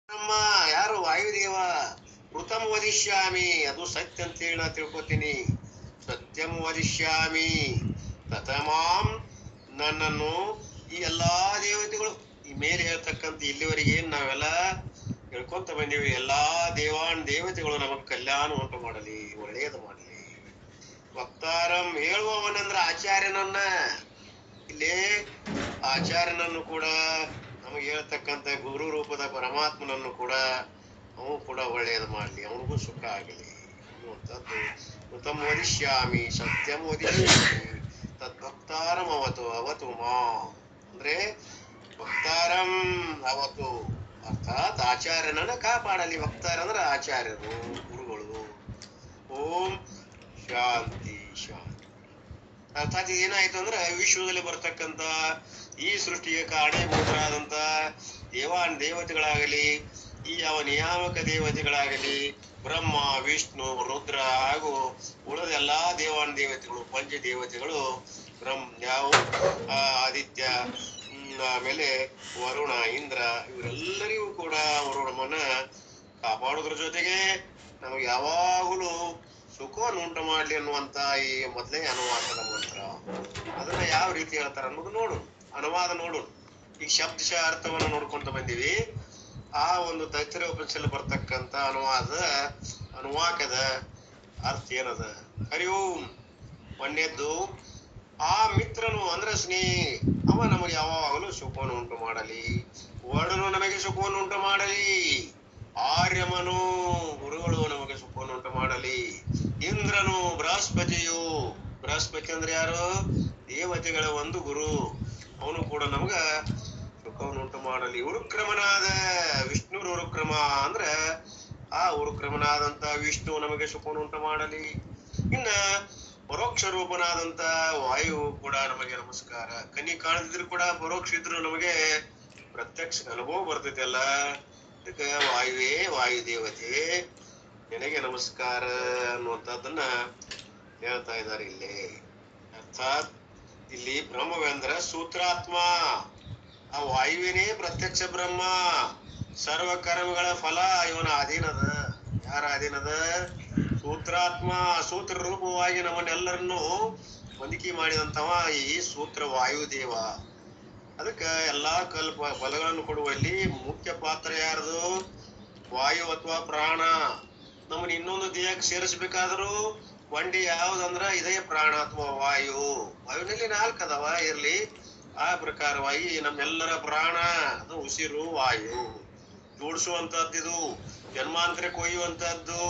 ನಮ್ಮ ಯಾರು ವಾಯುದೇವ ಋತಂ ವದಿಷ್ಯಾಮಿ, ಅದು ಸತ್ಯ ಅಂತ ಹೇಳಿ ನಾ ತಿಳ್ಕೊತೀನಿ. ಸತ್ಯಂ ವದಿಷ್ಯಾಮಿ ತಥಮಾಂ, ನನ್ನನ್ನು ಈ ಎಲ್ಲಾ ದೇವತೆಗಳು ಈ ಮೇಲೆ ಹೇಳ್ತಕ್ಕಂಥ ಇಲ್ಲಿವರೆಗೆ ಏನ್ ನಾವೆಲ್ಲ ಹೇಳ್ಕೊಂತ ಬಂದೀವಿ, ಎಲ್ಲಾ ದೇವತೆಗಳು ನಮಗ್ ಕಲ್ಯಾಣ ಉಂಟು ಮಾಡಲಿ, ಒಳ್ಳೆಯದು ಮಾಡಲಿ. ವಕ್ತಾರಂ ಹೇಳುವವನಂದ್ರ ಆಚಾರ್ಯನನ್ನ, ಇಲ್ಲಿ ಆಚಾರ್ಯನನ್ನು ಕೂಡ ನಮಗೆ ಹೇಳ್ತಕ್ಕಂಥ ಗುರು ರೂಪದ ಪರಮಾತ್ಮನನ್ನು ಕೂಡ ಅವನು ಕೂಡ ಒಳ್ಳೆಯದು ಮಾಡಲಿ, ಅವನಿಗೂ ಸುಖ ಆಗಲಿ ಅನ್ನುವಂಥದ್ದು. ಋತಂ ವದಿಷ್ಯಾಮಿ ಸತ್ಯಂ ವದಿಷ್ಯಾಮಿ ತದ್ಭಕ್ತಾರಂ ಅವತು ಮಾ, ಅಂದ್ರೆ ಭಕ್ತಾರಂ ಅವತು ಅರ್ಥಾತ್ ಆಚಾರ್ಯನನ್ನ ಕಾಪಾಡಲಿ. ಭಕ್ತಾರ ಅಂದ್ರೆ ಆಚಾರ್ಯರು, ಗುರುಗಳು. ಓಂ ಶಾಂತಿ ಶಾಂತಿ. ಅರ್ಥಾತ್ ಏನಾಯ್ತು ಅಂದ್ರೆ ವಿಶ್ವದಲ್ಲಿ ಬರ್ತಕ್ಕಂತ ಈ ಸೃಷ್ಟಿಗೆ ಕಾರಣೀಭೂತರಾದಂತ ದೇವತೆಗಳಾಗಲಿ, ಈ ಯಾವ ನಿಯಾಮಕ ದೇವತೆಗಳಾಗಲಿ, ಬ್ರಹ್ಮ ವಿಷ್ಣು ರುದ್ರ ಹಾಗೂ ಉಳಿದ ಎಲ್ಲಾ ದೇವತೆಗಳು, ಪಂಚ ದೇವತೆಗಳು, ಯಾವ ಆದಿತ್ಯ, ಆಮೇಲೆ ವರುಣ, ಇಂದ್ರ, ಇವರೆಲ್ಲರಿಗೂ ಕೂಡ ಅವರು ನಮ್ಮನ್ನ ಕಾಪಾಡೋದ್ರ ಜೊತೆಗೆ ನಮಗೆ ಯಾವಾಗಲೂ ಸುಖವನ್ನು ಉಂಟು ಮಾಡ್ಲಿ ಅನ್ನುವಂತ ಈ ಮೊದಲೇ ಅನುವಾದದ ಮಂತ್ರ. ಅದನ್ನ ಯಾವ ರೀತಿ ಹೇಳ್ತಾರ ಅನ್ನೋದು ನೋಡು, ಅನುವಾದ ನೋಡು. ಈಗ ಶಬ್ದಶಃ ಅರ್ಥವನ್ನು ನೋಡ್ಕೊಂತ ಬಂದೀವಿ. ಆ ಒಂದು ತೈತ್ತರೀಯ ಉಪನಿಷತ್ತಲ್ಲಿ ಬರ್ತಕ್ಕಂತ ಅನುವಾಕದ ಅರ್ಥ ಏನದ? ಹರಿ ಓಂ. ಒಂದೇದ್ದು, ಆ ಮಿತ್ರನು ಅಂದ್ರೆ ಸ್ನೇಹಿ, ಅವ ನಮಗೆ ಯಾವಾಗಲೂ ಸುಖವನ್ನು ಉಂಟು ಮಾಡಲಿ. ವರ್ಣನು ನಮಗೆ ಸುಖವನ್ನು ಉಂಟು ಮಾಡಲಿ. ಆರ್ಯಮನು ಗುರುಗಳು ನಮಗೆ ಸುಖವನ್ನು ಉಂಟು ಮಾಡಲಿ. ಇಂದ್ರನು, ಬೃಹಸ್ಪತಿಯು, ಬೃಹಸ್ಪತಿ ಅಂದ್ರೆ ಯಾರು? ದೇವತೆಗಳ ಒಂದು ಗುರು, ಅವನು ಕೂಡ ನಮಗ ಸುಖವನ್ನು ಉಂಟು ಮಾಡಲಿ. ಉರುಕ್ರಮನಾದ ವಿಷ್ಣು, ಉರುಕ್ರಮ ಅಂದ್ರೆ ಆ ಉರುಕ್ರಮನಾದಂತ ವಿಷ್ಣು ನಮಗೆ ಸುಖವನ್ನು ಉಂಟು ಮಾಡಲಿ. ಇನ್ನ ಪರೋಕ್ಷ ರೂಪನಾದಂತ ವಾಯು ಕೂಡ ನಮಗೆ ನಮಸ್ಕಾರ. ಕಣ್ಣಿ ಕಾಣದಿದ್ರು ಕೂಡ ಪರೋಕ್ಷ ಇದ್ರು ನಮಗೆ ಪ್ರತ್ಯಕ್ಷ ಅನುಭವ ಬರ್ತೈತೆ ಅಲ್ಲ. ಅದಕ್ಕೆ ವಾಯುವೇ, ವಾಯು ದೇವತೆ ನಿನಗೆ ನಮಸ್ಕಾರ ಅನ್ನುವಂಥದ್ದನ್ನ ಹೇಳ್ತಾ ಇದ್ದಾರೆ ಇಲ್ಲಿ. ಅರ್ಥಾತ್ ಇಲ್ಲಿ ಬ್ರಹ್ಮವೇಂದ್ರ ಸೂತ್ರಾತ್ಮ, ಆ ವಾಯುವಿನೇ ಪ್ರತ್ಯಕ್ಷ ಬ್ರಹ್ಮ. ಸರ್ವ ಕರ್ಮಗಳ ಫಲ ಇವನ ಅಧೀನದ. ಯಾರ ಅಧೀನದ? ಸೂತ್ರಾತ್ಮ. ಸೂತ್ರ ರೂಪವಾಗಿ ನಮ್ಮನ್ನೆಲ್ಲರನ್ನು ಹೊಂದಿಕೆ ಮಾಡಿದಂತವ ಈ ಸೂತ್ರ ವಾಯುದೇವ. ಅದಕ್ಕ ಎಲ್ಲಾ ಫಲಗಳನ್ನು ಕೊಡುವಲ್ಲಿ ಮುಖ್ಯ ಪಾತ್ರ ಯಾರದು? ವಾಯು ಅಥವಾ ಪ್ರಾಣ. ನಮ್ಮನ್ನ ಇನ್ನೊಂದು ದೇಹಕ್ಕೆ ಸೇರಿಸ್ಬೇಕಾದ್ರೂ ವಂಡಿ ಯಾವ್ದಂದ್ರ ಇದೇ ಪ್ರಾಣ ಅಥವಾ ವಾಯು. ವಾಯುವಿನಲ್ಲಿ 4 ಅದಾವ ಇರ್ಲಿ. ಆ ಪ್ರಕಾರವಾಗಿ ನಮ್ಮೆಲ್ಲರ ಪ್ರಾಣ ಅದು ಉಸಿರು ವಾಯು. ಜೋಡಿಸುವಂತಹದ್ದು, ಜನ್ಮಾಂತರ ಕೊಯ್ಯುವಂತಹದ್ದು.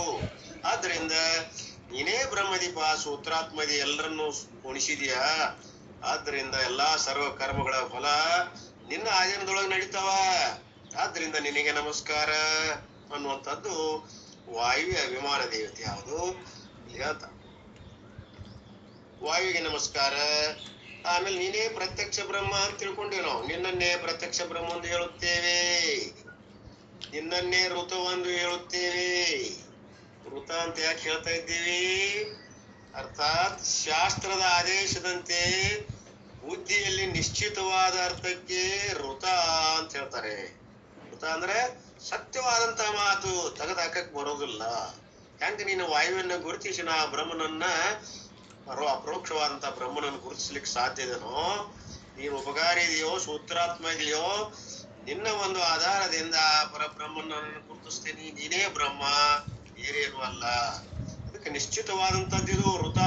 ಆದ್ರಿಂದ ನೀನೇ ಬ್ರಹ್ಮದೀಪ, ಸೂತ್ರಾತ್ಮದಿ, ಎಲ್ಲರನ್ನು ಉಣಿಸಿದ್ಯಾ. ಆದ್ರಿಂದ ಎಲ್ಲಾ ಸರ್ವ ಕರ್ಮಗಳ ಫಲ ನಿನ್ನ ಆಧೀನದೊಳಗೆ ನಡೀತಾವ. ಆದ್ರಿಂದ ನಿನಗೆ ನಮಸ್ಕಾರ ಅನ್ನುವಂಥದ್ದು ವಾಯುವಿನ ಅಭಿಮಾನ ದೇವತೆ. ಯಾವುದು ಇಲ್ಲಿ ಹೇಳ್ತ, ವಾಯುವಿಗೆ ನಮಸ್ಕಾರ. ಆಮೇಲೆ ನೀನೇ ಪ್ರತ್ಯಕ್ಷ ಬ್ರಹ್ಮ ಅಂತ ತಿಳ್ಕೊಂಡಿವಿ ನಾವು. ನಿನ್ನನ್ನೇ ಪ್ರತ್ಯಕ್ಷ ಬ್ರಹ್ಮ ಎಂದು ಹೇಳುತ್ತೇವೆ, ನಿನ್ನನ್ನೇ ಋತವೆಂದು ಹೇಳುತ್ತೇವೆ. ಋತ ಅಂತ ಯಾಕೆ ಹೇಳ್ತಾ ಇದ್ದೀವಿ? ಅರ್ಥಾತ್ ಶಾಸ್ತ್ರದ ಆದೇಶದಂತೆ ಬುದ್ಧಿಯಲ್ಲಿ ನಿಶ್ಚಿತವಾದ ಅರ್ಥಕ್ಕೆ ಋತ ಅಂತ ಹೇಳ್ತಾರೆ. ಋತ ಅಂದ್ರೆ ಸತ್ಯವಾದಂತಹ ಮಾತು, ತೆಗೆದು ಹಾಕಕ್ ಬರೋದಿಲ್ಲ. ಹೆಂಗ ನೀನು ವಾಯುವನ್ನ ಗುರುತಿಸಿ ನಾ ಬ್ರಹ್ಮನನ್ನ ಅಪರೋಕ್ಷವಾದಂತ ಬ್ರಹ್ಮನನ್ನು ಗುರುತಿಸ್ಲಿಕ್ಕೆ ಸಾಧ್ಯ ಇದೆನೋ, ನೀನು ಉಪಕಾರಿ ಇದೆಯೋ, ಸೂತ್ರಾತ್ಮ ಇದೆಯೋ, ನಿನ್ನ ಒಂದು ಆಧಾರದಿಂದ ಪರಬ್ರಹ್ಮನನ್ನು ಗುರುತಿಸ್ತೀನಿ. ನೀನೇ ಬ್ರಹ್ಮ, ಬೇರೇನು ಅಲ್ಲ. ಅದಕ್ಕೆ ನಿಶ್ಚಿತವಾದಂತದ್ದು ಋತ.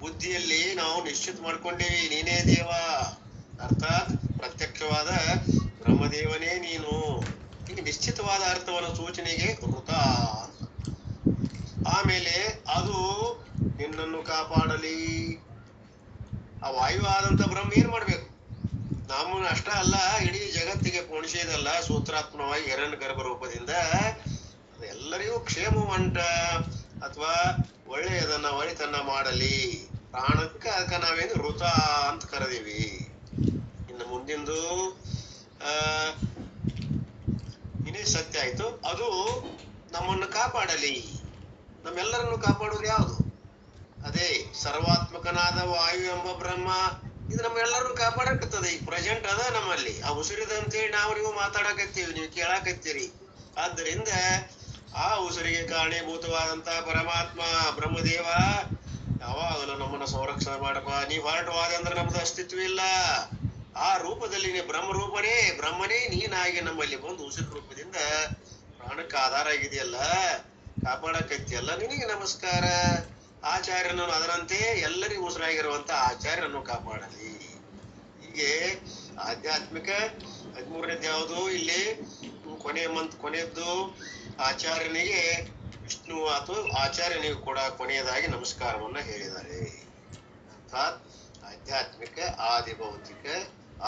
ಬುದ್ಧಿಯಲ್ಲಿ ನಾವು ನಿಶ್ಚಿತ ಮಾಡ್ಕೊಂಡೇವಿ, ನೀನೇ ದೇವ. ಅರ್ಥಾತ್ ಪ್ರತ್ಯಕ್ಷವಾದ ಬ್ರಹ್ಮದೇವನೇ ನೀನು. ಈಗ ನಿಶ್ಚಿತವಾದ ಅರ್ಥವನ್ನ ಸೂಚನೆಗೆ ಋತ ಅಂತ. ಆಮೇಲೆ ಅದು ನಿನ್ನನ್ನು ಕಾಪಾಡಲಿ. ಆ ವಾಯು ಆದಂತ ಬ್ರಹ್ಮ ಏನ್ ಮಾಡ್ಬೇಕು? ನಮ್ಮನ್ನ ಅಷ್ಟ ಅಲ್ಲ, ಇಡೀ ಜಗತ್ತಿಗೆ ಪೋಣಿಸಿದಲ್ಲ ಸೂತ್ರಾತ್ಮವಾಗಿ ಹಿರಣ್ಯ ಗರ್ಭ ರೂಪದಿಂದ. ಎಲ್ಲರಿಗೂ ಕ್ಷೇಮವಂಟ ಅಥವಾ ಒಳ್ಳೆಯದನ್ನ ಒಳಿತನ್ನ ಮಾಡಲಿ. ಪ್ರಾಣಕ್ಕೆ ಅದಕ್ಕೆ ನಾವೇನು ಋತ ಅಂತ ಕರೆದೀವಿ. ಇನ್ನು ಮುಂದಿಂದು ಇನ್ನೇ ಸತ್ಯ ಆಯ್ತು. ಅದು ನಮ್ಮನ್ನು ಕಾಪಾಡಲಿ. ನಮ್ಮೆಲ್ಲರನ್ನು ಕಾಪಾಡೋದು ಯಾವುದು? ಅದೇ ಸರ್ವಾತ್ಮಕನಾದ ವಾಯು ಎಂಬ ಬ್ರಹ್ಮ. ಇದು ನಮ್ಮೆಲ್ಲರನ್ನು ಕಾಪಾಡಕತ್ತದ. ಈಗ ಪ್ರೆಸೆಂಟ್ ಅದ ನಮ್ಮಲ್ಲಿ ಆ ಉಸಿರಿದ ಅಂತೇಳಿ ನಾವು ನೀವು ಮಾತಾಡಕತ್ತೀವಿ, ನೀವು ಕೇಳಾಕತ್ತೀರಿ. ಆದ್ದರಿಂದ ಆ ಉಸಿರಿಗೆ ಕಾರಣೀಭೂತವಾದಂತ ಪರಮಾತ್ಮ ಬ್ರಹ್ಮದೇವ ಯಾವಾಗಲೂ ನಮ್ಮನ್ನ ಸಂರಕ್ಷಣೆ ಮಾಡಪ್ಪ. ನೀ ಹೊರಟವಾದ ಅಂದ್ರೆ ನಮ್ದು ಅಸ್ತಿತ್ವ ಇಲ್ಲ. ಆ ರೂಪದಲ್ಲಿ ನೀ ಬ್ರಹ್ಮನೇ ನೀನಾಗಿ ನಮ್ಮಲ್ಲಿ ಬಂದು ಉಸಿರು ರೂಪದಿಂದ ಪ್ರಾಣಕ್ಕೆ ಆಧಾರ ಆಗಿದೆಯಲ್ಲ, ಕಾಪಾಡಕತ್ತಿಯಲ್ಲ, ನಿನಗೆ ನಮಸ್ಕಾರ. ಆಚಾರ್ಯನು ಅದರಂತೆ ಎಲ್ಲರಿಗೂ ಉಸಿರಾಗಿರುವಂತ ಆಚಾರ್ಯನನ್ನು ಕಾಪಾಡಲಿ. ಹೀಗೆ ಆಧ್ಯಾತ್ಮಿಕ 13ನೇದ್ದು ಯಾವುದು ಇಲ್ಲಿ ಕೊನೆಯದ್ದು ಆಚಾರ್ಯನಿಗೆ ವಿಷ್ಣು ಅಥವಾ ಆಚಾರ್ಯನಿಗೂ ಕೂಡ ಕೊನೆಯದಾಗಿ ನಮಸ್ಕಾರವನ್ನ ಹೇಳಿದ್ದಾರೆ. ಅರ್ಥಾತ್ ಆಧ್ಯಾತ್ಮಿಕ, ಆದಿಭೌತಿಕ,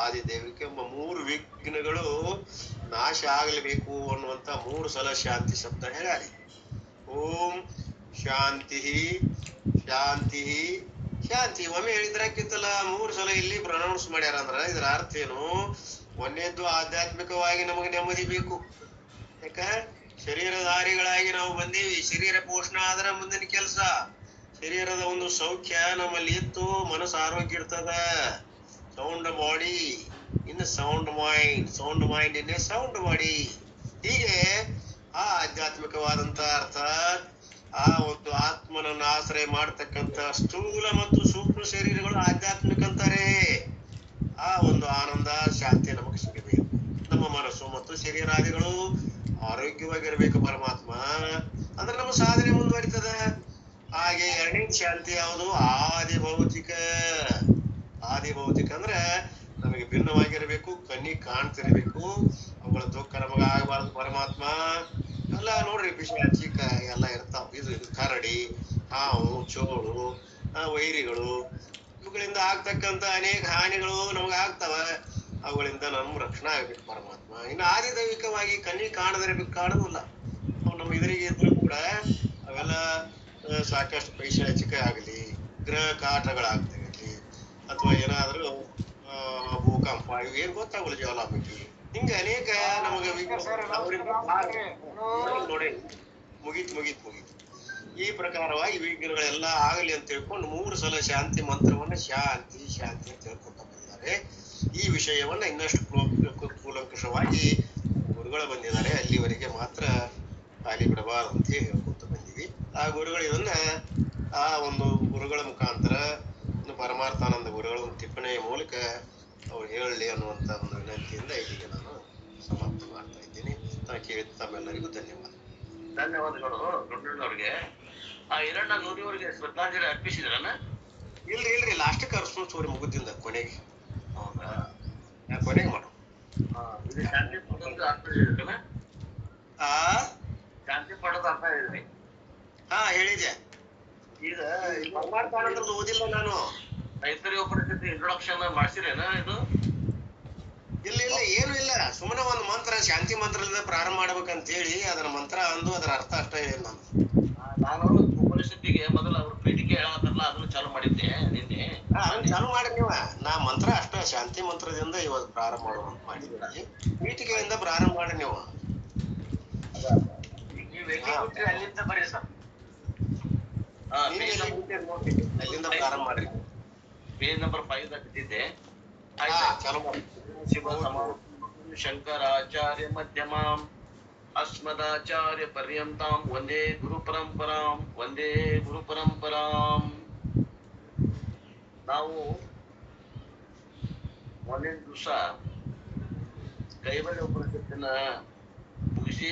ಆದಿದೈವಿಕ ಎಂಬ 3 ವಿಘ್ನಗಳು ನಾಶ ಆಗಲೇಬೇಕು ಅನ್ನುವಂತ 3 ಸಲ ಶಾಂತಿ ಶಬ್ದ ಹೇಳಿ. ಓಂ ಶಾಂತಿ ಶಾಂತಿ ಶಾಂತಿ ಒಮ್ಮೆ ಹೇಳಿದ್ರಾಕಿತ್ತಲ್ಲ, 3 ಸಲ ಇಲ್ಲಿ ಪ್ರೊನೌನ್ಸ್ ಮಾಡ್ಯಾರ ಅಂದ್ರ ಇದ್ರ ಅರ್ಥ ಏನು? ಒಂದೇದ್ದು ಆಧ್ಯಾತ್ಮಿಕವಾಗಿ ನಮಗೆ ನೆಮ್ಮದಿ ಬೇಕು. ಯಾಕ? ಶರೀರಧಾರಿಗಳಾಗಿ ನಾವು ಬಂದೀವಿ. ಶರೀರ ಪೋಷಣ ಆದ್ರ ಮುಂದಿನ ಕೆಲಸ. ಶರೀರದ ಒಂದು ಸೌಖ್ಯ ನಮ್ಮಲ್ಲಿ ಇತ್ತು, ಮನಸ್ಸು ಆರೋಗ್ಯ ಇರ್ತದ. Sound body in sound mind in sound body. ಹೀಗೆ ಆ ಆಧ್ಯಾತ್ಮಿಕವಾದಂತ ಅರ್ಥ, ಆ ಒಂದು ಆತ್ಮನನ್ನ ಆಶ್ರಯ ಮಾಡ್ತಕ್ಕಂತ ಸ್ಥೂಲ ಮತ್ತು ಸೂಕ್ಷ್ಮ ಶರೀರಗಳು ಆಧ್ಯಾತ್ಮಿಕ ಅಂತಾರೆ. ಆ ಒಂದು ಆನಂದ ಶಾಂತಿ ನಮಗೆ ಸಿಗಬೇಕು. ನಮ್ಮ ಮನಸ್ಸು ಮತ್ತು ಶರೀರಾದಿಗಳು ಆರೋಗ್ಯವಾಗಿರ್ಬೇಕು. ಪರಮಾತ್ಮ ಅಂದ್ರೆ ನಮ್ಮ ಸಾಧನೆ ಮುಂದುವರಿತದ. ಹಾಗೆ 2ನೇ ಶಾಂತಿ ಯಾವುದು? ಆದಿಭೌತಿಕ. ಅಂದ್ರೆ ನಮಗೆ ಭಿನ್ನವಾಗಿರ್ಬೇಕು, ಕಣ್ಣಿಗೆ ಕಾಣ್ತಿರ್ಬೇಕು. ಅವುಗಳ ದುಃಖ ನಮಗ ಆಗಬಾರದು. ಪರಮಾತ್ಮ ಎಲ್ಲ ನೋಡ್ರಿ, ಪಿಶಾಚಿಕ ಎಲ್ಲ ಇರ್ತಾವ. ಇದು ಕರಡಿ, ಹಾವು, ಚೋಳು, ವೈರಿಗಳು, ಇವುಗಳಿಂದ ಆಗ್ತಕ್ಕಂತ ಅನೇಕ ಹಾನಿಗಳು ನಮಗ ಆಗ್ತಾವ. ಅವುಗಳಿಂದ ನಮ್ಮ ರಕ್ಷಣೆ ಆಗ್ಬೇಕು ಪರಮಾತ್ಮ. ಇನ್ನು ಆದಿದೈವಿಕವಾಗಿ ಕಣ್ಣಿಗೆ ಕಾಣೋದಿಲ್ಲ. ಅವು ನಮ್ಮ ಎದುರಿಗೆ ಇದ್ರು ಕೂಡ ಅವೆಲ್ಲ ಸಾಕಷ್ಟು ಪೈಶಾಚಿಕ ಆಗಲಿ, ಗ್ರಹ ಕಾಟಗಳಾಗ್ತಿರಲಿ, ಅಥವಾ ಏನಾದ್ರೂ ಭೂಕಂಪ, ಇವೇನ್ ಗೊತ್ತಾಗಲ್ಲ, ಜ್ವಾಲಾಮುಖಿ, ಹಿಂಗ ಅನೇಕ ನಮಗ ನೋಡಿ ಮುಗೀತು. ಈ ಪ್ರಕಾರವಾಗಿ ವಿಘ್ನಗಳೆಲ್ಲ ಆಗಲಿ ಅಂತ ತಿಳ್ಕೊಂಡು 3 ಸಲ ಶಾಂತಿ ಮಂತ್ರವನ್ನ ಶಾಂತಿ ಅಂತ ತಿಳ್ಕೊಂತ ಬಂದಿದ್ದಾರೆ. ಈ ವಿಷಯವನ್ನ ಇನ್ನಷ್ಟು ಕೂಲಂಕಷವಾಗಿ ಗುರುಗಳು ಬಂದಿದ್ದಾರೆ. ಅಲ್ಲಿವರೆಗೆ ಮಾತ್ರ ಖಾಲಿ ಬಿಡಬಾರದು ಅಂತ ಹೇಳ್ಕೊಂತ ಬಂದಿವಿ. ಆ ಗುರುಗಳು ಇದನ್ನ ಆ ಒಂದು ಗುರುಗಳ ಮುಖಾಂತರ ಪರಮಾರ್ಥಾನಂದ ಗುರುಗಳ ಟಿಪ್ಪಣಿಯ ಮೂಲಕ ಅವ್ರು ಹೇಳಲಿ ಅನ್ನುವಂತ ಒಂದು ವಿನಂತಿಯಿಂದ ಇಲ್ಲಿಗೆ ನಾನು ಸಮಾಪ್ತಿ ಮಾಡ್ತಾ ಇದ್ದೀನಿ. ನಾನು ಕೇಳಿದ ತಮ್ಮೆಲ್ಲರಿಗೂ ಧನ್ಯವಾದಗಳು ದೊಡ್ಡವ್ರಿಗೆ. ಆ ಹಿರಣ್ಣ ನೂರಿಯವರಿಗೆ ಶ್ರದ್ಧಾಂಜಲಿ ಅರ್ಪಿಸಿದ್ರನ? ಇಲ್ರಿ ಲಾಸ್ಟ್ ಕರ್ಸ್ಕೊಂಡು ಸೂರ್ಯ ಮುಗುದಿಂದ ಕೊನೆಗೆ. ಹೌದಾ? ಕೊನೆಗೆ ಮಾಡು. ಇದು ಶಾಂತಿ ಪಡೋದು ಅರ್ಥ ಹೇಳಿದ್ರನ? ಶಾಂತಿ ಪಡೋದು ಅರ್ಥ ಹೇಳಿದ್ರಿ? ಹೇಳಿದೆ. ಈಗ ಪರಮಾರ್ಥಾನಂದರದ್ದು ಓದಿಲ್ಲ ನಾನು. ತೈತರಿಯ ಉಪನಿಷತ್ತು ಇಂಟ್ರೊಡಕ್ಷನ್ ಮಾಡ್ಸಿರೇನ ಇದು? ಇಲ್ಲ ಏನು ಇಲ್ಲ, ಸುಮ್ಮನೆ ಒಂದು ಮಂತ್ರ, ಶಾಂತಿ ಮಂತ್ರದಿಂದ ಪ್ರಾರಂಭ ಮಾಡ್ಬೇಕಂತ ಹೇಳಿ ಅದರ ಮಂತ್ರ ಅಂದು ಅದರ ಅರ್ಥ ಅಷ್ಟೇ ಹೇಳಿಲ್ಲ ನಾನು ಉಪನಿಷತ್ತಿಗೆ ಮೊದಲು ಅವ್ರ ಪೀಠಿಕೆ ಹೇಳತ್ತಾರಲ್ಲ, ಅದನ್ನು ಚಾಲು ಮಾಡಿದ್ದೆ ನಿನ್ನೆ. ಚಾಲು ಮಾಡಿ ನೀವ. ನಾ ಮಂತ್ರ ಅಷ್ಟೇ ಶಾಂತಿ ಮಂತ್ರದಿಂದ ಇವಾಗ ಪ್ರಾರಂಭ ಮಾಡುವಂತ ಮಾಡಿದ್ವಿ. ಪೀಠಿಕೆಯಿಂದ ಪ್ರಾರಂಭ ಮಾಡಿ ನೀವು. ಅಲ್ಲಿಂದ ಬರ್ರಿ ಸರ್. ಅಲ್ಲಿಂದ ಪ್ರಾರಂಭ ಮಾಡ್ರಿ. ಪೇಜ್ ನಂಬರ್ 5 ಬಿಟ್ಟಿದ್ದೆ. ಚಾಲು ಮಾಡಿ. ಶಿವ ಶಂಕರಾಚಾರ್ಯ ಮಧ್ಯಮಾಂ ಅಸ್ಮದಾಚಾರ್ಯ ಪರ್ಯಂತಾಂ ಒಂದೇ ಗುರು ಪರಂಪರಾಂ. ನಾವು ಒಂದೇ ದಿವಸ ಕೈವಲ್ಯ ಉಪನಿಷತ್ತಿನ ಮುಗಿಸಿ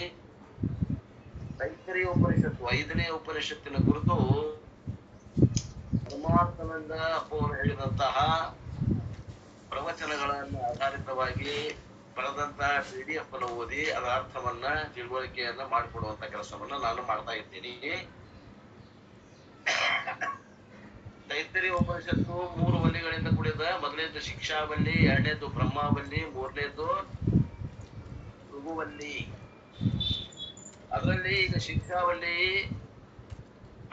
ತೈತರಿಯ ಉಪನಿಷತ್ತು 5ನೇ ಉಪನಿಷತ್ತಿನ ಕುರಿತು ಪರಮಾರ್ಥಾನಂದ ಅವರು ಹೇಳಿದಂತಹ ಪ್ರವಚನಗಳನ್ನು ಆಧಾರಿತವಾಗಿ ಬರೆದಂತಹ PDF ಅನ್ನು ಓದಿ ಅದರ ಅರ್ಥವನ್ನ ತಿಳುವಳಿಕೆಯನ್ನ ಮಾಡಿಕೊಡುವಂತ ಕೆಲಸವನ್ನ ನಾನು ಮಾಡ್ತಾ ಇದ್ದೀನಿ. ತೈತರಿಯ ಉಪನಿಷತ್ತು 3 ವಲ್ಲಿಗಳಿಂದ ಕೂಡಿದ. ಮೊದಲನೇದು ಶಿಕ್ಷಾವಲ್ಲಿ, 2ನೇದು ಬ್ರಹ್ಮಾವಲ್ಲಿ, 3ನೇದು ಭೃಗುವಲ್ಲಿ. ಅದರಲ್ಲಿ ಈಗ ಶಿಕ್ಷಾವಲ್ಲಿ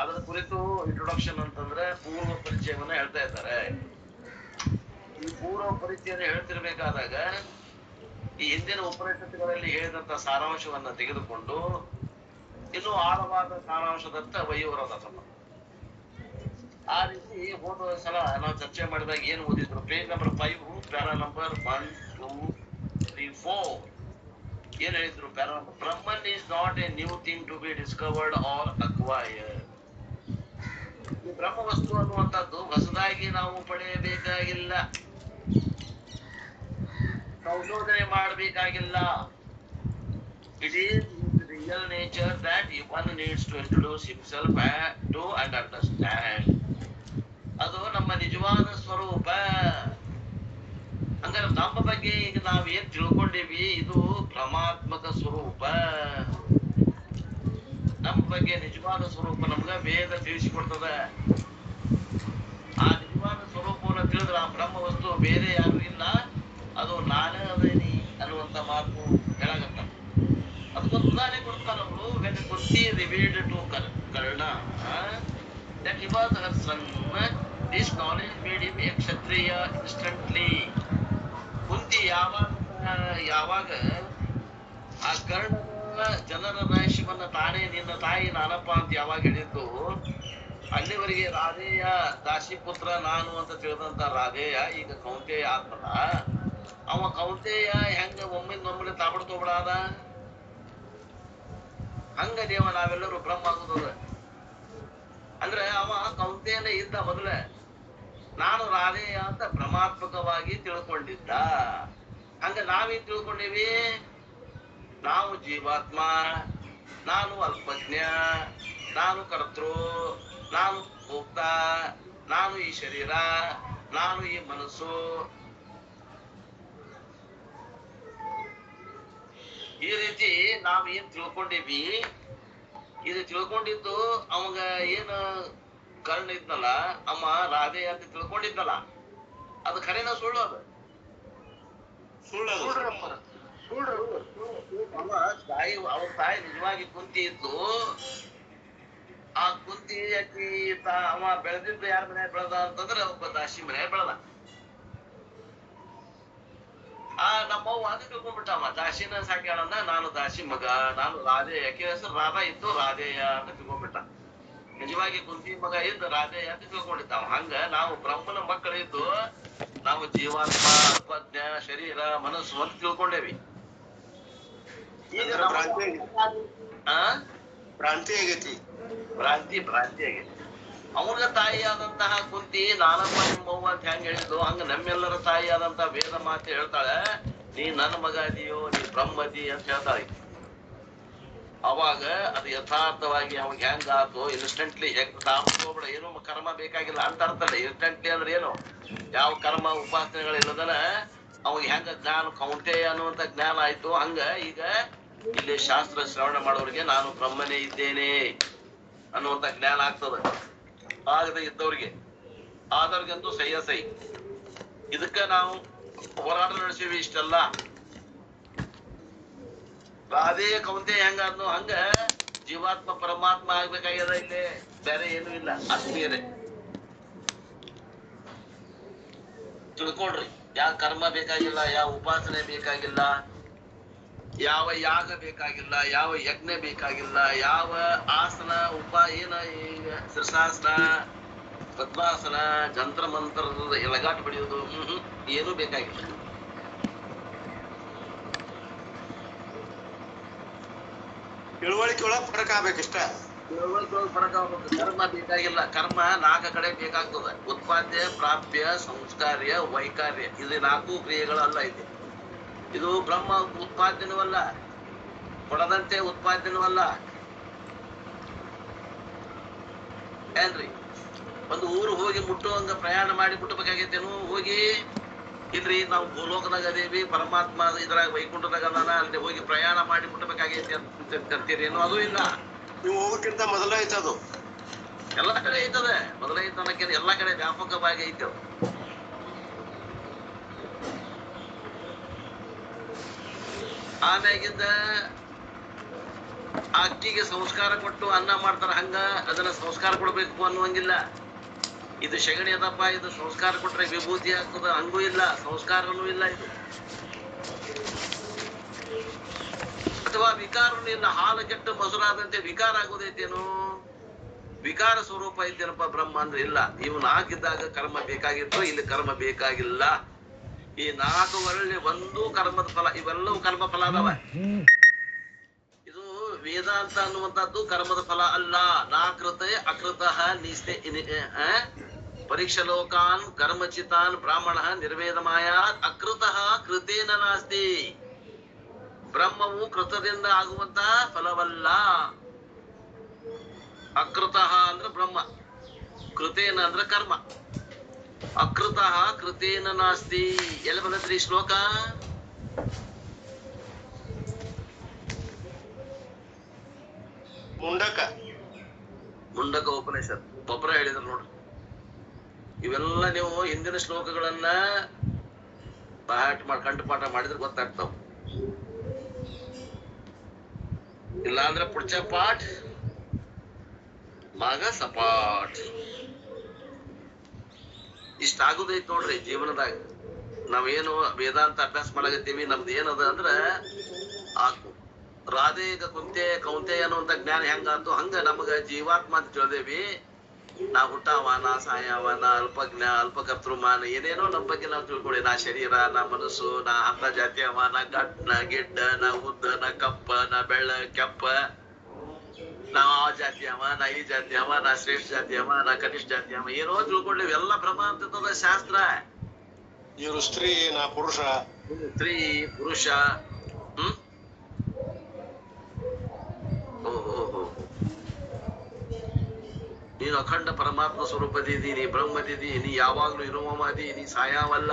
ಅದರ ಕುರಿತು ಇಂಟ್ರೊಡಕ್ಷನ್ ಅಂತಂದ್ರೆ ಪೂರ್ವ ಪರಿಚಯವನ್ನ ಹೇಳ್ತಾ ಇದ್ದಾರೆ. ಈ ಪೂರ್ವ ಪರಿಚಯನ ಹೇಳ್ತಿರ್ಬೇಕಾದಾಗ ಈ ಹಿಂದಿನ ಉಪನಿಷತ್ತುಗಳಲ್ಲಿ ಹೇಳಿದಂತ ಸಾರಾಂಶವನ್ನ ತೆಗೆದುಕೊಂಡು ಇನ್ನೂ ಆಳವಾದ ಸಾರಾಂಶದತ್ತ ಒಯ್ಯುವರದ. ಆ ರೀತಿ ಹೋದ ಸಲ ನಾವು ಚರ್ಚೆ ಮಾಡಿದಾಗ ಏನ್ ಓದಿದ್ರು, ಪೇಜ್ ನಂಬರ್ 5 ಪ್ಯಾರಾ ನಂಬರ್ 1, 2, 3, 4 ಏನ್ ಹೇಳಿದ್ರು? Para number, Brahman is not a new thing to be discovered or acquired. ಈ ಬ್ರಹ್ಮ ವಸ್ತು ಅನ್ನುವಂಥದ್ದು ಹೊಸದಾಗಿ ನಾವು ಪಡೆಯಬೇಕಾಗಿಲ್ಲ, ಸಂಶೋಧನೆ ಮಾಡಬೇಕಾಗಿಲ್ಲ. It is his real nature that one needs to introduce himself to and understand. ಅದು ನಮ್ಮ ನಿಜವಾದ ಸ್ವರೂಪ. ಹಂಗಾರೆ ನಮ್ಮ ಬಗ್ಗೆ ಈಗ ನಾವೇನ್ ತಿಳ್ಕೊಂಡಿವಿ ಇದು ಭ್ರಮಾತ್ಮಕ ಸ್ವರೂಪ. ನಮ್ಮ ಬಗ್ಗೆ ನಿಜವಾದ ಸ್ವರೂಪ ನಮ್ಗ ವೇದ ತಿಳಿಸಿಕೊಡ್ತದ. ಆ ನಿಜವಾದ ಸ್ವರೂಪವನ್ನು ತಿಳಿದ್ರೆ ಆ ಬ್ರಹ್ಮ ವಸ್ತು ಬೇರೆ ಯಾರು ಇಲ್ಲ, ಅದು ನಾನೇ ಅದೇನಿ ಅನ್ನುವಂತ ಮಾತು ಹೇಳಾಗತ್ತ. ಅದಕ್ಕೊಂದು ಉದಾಹರಣೆ ಕೊಡ್ತಾರ ಅವರು. when Kunti revealed to Karna that he was her son, this knowledge made him a kshatriya instantly. ಕುಂತಿ ಯಾವಾಗ ಆ ಕರ್ಣನ ಜನರ ರಹಸ್ಯವನ್ನ ತಾನೇ ನಿನ್ನ ತಾಯಿ ನಾನಪ್ಪ ಅಂತ ಯಾವಾಗ ಹೇಳಿದ್ದು, ಅಲ್ಲಿವರೆಗೆ ರಾಧೇಯ ದಾಸಿಪುತ್ರ ನಾನು ಅಂತ ತಿಳಿದಂತ ರಾಧೇಯ ಈಗ ಕೌಂತೆಯ ಆತ್ಮದ. ಅವ ಕೌಂತೆಯ ಹೆಂಗ ಒಮ್ಮೆ ತಾಬಡ್ತೋಬಿಡಾದ, ಹಂಗ ದೇವ ನಾವೆಲ್ಲರೂ ಬ್ರಹ್ಮ ಆಗುದದ. ಅಂದ್ರೆ ಅವ ಕೌಂತೆಯನ ಇದ್ದ ಮೊದಲೇ, ನಾನು ರಾಧೇಯ ಅಂತ ಭ್ರಮಾತ್ಮಕವಾಗಿ ತಿಳ್ಕೊಂಡಿದ್ದ. ಹಂಗ ನಾವೇನ್ ತಿಳ್ಕೊಂಡೇವಿ? ನಾವು ಜೀವಾತ್ಮ, ನಾನು ಅಲ್ಪಜ್ಞ, ನಾನು ಕರ್ತೃ, ನಾನು ಭೋಕ್ತ, ನಾನು ಈ ಶರೀರ, ನಾನು ಈ ಮನಸ್ಸು. ಈ ರೀತಿ ನಾವ್ ಏನ್ ತಿಳ್ಕೊಂಡಿವಿ, ಇದು ತಿಳ್ಕೊಂಡಿದ್ದು ಅವಾಗ ಏನ್ ಕರ್ಣ ಇದ್ನಲ್ಲ, ಅಮ್ಮ ರಾಧೆ ಅಂತ ತಿಳ್ಕೊಂಡಿದ್ನಲ್ಲ, ಅದು ಖರೇನ ಸುಳ್ಳು? ಅದು ತಾಯಿ, ಅವ್ರ ತಾಯಿ ನಿಜವಾಗಿ ಕುಂತಿ ಇದ್ದು. ಆ ಕುಂತಿ ಅಕ್ಕಿ ಅವ ಬೆಳೆದಿದ್ದು ಯಾರ ಮನೆ ಬೆಳೆದ ಅಂತಂದ್ರೆ ಒಬ್ಬ ದಾಸಿ ಮನೆ ಬೆಳೆದ. ನಮ್ಮವ್ವ ಅದು ತಿಳ್ಕೊಂಡ್ಬಿಟ್ಟಮ್ಮ, ದಾಸಿನ ಸಾಕ್ಯಾಳನ್ನ, ನಾನು ದಾಸಿ ಮಗ, ನಾನು ರಾಧೆ, ಯಾಕೆ ಹೆಸರು ರಾಧಾ ಇತ್ತು, ರಾಧೇಯ ಅಂತ ತಿಳ್ಕೊಂಡ್ಬಿಟ್ಟ. ನಿಜವಾಗಿ ಕುಂತಿ ಮಗ ಇದ್ದು ರಾಧೇಯ ಅಂತ ತಿಳ್ಕೊಂಡಿದ್ದಾವ. ಹಂಗ ನಾವು ಬ್ರಹ್ಮನ ಮಕ್ಕಳಿದ್ದು ನಾವು ಜೀವಾತ್ಮ, ಅಲ್ಪಜ್ಞ, ಶರೀರ, ಮನಸ್ಸು ಅಂತ ತಿಳ್ಕೊಂಡೇವಿ. ಈಗ ಭ್ರಾಂತಿ ಆಗೈತಿ. ಅವನ ತಾಯಿಯಾದಂತಹ ಕುಂತಿ ನಾನಪ್ಪ ನಿಮ್ಮವ್ವ ಅಂತ ಹೆಂಗ್ ಹೇಳಿದ್ಲು, ಹಂಗ ನಮ್ಮೆಲ್ಲರ ತಾಯಿಯಾದಂತಹ ವೇದ ಮಾತೆ ಹೇಳ್ತಾಳೆ, ನೀ ನನ್ನ ಮಗ ಅದೀಯೋ, ನೀ ಬ್ರಹ್ಮದಿ ಅಂತ ಹೇಳ್ತಾಳೆ. ಅವಾಗ ಅದು ಯಥಾರ್ಥವಾಗಿ ಅವಾಗ ಹೆಂಗ ಆತು, ಇನ್ಸ್ಟೆಂಟ್ಲಿ ತಾಬ್ಬಿಡ, ಏನು ಕರ್ಮ ಬೇಕಾಗಿಲ್ಲ ಅಂತ ಅರ್ಥಲ್ಲ. ಇನ್ಸ್ಟೆಂಟ್ಲಿ ಅಂದ್ರೆ ಏನು? ಯಾವ ಕರ್ಮ ಉಪಾಸನೆಗಳಿಲ್ಲದನ ಅವಾಗ ಹೆಂಗ ಜ್ಞಾನ, ಕೌಂತೆಯ ಅನ್ನುವಂತ ಜ್ಞಾನ ಆಯ್ತು. ಹಂಗ ಈಗ ಇಲ್ಲಿ ಶಾಸ್ತ್ರ ಶ್ರವಣ ಮಾಡೋರಿಗೆ ನಾನು ಬ್ರಹ್ಮನೇ ಇದ್ದೇನೆ ಅನ್ನುವಂತ ಜ್ಞಾನ ಆಗ್ತದ. ಆಗದೆ ಇದ್ದವ್ರಿಗೆ, ಆದವ್ರಿಗಂತೂ ಸೈ. ಇದಕ್ಕ ನಾವು ಹೋರಾಟ ನಡೆಸೀವಿ. ಇಷ್ಟೆಲ್ಲ ರಾಧೆ ಕೌಂತೆ ಹೆಂಗಾದ್ನು ಹಂಗ ಜೀವಾತ್ಮ ಪರಮಾತ್ಮ ಆಗ್ಬೇಕಾಗ್ಯದ. ಇಲ್ಲೇ ಬೇರೆ ಏನು ಇಲ್ಲ. ಆತ್ಮೀಯರೇ ತಿಳ್ಕೊಳ್ರಿ, ಯಾವ ಕರ್ಮ ಬೇಕಾಗಿಲ್ಲ, ಯಾವ ಉಪಾಸನೆ ಬೇಕಾಗಿಲ್ಲ, ಯಾವ ಯಾಗ ಬೇಕಾಗಿಲ್ಲ, ಯಾವ ಯಜ್ಞ ಬೇಕಾಗಿಲ್ಲ, ಯಾವ ಆಸನ ಏನ ಶೀರ್ಷಾಸನ, ಪದ್ಮಾಸನ, ಜಂತ್ರ ಮಂತ್ರದ ಎಲಗಾಟ್ ಬಡಿಯೋದು ಏನೂ ಬೇಕಾಗಿಲ್ಲ. ತಿಳುವಳಿಕೆ ಒಳಗ್ ಫರಕ್ ಆಗ್ಬೇಕಿಷ್ಟ. ಫರಕ್ ಆಗ್ಬೇಕು. ಕರ್ಮ ಬೇಕಾಗಿಲ್ಲ. ಕರ್ಮ 4 ಕಡೆ ಬೇಕಾಗ್ತದ: ಉತ್ಪಾದ್ಯ, ಪ್ರಾಪ್ಯ, ಸಂಸ್ಕಾರ್ಯ, ವೈಕಾರ್ಯ. ಇದು 4 ಕ್ರಿಯೆಗಳಲ್ಲ. ಇದು ಬ್ರಹ್ಮ ಉತ್ಪಾದ್ಯನೂ ಅಲ್ಲ, ಕೊಡದಂತೆ ಉತ್ಪಾದ್ಯನೂ ಅಲ್ಲ. ಏನ್ರಿ? ಒಂದು ಊರು ಹೋಗಿ ಮುಟ್ಟುವಂಗ ಪ್ರಯಾಣ ಮಾಡಿ ಮುಟ್ಟಬೇಕಾಗೈತೇನು? ಹೋಗಿ ಇಲ್ರಿ ನಾವು ಭೂಲೋಕದಾಗ ಅದೇವಿ, ಪರಮಾತ್ಮ ಇದ್ರಾಗ ವೈಕುಂಠದಾಗ ಅದಾನ, ಅಲ್ಲಿ ಹೋಗಿ ಪ್ರಯಾಣ ಮಾಡಿ ಮುಟ್ಟಬೇಕಾಗೈತಿ ಅಂತೀರೇನು? ಅದು ಇಲ್ಲ. ನೀವು ಹೋಗಕ್ಕಿಂತ ಮೊದಲೇ ಐತದು. ಎಲ್ಲಾ ಕಡೆ ಐತದೆ. ಮೊದಲೇ ಐತನಕ್ಕೆ ಎಲ್ಲಾ ಕಡೆ ವ್ಯಾಪಕವಾಗಿ ಐತೆ. ಆಮ್ಯಾಗಿಂದ ಅಕ್ಕಿಗೆ ಸಂಸ್ಕಾರ ಕೊಟ್ಟು ಅನ್ನ ಮಾಡ್ತಾರ, ಹಂಗ ಅದನ್ನ ಸಂಸ್ಕಾರ ಕೊಡ್ಬೇಕು ಅನ್ನುವಂಗಿಲ್ಲ. ಇದು ಸಗಣಿ ಅದಪ್ಪ, ಇದು ಸಂಸ್ಕಾರ ಕೊಟ್ರೆ ವಿಭೂತಿ ಆಗ್ತದ, ಹಂಗೂ ಇಲ್ಲ. ಸಂಸ್ಕಾರನೂ ಇಲ್ಲ ಇದು. ಅಥವಾ ವಿಕಾರನೂ ಇಲ್ಲ. ಹಾಲು ಕೆಟ್ಟು ಮೊಸರಾದಂತೆ ವಿಕಾರ ಆಗೋದೈತೇನು? ವಿಕಾರ ಸ್ವರೂಪ ಇದ್ದೇನಪ್ಪ ಬ್ರಹ್ಮ ಅಂದ್ರೆ ಇಲ್ಲ. ಇವು ನಾಲ್ಕಿದ್ದಾಗ ಕರ್ಮ ಬೇಕಾಗಿತ್ತು, ಇಲ್ಲಿ ಕರ್ಮ ಬೇಕಾಗಿಲ್ಲ. ಈ 4 ಒಳ್ಳೆ ಒಂದು ಕರ್ಮದ ಫಲ, ಇವೆಲ್ಲವೂ ಕರ್ಮ ಫಲ ಅದಾವ. ಇದು ವೇದಾಂತ ಅನ್ನುವಂಥದ್ದು ಕರ್ಮದ ಫಲ ಅಲ್ಲ. ನಾಕೃತ ಅಕೃತಃ ನಿಸ್ತೆ ಪರೀಕ್ಷಲೋಕಾನ್ ಕರ್ಮಚಿತಾನ್ ಬ್ರಾಹ್ಮಣ ನಿರ್ವೇದಮಾಯಾತ್ ಅಕೃತಃ ಕೃತೇನ ನಾಸ್ತಿ. ಬ್ರಹ್ಮವು ಕೃತದಿಂದ ಆಗುವಂತಹ ಫಲವಲ್ಲ. ಅಕೃತಃ ಅಂದ್ರೆ ಬ್ರಹ್ಮ, ಕೃತೇನ ಅಂದ್ರೆ ಕರ್ಮ. ಅಕೃತಃ ಕೃತೇನ ನಾಸ್ತಿ. ಎಲ್ಲಿ ಬಂದತ್ರಿ ಈ ಶ್ಲೋಕ? ಮುಂಡಕ ಉಪನಿಷತ್ ಒಬ್ಬರ ಹೇಳಿದ್ರು ನೋಡ್ರಿ. ಇವೆಲ್ಲ ನೀವು ಹಿಂದಿನ ಶ್ಲೋಕಗಳನ್ನ ಕಂಠಪಾಠ ಮಾಡಿದ್ರೆ ಗೊತ್ತಾಗ್ತಾವ. ಇಲ್ಲಾಂದ್ರೆ ಪುಡ್ಚ ಪಾಠ ಮಗ ಸಪಾಟ್. ಇಷ್ಟ ಆಗುದೈತ್ ನೋಡ್ರಿ ಜೀವನದಾಗ. ನಾವೇನು ವೇದಾಂತ ಅಭ್ಯಾಸ ಮಾಡಕತ್ತೀವಿ, ನಮ್ದು ಏನದ ಅಂದ್ರ ಆ ರಾಧೆ ಕೌಂತೆ ಅನ್ನುವಂತ ಜ್ಞಾನ ಹೆಂಗಾತು ಹಂಗ ನಮಗ ಜೀವಾತ್ಮ ಅಂತ ತಿಳಿದೇವಿ. ನಾ ಹುಟ್ಟಾವ, ನಾ ಸಾಯವ, ನಾ ಅಲ್ಪ ಕರ್ತೃಮಾನ ಏನೇನೋ ನಮ್ ಬಗ್ಗೆ ನಾವು ತಿಳ್ಕೊಳ್ಳಿ. ನಾ ಶರೀರ, ನಾ ಮನಸ್ಸು, ನಾ ಅಂತ ಜಾತಿ ಅವ, ನಾ ಗಟ್, ನಾ ಗಿಡ್ಡ, ನಾ ಉದ್ದ, ನಾ ಕಪ್ಪ, ನಾ ಬೆಳ್ಳ ಕೆಂಪ, ನಾ ಆ ಜಾತಿ ಅವ, ನಾ ಈ ಜಾತಿ ಅವ, ನಾ ಶ್ರೇಷ್ಠ ಜಾತಿ ಅವ, ನಾ ಕನಿಷ್ಠ ಜಾತಿ ಅವ, ಏನೋ ತಿಳ್ಕೊಳ್ಳಿ. ಎಲ್ಲ ಭ್ರಮ ಅಂತದ ಶಾಸ್ತ್ರ. ಇವರು ಸ್ತ್ರೀ, ನಾ ಪುರುಷ, ಸ್ತ್ರೀ ಪುರುಷ. ನೀನು ಅಖಂಡ ಪರಮಾತ್ಮ ಸ್ವರೂಪದಿದಿ, ನೀ ಬ್ರಹ್ಮದಿದಿ, ನೀ ಯಾವಾಗ್ಲೂ ಇರುವದಿ, ನೀ ಸಾಯವಲ್ಲ,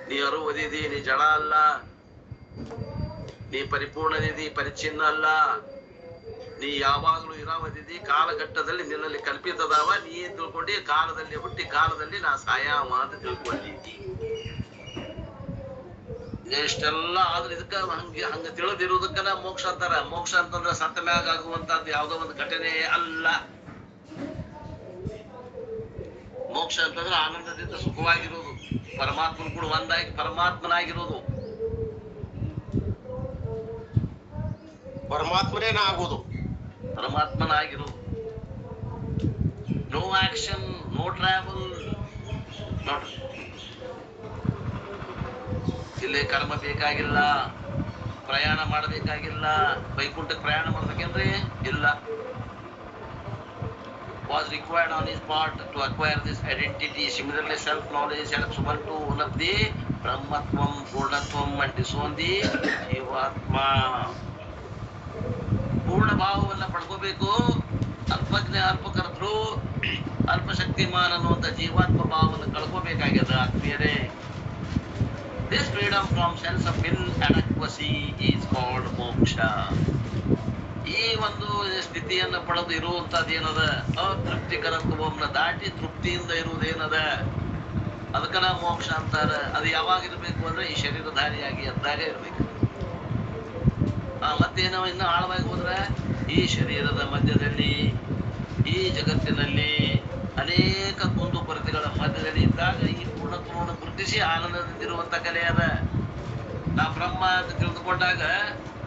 ನೀ ಅರುವದಿದಿ, ನೀ ಜಡ ಅಲ್ಲ, ನೀ ಪರಿಪೂರ್ಣದಿದಿ, ಪರಿಚ್ಛಿನ್ನ ಅಲ್ಲ, ನೀ ಯಾವಾಗ್ಲೂ ಇರಾವದಿದಿ. ಕಾಲಘಟ್ಟದಲ್ಲಿ ನಿನ್ನಲ್ಲಿ ಕಲ್ಪಿತದಾವ, ನೀ ಏನ್ ತಿಳ್ಕೊಂಡಿ? ಕಾಲದಲ್ಲಿ ಹುಟ್ಟಿ ಕಾಲದಲ್ಲಿ ನಾ ಸಾಯಾವ ಅಂತ ತಿಳ್ಕೊಂಡಿದ್ದಿ. ಇಷ್ಟೆಲ್ಲ ಆದ್ರೆ ಇದಕ್ಕ ಹಂಗ ತಿಳಿದಿರುವುದಕ್ಕನ ಮೋಕ್ಷ ಅಂತಾರ. ಮೋಕ್ಷ ಅಂತಂದ್ರ ಸತ್ತ ಮ್ಯಾಗ ಆಗುವಂತದ್ದು ಯಾವ್ದೋ ಒಂದು ಘಟನೆ ಅಲ್ಲ. ಮೋಕ್ಷ ಅಂತಂದ್ರೆ ಆನಂದದಿಂದ ಸುಖವಾಗಿರೋದು, ಪರಮಾತ್ಮನ ಕೂಡ ಒಂದಾಗಿ ಪರಮಾತ್ಮನಾಗಿರೋದು, ಪರಮಾತ್ಮನೇನ ಆಗುದು, ಪರಮಾತ್ಮನಾಗಿರೋದು. No action, no travel. ನೋಡ್ರಿ, ಇಲ್ಲಿ ಕರ್ಮ ಬೇಕಾಗಿಲ್ಲ, ಪ್ರಯಾಣ ಮಾಡಬೇಕಾಗಿಲ್ಲ. ವೈಕುಂಠಕ್ಕೆ ಪ್ರಯಾಣ ಮಾಡ್ಬೇಕೇನ್ರಿ? ಇಲ್ಲ. Was required on his part to acquire this identity. Similarly, self-knowledge helps one to own up the Brahmatvam, Purnatvam and disown the Jivatma. ಪೂರ್ಣ ಭಾವವನ್ನ ಪಡ್ಕೋಬೇಕು. ಅಲ್ಪಜ್ಞ, ಅಲ್ಪಕರ್ತೃ, ಅಲ್ಪಶಕ್ತಿಮಾನ್ ಅನ್ನುವಂಥ ಜೀವಾತ್ಮ ಭಾವವನ್ನು ಕಳ್ಕೋಬೇಕಾಗ್ಯದ ಆತ್ಮೀಯರೇ. This freedom from sense of inadequacy is called moksha. ಈ ಒಂದು ಸ್ಥಿತಿಯನ್ನ ಪಡೆದು ಇರುವಂತದ್ದೇನದ ಅತೃಪ್ತಿಕರತ್ವವನ್ನ ದಾಟಿ ತೃಪ್ತಿಯಿಂದ ಇರುವುದೇನದ ಅದಕ್ಕನ ಮೋಕ್ಷ ಅಂತಾರ. ಅದು ಯಾವಾಗ ಇರ್ಬೇಕು ಅಂದ್ರೆ ಈ ಶರೀರಧಾರಿಯಾಗಿ ಅಂದಾಗ ಇರ್ಬೇಕು. ಮತ್ತೇನೋ ಇನ್ನು ಆಳವಾಗಿ ಹೋದ್ರೆ ಈ ಶರೀರದ ಮಧ್ಯದಲ್ಲಿ, ಈ ಜಗತ್ತಿನಲ್ಲಿ ಅನೇಕ ಕುಂದುಕೊರತೆಗಳ ಮಧ್ಯದಲ್ಲಿ ಇದ್ದಾಗ ಈ ಪೂರ್ಣತ್ವವನ್ನು ಗುರುತಿಸಿ ಆನಂದದಿಂದಿರುವಂತ ಕಲೆ ಅದ. ನಾ ಬ್ರಹ್ಮ ಅಂತ ತಿಳಿದುಕೊಂಡಾಗ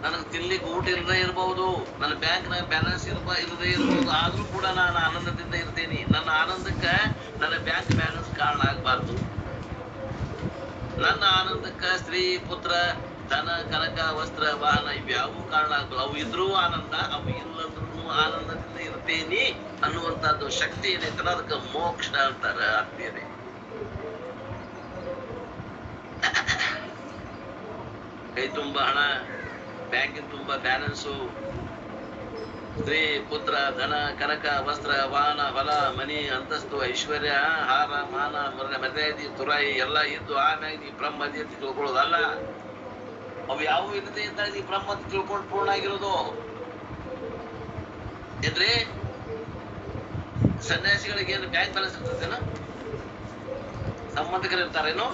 ನನಗೆ ತಿನ್ಲಿಕ್ಕೆ ಊಟ ಇಲ್ಲದೆ ಇರಬಹುದು, ನನ್ನ ಬ್ಯಾಂಕ್ನಾಗ ಬ್ಯಾಲೆನ್ಸ್ ಇಲ್ಲದೆ ಇರಬಹುದು, ಆದ್ರೂ ಕೂಡ ನಾನು ಆನಂದದಿಂದ ಇರ್ತೀನಿ. ನನ್ನ ಆನಂದಕ್ಕೆ ನನ್ನ ಬ್ಯಾಂಕ್ ಬ್ಯಾಲೆನ್ಸ್ ಕಾರಣ ಆಗ್ಬಾರ್ದು. ನನ್ನ ಆನಂದಕ್ಕ ಸ್ತ್ರೀ, ಪುತ್ರ, ಧನ, ಕನಕ, ವಸ್ತ್ರ, ವಾಹನ ಇವ್ಯಾವೂ ಕಾರಣ ಆಗ್ತದೆ. ಅವು ಇದ್ರೂ ಆನಂದ, ಅವು ಇಲ್ಲಂದ್ರೂ ಆನಂದದಿಂದ ಇರ್ತೇನಿ ಅನ್ನುವಂಥದ್ದು ಶಕ್ತಿ ಏನೈತಲ್ಲ ಅದಕ್ಕೆ ಮೋಕ್ಷ ಅಂತಾರ ಆತ್ಮೀಯರೇ. ಕೈ ತುಂಬ ಹಣ, ಬ್ಯಾಂಕಿನ ತುಂಬ ಬ್ಯಾಲೆನ್ಸು, ಸ್ತ್ರೀ, ಪುತ್ರ, ಧನ, ಕನಕ, ವಸ್ತ್ರ, ವಾಹನ, ಹೊಲ, ಮನಿ, ಅಂತಸ್ತು, ಐಶ್ವರ್ಯ, ಹಾರ, ಮಾನ, ಮರ್ಯಾದೆ, ತುರಾಯಿ ಎಲ್ಲ ಇದ್ದು ಆಮ್ಯಾಗ ನೀ ಬ್ರಹ್ಮದಿ ಅಂತ ತಿಳ್ಕೊಳ್ಳೋದಲ್ಲ. ಅವು ಯಾವ ಇಲ್ಲದೆ ಇದ್ದಾಗ ನೀ ಬ್ರಹ್ಮ ಅಂತ ತಿಳ್ಕೊಂಡು ಪೂರ್ಣ ಆಗಿರೋದು ಏನ್ರಿ? ಸನ್ಯಾಸಿಗಳಿಗೆ ಏನು ಬ್ಯಾಂಕ್ ಬ್ಯಾಲೆನ್ಸ್ ಇರ್ತದೇನೋ? ಸಂಬಂಧಿಕರು ಇರ್ತಾರೇನು?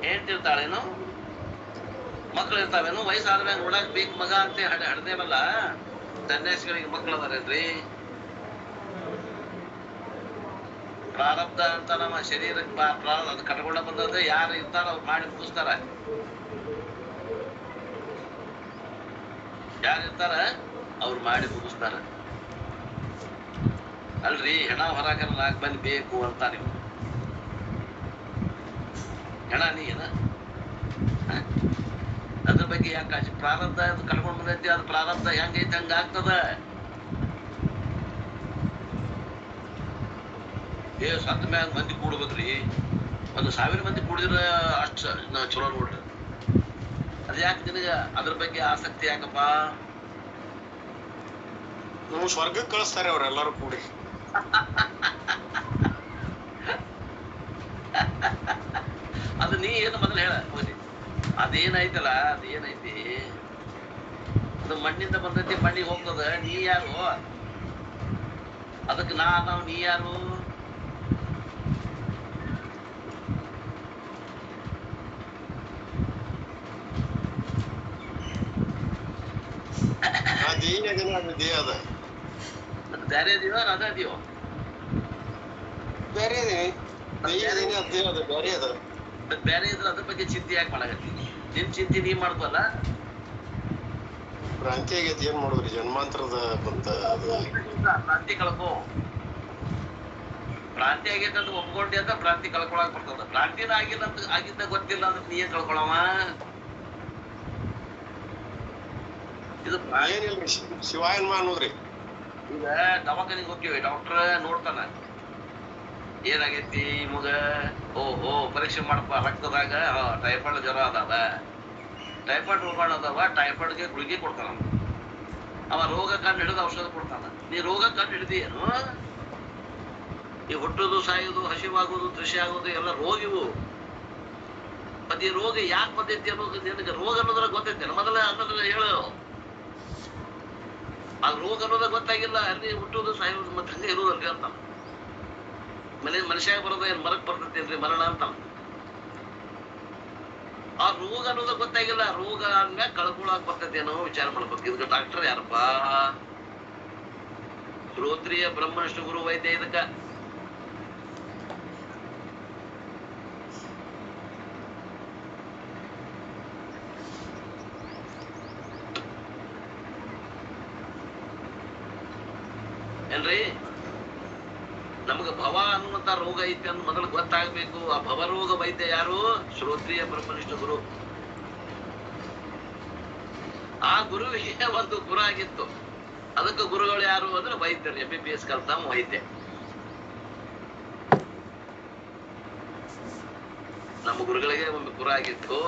ಹೆಂಡತಿ ಇರ್ತಾಳೇನು? ಮಕ್ಳು ಇರ್ತಾವೇನು? ವಯಸ್ಸಾದ ಮ್ಯಾಗ ನೋಡಕ್ ಬೇಕು ಮಗ ಅಂತ ಹಡ್ದೇವಲ್ಲ. ಸನ್ಯಾಸಿಗಳಿಗೆ ಮಕ್ಳು ಅದಾರೇನ್ರಿ? ಪ್ರಾರಬ್ಧ ಅಂತ ನಮ್ಮ ಶರೀರಕ್ಕೆ ಅದು ಕಟ್ಕೊಂಡ ಬಂದದ. ಯಾರು ಇರ್ತಾರ ಅವ್ರು ಮಾಡಿ ಮುಗಿಸ್ತಾರ. ಯಾರಿರ್ತಾರ ಅವ್ರು ಮಾಡಿ ಮುಗಿಸ್ತಾರ. ಅಲ್ರಿ ಹೆಣ ಹೊರಗಲ್ಲ ಬಂದ್ ಬೇಕು ಅಂತ ನೀವು ಹೆಣ ನೀ ಏನ ಅದ್ರ ಬಗ್ಗೆ ಯಾಕೆ ಕಾಳಜಿ? ಪ್ರಾರಬ್ಧ ಅದು ಕಳ್ಕೊಂಡ್ ಬಂದೈತಿ, ಅದು ಪ್ರಾರಬ್ಧ ಹೆಂಗೈತಿ ಹಂಗ ಆಗ್ತದ. ಸತ್ತ ಮ್ಯಾಗ ಮಂದಿ ಕೂಡ್ಬೇಕ್ರಿ, 1,000 ಮಂದಿ ಕೂಡಿದ್ರ ಅಷ್ಟ ಚಲೋ ನೋಡ್ರಿ. ಅದ್ ಯಾಕೆ ನಿನಗ ಅದ್ರ ಬಗ್ಗೆ ಆಸಕ್ತಿ ಯಾಕಪ್ಪ? ನಮ್ಗೆ ಸ್ವರ್ಗಕ್ಕೆ ಕಳಿಸ್ತಾರೆ ಅವ್ರೆಲ್ಲಾರು ಕೂಡಿ. ಅದು ನೀ ಏನು ಮೊದಲು ಹೇಳ ಹೋಗಿ. ಅದೇನೈತಲ್ಲ, ಅದೇನೈತಿ, ಅದು ಮಣ್ಣಿಂದ ಬಂದೈತಿ, ಮಣ್ಣಿಗೆ ಹೋಗ್ತದ. ನೀ ಯಾರು ಅದಕ್ಕೆ? ನಾವು ನೀ ಯಾರು? ಅದ ಬೇರೆ ಇದೀವೋ ಅದ ಇದೀವೋ? ಬೇರೆ ಬೇರೆ ಅದ. ಬೇರೆ ಇದ್ರೆ ಅದ್ರ ಬಗ್ಗೆ ಚಿಂತೆ ಯಾಕೆ ಮಾಡಾಕತ್ತಿ? ನಿನ್ ಚಿಂತೆ ನೀ ಮಾಡ್ದಲ್ಲ. ಭ್ರಾಂತಿ ಆಗೈತಿ, ಏನ್ ಮಾಡುದ್ರಿ? ಜನ್ಮಾಂತರದ ಬಂತ ಭ್ರಾಂತಿ ಕಳ್ಕೊ. ಭ್ರಾಂತಿ ಆಗೈತೆ ಅಂತ ಒಪ್ಕೊಂಡಿ ಅಂತ ಭ್ರಾಂತಿ ಕಳ್ಕೊಳಕ್ ಬರ್ತದ. ಭ್ರಾಂತಿನ ಆಗಿಲ್ಲ ಅಂತ ಆಗಿದ್ದ ಗೊತ್ತಿಲ್ಲ ಅಂದ್ರೆ ನೀ ಏನ್ ಕಳ್ಕೊಳವ? ಇದು ಏನಿಲ್ರಿ, ಶಿವಾಯನ್ಮ ಅನ್ನೋದ್ರಿ. ಈಗ ದವಾಖಾನಿಗೆ ಹೋಗ್ತೀವಿ, ಡಾಕ್ಟರ್ ನೋಡ್ತಾನ, ಏನಾಗೈತಿ ಮಗ? ಓಹೋ, ಪರೀಕ್ಷೆ ಮಾಡಪ್ಪ, ರಕ್ತದಾಗ ಟೈಫಾಯ್ಡ್ ಜ್ವರ ಅದಾವ, ಟೈಫಾಯ್ಡ್ ರೋಗಾಣ ಅದಾವ, ಟೈಫಾಯ್ಡ್ಗೆ ಗುಳಿಗೆ ಕೊಡ್ತಾನ. ಅವ ರೋಗ ಕಂಡು ಹಿಡಿದು ಔಷಧ ಕೊಡ್ತಾನ. ನೀ ರೋಗ ಕಂಡು ಹಿಡಿದಿ ಏನು? ಈ ಹುಟ್ಟುದು, ಸಾಯುದು, ಹಸಿವಾಗುದು, ದೃಶ್ಯ ಆಗುದು ಎಲ್ಲ ರೋಗ ಇವು. ಮತ್ತೆ ಈ ರೋಗ ಯಾಕೆ ಬಂದೈತಿ ಅನ್ನೋದು ನಿನಗೆ ರೋಗ ಅನ್ನೋದ್ರ ಗೊತ್ತೈತೆ ಮೊದಲ ಅನ್ನೋದ್ರ ಹೇಳು. ಆ ರೋಗ ಅನ್ನೋದ ಗೊತ್ತಾಗಿಲ್ಲ, ಅಲ್ಲಿ ಹುಟ್ಟುದು, ಸಾಯುವುದು, ಮತ್ತೆ ಹಂಗೆ ಇರುವುದಲ್ರಿ ಅಂತ. ಮನುಷ್ಯಾಗ ಬರೋದ ಏನ್ ಮರಕ್ ಬರ್ತೈತೇನ್ರಿ ಮರಣ ಅಂತ. ಆ ರೋಗ ಅನ್ನೋದ ಗೊತ್ತಾಗಿಲ್ಲ. ರೋಗ ಅಂದ್ಮ್ಯಾಗ ಕಳ್ಕೊಳಕ್ ಬರ್ತೈತೇನೋ ವಿಚಾರ ಮಾಡ್ಬೇಕು. ಇದಕ್ಕೆ ಡಾಕ್ಟರ್ ಯಾರಪ್ಪ? ಶ್ರೋತ್ರಿಯ ಬ್ರಹ್ಮನಿಷ್ಠ ಗುರು ವೈದ್ಯ. ಇದಕ್ಕ ಏನ್ರಿ? ನಮಗ ಭವ ಅನ್ನುವಂತ ರೋಗ ಐತಿ ಅಂತ ಮೊದಲು ಗೊತ್ತಾಗ್ಬೇಕು. ಆ ಭವರೋಗ ವೈದ್ಯ ಯಾರು? ಶ್ರೋತ್ರಿಯ ಬ್ರಹ್ಮನಿಷ್ಠ ಗುರು. ಆ ಗುರುವಿಗೆ ಒಂದು ಗುರು ಆಗಿತ್ತು. ಅದಕ್ಕೆ ಗುರುಗಳು ಯಾರು ಅಂದ್ರೆ ವೈದ್ಯರು. MBBS ಕಲ್ತ ವೈದ್ಯ. ನಮ್ಮ ಗುರುಗಳಿಗೆ ಒಂದು ಗುರು ಆಗಿತ್ತು.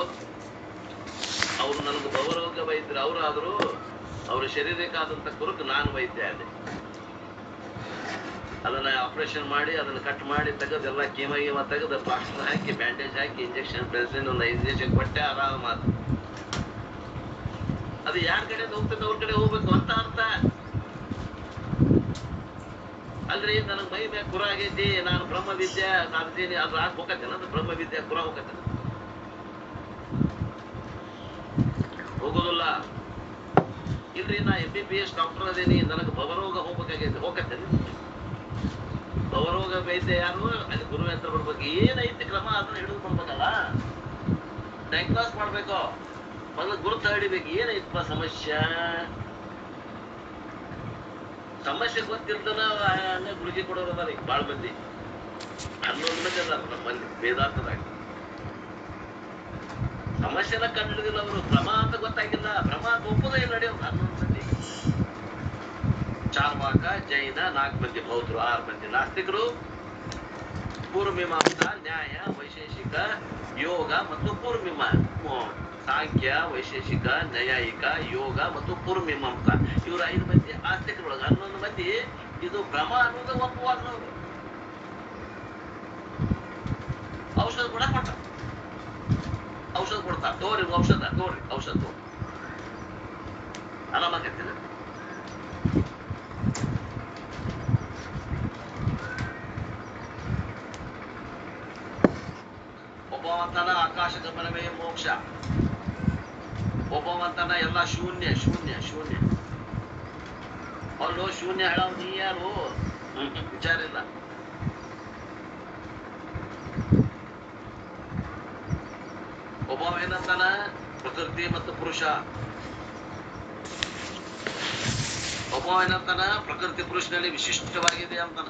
ಅವ್ರು ನನಗೆ ಭವರೋಗ ವೈದ್ಯರು. ಅವರಾದ್ರು ಅವ್ರ ಶರೀರಕ್ಕಾದಂತ ಕುರುಕ್ ನಾನು ವೈದ್ಯ ಆದೆ. ಅದನ್ನ ಆಪರೇಷನ್ ಮಾಡಿ, ಅದನ್ನ ಕಟ್ ಮಾಡಿ ತೆಗೆದು, ಎಲ್ಲ ಕೀಮ ತೆಗೆದು, ಪ್ಲಾಸ್ಟರ್ ಹಾಕಿ, ಬ್ಯಾಂಡೇಜ್ ಹಾಕಿ, ಇಂಜೆಕ್ಷನ್ ಪ್ರೆಸಿಡೆಂಟ್ ಒಂದು 5 ಇಂಜೆಕ್ಷನ್ ಕೊಟ್ಟೆ ಆರಾಮ. ಅದು ಯಾರ ಕಡೆ ಹೋಗ್ತದೆ ಅವ್ರ ಕಡೆ ಹೋಗ್ಬೇಕು ಅಂತ ಅರ್ಥ. ಅಲ್ರಿ, ನನಗ್ ಮೈ ಮ್ಯಾಗ ಕುರ ಆಗೈತಿ, ನಾನು ಬ್ರಹ್ಮ ವಿದ್ಯೆ ಸಾಧಿಸೀನಿ, ಅದು ಹೋಗತ್ತೇನ? ಅದು ಬ್ರಹ್ಮ ವಿದ್ಯೆ ಕುರ ಹೋಗತ್ತೇನ? ಹೋಗೋದಿಲ್ಲ. ಇಲ್ರಿ, ನಾ MBBS ಡಾಕ್ಟರ್ ಅದೇನಿ, ನನಗೆ ಭವರೋಗ ಹೋಗ್ಬೇಕಾಗೈತಿ, ಹೋಗತ್ತೇನೆ? ಭವರೋಗ ವೈದ್ಯ ಯಾರು? ಅಲ್ಲಿ ಗುರು ಹತ್ರ ಬರ್ಬೇಕು. ಏನೈತಿ ಕ್ರಮ ಅದನ್ನ ಹಿಡಿದು ಬರ್ಬೇಕಲ್ಲ, ಡಯಾಗ್ನೋಸ್ ಮಾಡ್ಬೇಕು. ಮೊದಲು ಗುರುತ ಹಿಡಿಬೇಕು. ಏನೈತಪ್ಪ ಸಮಸ್ಯೆ? ಸಮಸ್ಯೆ ಗೊತ್ತಿಲ್ದನ ಹಂಗ ಗುಳಿಗೆ ಕೊಡೋರು ಅದಾರ ಈಗ ಬಾಳ್ ಮಂದಿ. 11 ಮಂದಿ ಅದಾರ ನಮ್ಮಲ್ಲಿ ವೇದಾಂತದಾಗ. ಸಮಸ್ಯೆನ ಕಂಡು ಹಿಡಿದಿಲ್ಲ ಅವರು. ಭ್ರಮ ಅಂತ ಗೊತ್ತಾಗಿಲ್ಲ. ಭ್ರಮ ಅಂತ ಒಪ್ಪುದೇ ಇಲ್ಲ ನಡೆಯೋದು 11 ಮಂದಿ. ಚಾರ್ವಾಕ, ಜೈನ 4 ಮಂದಿ, ಬೌದ್ಧರು 6 ಮಂದಿ, ನಾಸ್ತಿಕರು, ಪೂರ್ವಮೀಮಾಂಸ, ನ್ಯಾಯ, ವೈಶೇಷಿಕ, ಯೋಗ ಮತ್ತು ಪೂರ್ವಮೀಮಾಂಸ, ಸಾಂಖ್ಯ, ವೈಶೇಷಿಕ, ನ್ಯಾಯಿಕ, ಯೋಗ ಮತ್ತು ಪೂರ್ವಮೀಮಾಂಸ. ಇವರು 5 ಮಂದಿ ಆಸ್ತಿಕರೊಳಗೆ 11 ಮಂದಿ ಇದು ಭ್ರಮ ಅನ್ನೋದು ಒಪ್ಪುವಾಗ್ನವ್ರು. ಔಷಧ ಕೂಡ ಕೊಟ್ಟ, ಔಷಧ ಕೊಡ್ತಾ, ತೋರಿ ಔಷಧ, ತೋರಿ ಔಷಧ ತೋರಿ ಆರಾಮಾಗತ್ತಿಲ್ಲ. ಒಬ್ಬವಂತನ ಆಕಾಶ ಗಮನವೇ ಮೋಕ್ಷ, ಒಬ್ಬವಂತನ ಎಲ್ಲ ಶೂನ್ಯ ಶೂನ್ಯ ಶೂನ್ಯ. ಅಲ್ಲೋ ಶೂನ್ಯ ಹೇಳೋ ನೀ ಯಾರು? ವಿಚಾರ ಇಲ್ಲ. ಒಬ್ಬವ ಏನಂತಾನ? ಪ್ರಕೃತಿ ಮತ್ತು ಪುರುಷ. ಒಬ್ಬ ಏನಂತಾನ ಪ್ರಕೃತಿ ಪುರುಷನಲ್ಲಿ ವಿಶಿಷ್ಟವಾಗಿದೆ ಅಂತಾನ.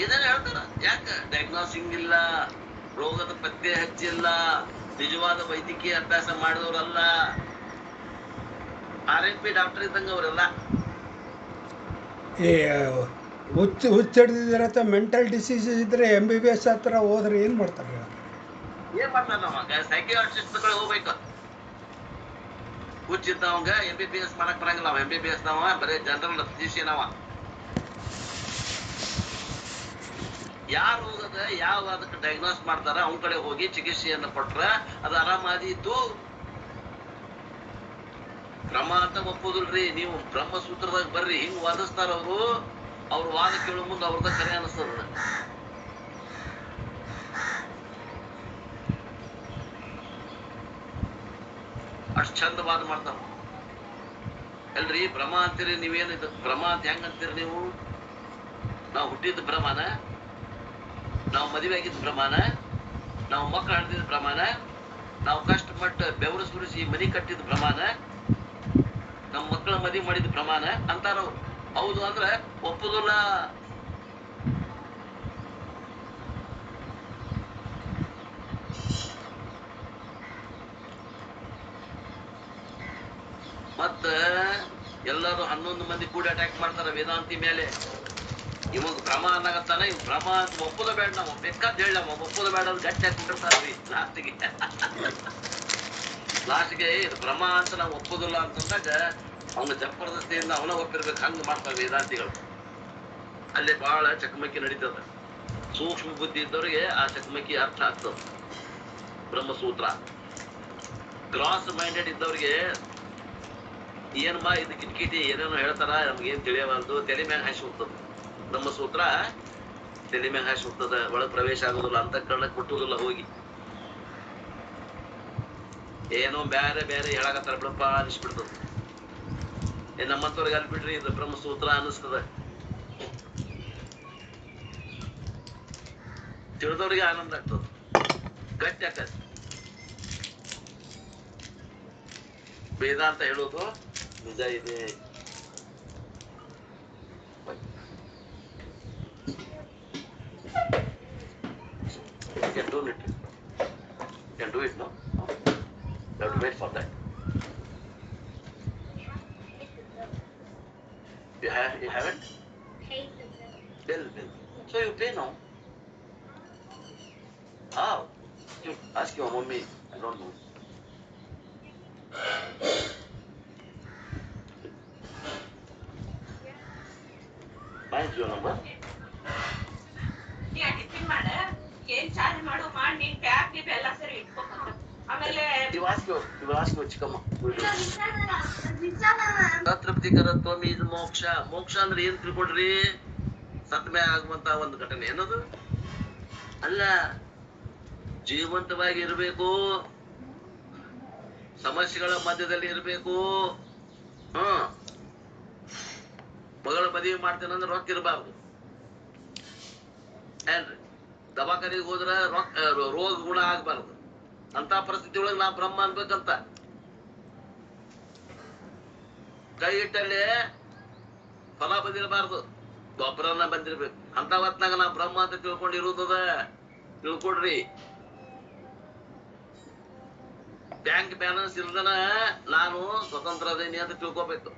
ಏನೇನು ಹೇಳ್ತಾರ. ಯಾಕ ಡಯಾಗ್ನೋಸಿಂಗ್ ಇಲ್ಲ, ರೋಗದ ಪತ್ತೆ ಹಚ್ಚಿಲ್ಲ, ನಿಜವಾದ ವೈದ್ಯಕೀಯ ಅಭ್ಯಾಸ ಮಾಡಿದವರಲ್ಲ. RMP ಡಾಕ್ಟರ್ ಇದ್ದಂಗ ಅವರೆಲ್ಲ. ಈ ಹುಚ್ಚಿಡ್ದಿರತ್ತ ಮೆಂಟಲ್ ಡಿಸೀಸಸ್ ಇದ್ರೆ MBBS ಹತ್ರ ಹೋದ್ರೆ ಏನ್ ಮಾಡ್ತಾರೆ? ಏನ್ ಮಾಡ್ತಾರ ನಾವಾಗ ಸೈಕಿಯಾಟ್ರಿಸ್ಟ್ಗಳು ಹೋಗ್ಬೇಕು. ಹುಚ್ಚಿದ್ದವಂಗ MBBS ಮಾಡಕ್ ಬರಂಗಿಲ್ಲ. ಅವ MBBS ನಾವ ಬರೀ ಜನರಲ್ ಫಿಸಿಷಿಯನ್ ಅವ. ಯಾವ ರೋಗದ ಯಾವ ಅದಕ್ಕೆ ಡಯಾಗ್ನೋಸ್ ಮಾಡ್ತಾರ ಅವನ ಕಡೆ ಹೋಗಿ ಚಿಕಿತ್ಸೆಯನ್ನು ಕೊಟ್ರ ಅದು ಆರಾಮಾದಿತ್ತು. ಕ್ರಮ ಅಂತ ಒಪ್ಪೋದಿಲ್ರಿ. ನೀವು ಬ್ರಹ್ಮಸೂತ್ರದಾಗ ಬರ್ರಿ, ಹಿಂಗ್ ವಾದಿಸ್ತಾರ ಅವರು. ಅವ್ರ ವಾದ ಕೇಳೋ ಮುಂದೆ ಅವ್ರದ ಕರೆ ಅನಿಸ್ತದ. ಅಷ್ಟ್ ಚಂದ ವಾದ ಮಾಡ್ತಾರ. ಅಲ್ರಿ ಭ್ರಮ ಅಂತೀರಿ ನೀವೇನಿದು? ಭ್ರಮ ಅಂತ ಹೆಂಗ್ ಅಂತೀರಿ ನೀವು? ನಾವು ಹುಟ್ಟಿದ ಭ್ರಮನ, ನಾವು ಮದುವೆ ಆಗಿದ್ದ ಭ್ರಮನ, ನಾವು ಮಕ್ಕಳು ಹಡ್ದಿದ್ದ ಭ್ರಮನ, ನಾವು ಕಷ್ಟಪಟ್ಟು ಬೆವರು ಸುರಿಸಿ ಮನಿ ಕಟ್ಟಿದ ಭ್ರಮನ, ನಮ್ಮ ಮಕ್ಕಳ ಮದುವೆ ಮಾಡಿದ ಭ್ರಮನ ಅಂತಾರವ್ರು. ಹೌದು ಅಂದ್ರೆ ಒಪ್ಪುದಿಲ್ಲ. ಮತ್ತ ಎಲ್ಲರೂ 11 ಮಂದಿ ಕೂಡಿ ಅಟ್ಯಾಕ್ ಮಾಡ್ತಾರ ವೇದಾಂತಿ ಮೇಲೆ. ಇವಾಗ ಭ್ರಮ ಅನ್ನಗತ್ತಾನ, ಇವ್ ಭ್ರಮ ಅಂತ ಒಪ್ಪದ ಬೇಡ. ನಾವು ಬೇಕಾದ್ ಹೇಳ ಒಪ್ಪದ ಬೇಡ ಅಂತ ಗಟ್ಟಿ ಹಾಕ್ಬಿಟ್ಟಿರ್ತಾರ್ರಿ ಲಾಸ್ಟ್ಗೆ ಇದು ಭ್ರಮ ಅಂತ ನಾವು ಒಪ್ಪೋದಿಲ್ಲ ಅಂತಂದಾಗ ಅವನ ಜಬರ್ದಸ್ತಿಯಿಂದ ಅವನ ಒಪ್ಪಿರ್ಬೇಕು. ಹಂಗ ಮಾಡ್ತಾರೆ ವೇದಾಂತಿಗಳು. ಅಲ್ಲಿ ಬಹಳ ಚಕಮಕಿ ನಡೀತದ. ಸೂಕ್ಷ್ಮ ಬುದ್ಧಿ ಇದ್ದವ್ರಿಗೆ ಆ ಚಕಮಕಿ ಅರ್ಥ ಆಗ್ತದ. ಬ್ರಹ್ಮಸೂತ್ರ ಕ್ರಾಸ್ ಮೈಂಡೆಡ್ ಇದ್ದವ್ರಿಗೆ ಏನ್ಮಾ ಇದು ಕಿಟಕಿಟಿ ಏನೇನೋ ಹೇಳ್ತಾರ, ನಮ್ಗೇನ್ ತಿಳಿಯಬಾರ್ದು, ತಲೆ ಮ್ಯಾಗ ಹಾಸಿ ಹೋಗ್ತದ. ಬ್ರಹ್ಮಸೂತ್ರ ತಲೆ ಮ್ಯಾಗ ಹಾಸಿ ಹೋಗ್ತದ. ಒಳಗ್ ಪ್ರವೇಶ ಆಗುದಿಲ್ಲ, ಅಂತ ಕಳ್ಳಕ್ ಬಿಟ್ಟುದಿಲ್ಲ. ಹೋಗಿ ಏನೋ ಬ್ಯಾರೆ ಬೇರೆ ಹೇಳಾಕತ್ತಾರ ಬಿಡಪ್ಪ ಅನಿಸ್ಬಿಡ್ತದ. ನಮ್ಮಂತವ್ರಿಗೆ ಅಲ್ಲಿ ಬಿಡ್ರಿ, ಇದು ಬ್ರಹ್ಮಸೂತ್ರ ಅನಿಸ್ತದ. ತಿಳಿದವ್ರಿಗೆ ಆನಂದ ಆಗ್ತದ, ಗಟ್ಟಿ ಆಗ್ತದ. ವೇದಾಂತ ಹೇಳೋದು ನಿಜ ಇದೆ. Can do it. Can do it, no? You have to wait for that. You haven't? Bill. So you pay now? How? You ask your mommy. I don't know. Find your number. You ask your ಚಿಕ್ಕಮ್ಮ. ತೃಪ್ತಿಕರತ್ವ ಇದು ಮೋಕ್ಷ. ಮೋಕ್ಷ ಅಂದ್ರೆ ಏನ್ ತಿಳ್ಕೊಡ್ರಿ? ಸತ್ಮೆ ಆಗುವಂತ ಒಂದು ಘಟನೆ ಏನದು ಅಲ್ಲ. ಜೀವಂತವಾಗಿ ಇರಬೇಕು, ಸಮಸ್ಯೆಗಳ ಮಧ್ಯದಲ್ಲಿ ಇರಬೇಕು. ಮಗಳ ಮದುವೆ ಮಾಡ್ತೇನಂದ್ರೆ ರೊಕ್ಕ ಇರಬಾರ್ದು ಏನ್ರಿ. ದವಾಖಾನಿಗೆ ಹೋದ್ರ ರೋಗ ಗುಣ ಆಗ್ಬಾರ್ದು. ಅಂತ ಪರಿಸ್ಥಿತಿ ಒಳಗೆ ನಾ ಬ್ರಹ್ಮ ಅನ್ಬೇಕಂತ. ಕೈ ಇಟ್ಟಲ್ಲಿ ಫಲ ಬಂದಿರಬಾರ್ದು, ಗೊಬ್ಬರನ ಬಂದಿರ್ಬೇಕು. ಅಂತ ಹೊತ್ನಾಗ ನಾ ಬ್ರಹ್ಮ ಅಂತ ತಿಳ್ಕೊಂಡಿರುವುದದ. ತಿಳ್ಕೊಡ್ರಿ. ಬ್ಯಾಂಕ್ ಬ್ಯಾಲೆನ್ಸ್ ಇಲ್ದನ ನಾನು ಸ್ವತಂತ್ರ ಅದೇನಿ ಅಂತ ತಿಳ್ಕೊಬೇಕು.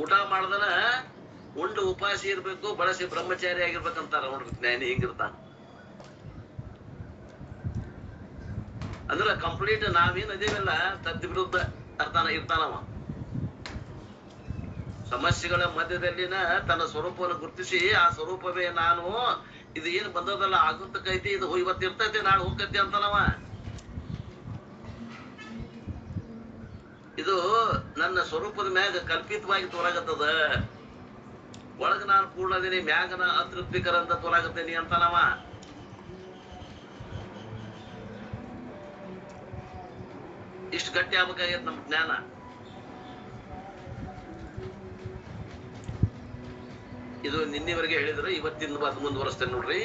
ಊಟ ಮಾಡ್ದನ ಉಂಡು ಉಪವಾಸಿ ಇರ್ಬೇಕು, ಬಳಸಿ ಬ್ರಹ್ಮಚಾರಿ ಆಗಿರ್ಬೇಕಂತಾರ ನೋಡ್ರಿ ಜ್ಞಾನಿ. ಹಿಂಗಿರ್ತಾನ ಅಂದ್ರ ಕಂಪ್ಲೀಟ್ ನಾವೇನ್ ಅದೇವಿಲ್ಲ ತದ್ ವಿರುದ್ಧ ಇರ್ತಾನವ. ಸಮಸ್ಯೆಗಳ ಮಧ್ಯದಲ್ಲಿನ ತನ್ನ ಸ್ವರೂಪವನ್ನು ಗುರುತಿಸಿ ಆ ಸ್ವರೂಪವೇ ನಾನು, ಇದು ಏನ್ ಬಂದದಲ್ಲ ಆಗುತ್ತಕೈತಿ, ಇದು ಇವತ್ತು ಇರ್ತೈತಿ ನಾಳೆ ಹೋಗ್ತೈತಿ ಅಂತಾನವ. ಇದು ನನ್ನ ಸ್ವರೂಪದ ಮ್ಯಾಗ ಕಲ್ಪಿತವಾಗಿ ತೋರಾಗತ್ತದ. ಒಳಗ ನಾನು ಪೂರ್ಣ ಅದೀನಿ, ಮ್ಯಾಗ ನಾ ಅತೃಪ್ತಿಕರ ಅಂತ ತೋರಾಗತ್ತೇನಿ ಅಂತಾನವ. ಇಷ್ಟು ಗಟ್ಟಿ ಆಗ್ಬೇಕಾಗೈತ್ ನಮ್ ಜ್ಞಾನ. ಇದು ನಿನ್ನೆವರೆಗೆ ಹೇಳಿದ್ರೆ ಇವತ್ತಿನ ಮುಂದುವರಿಸ್ತೇನೆ ನೋಡ್ರಿ.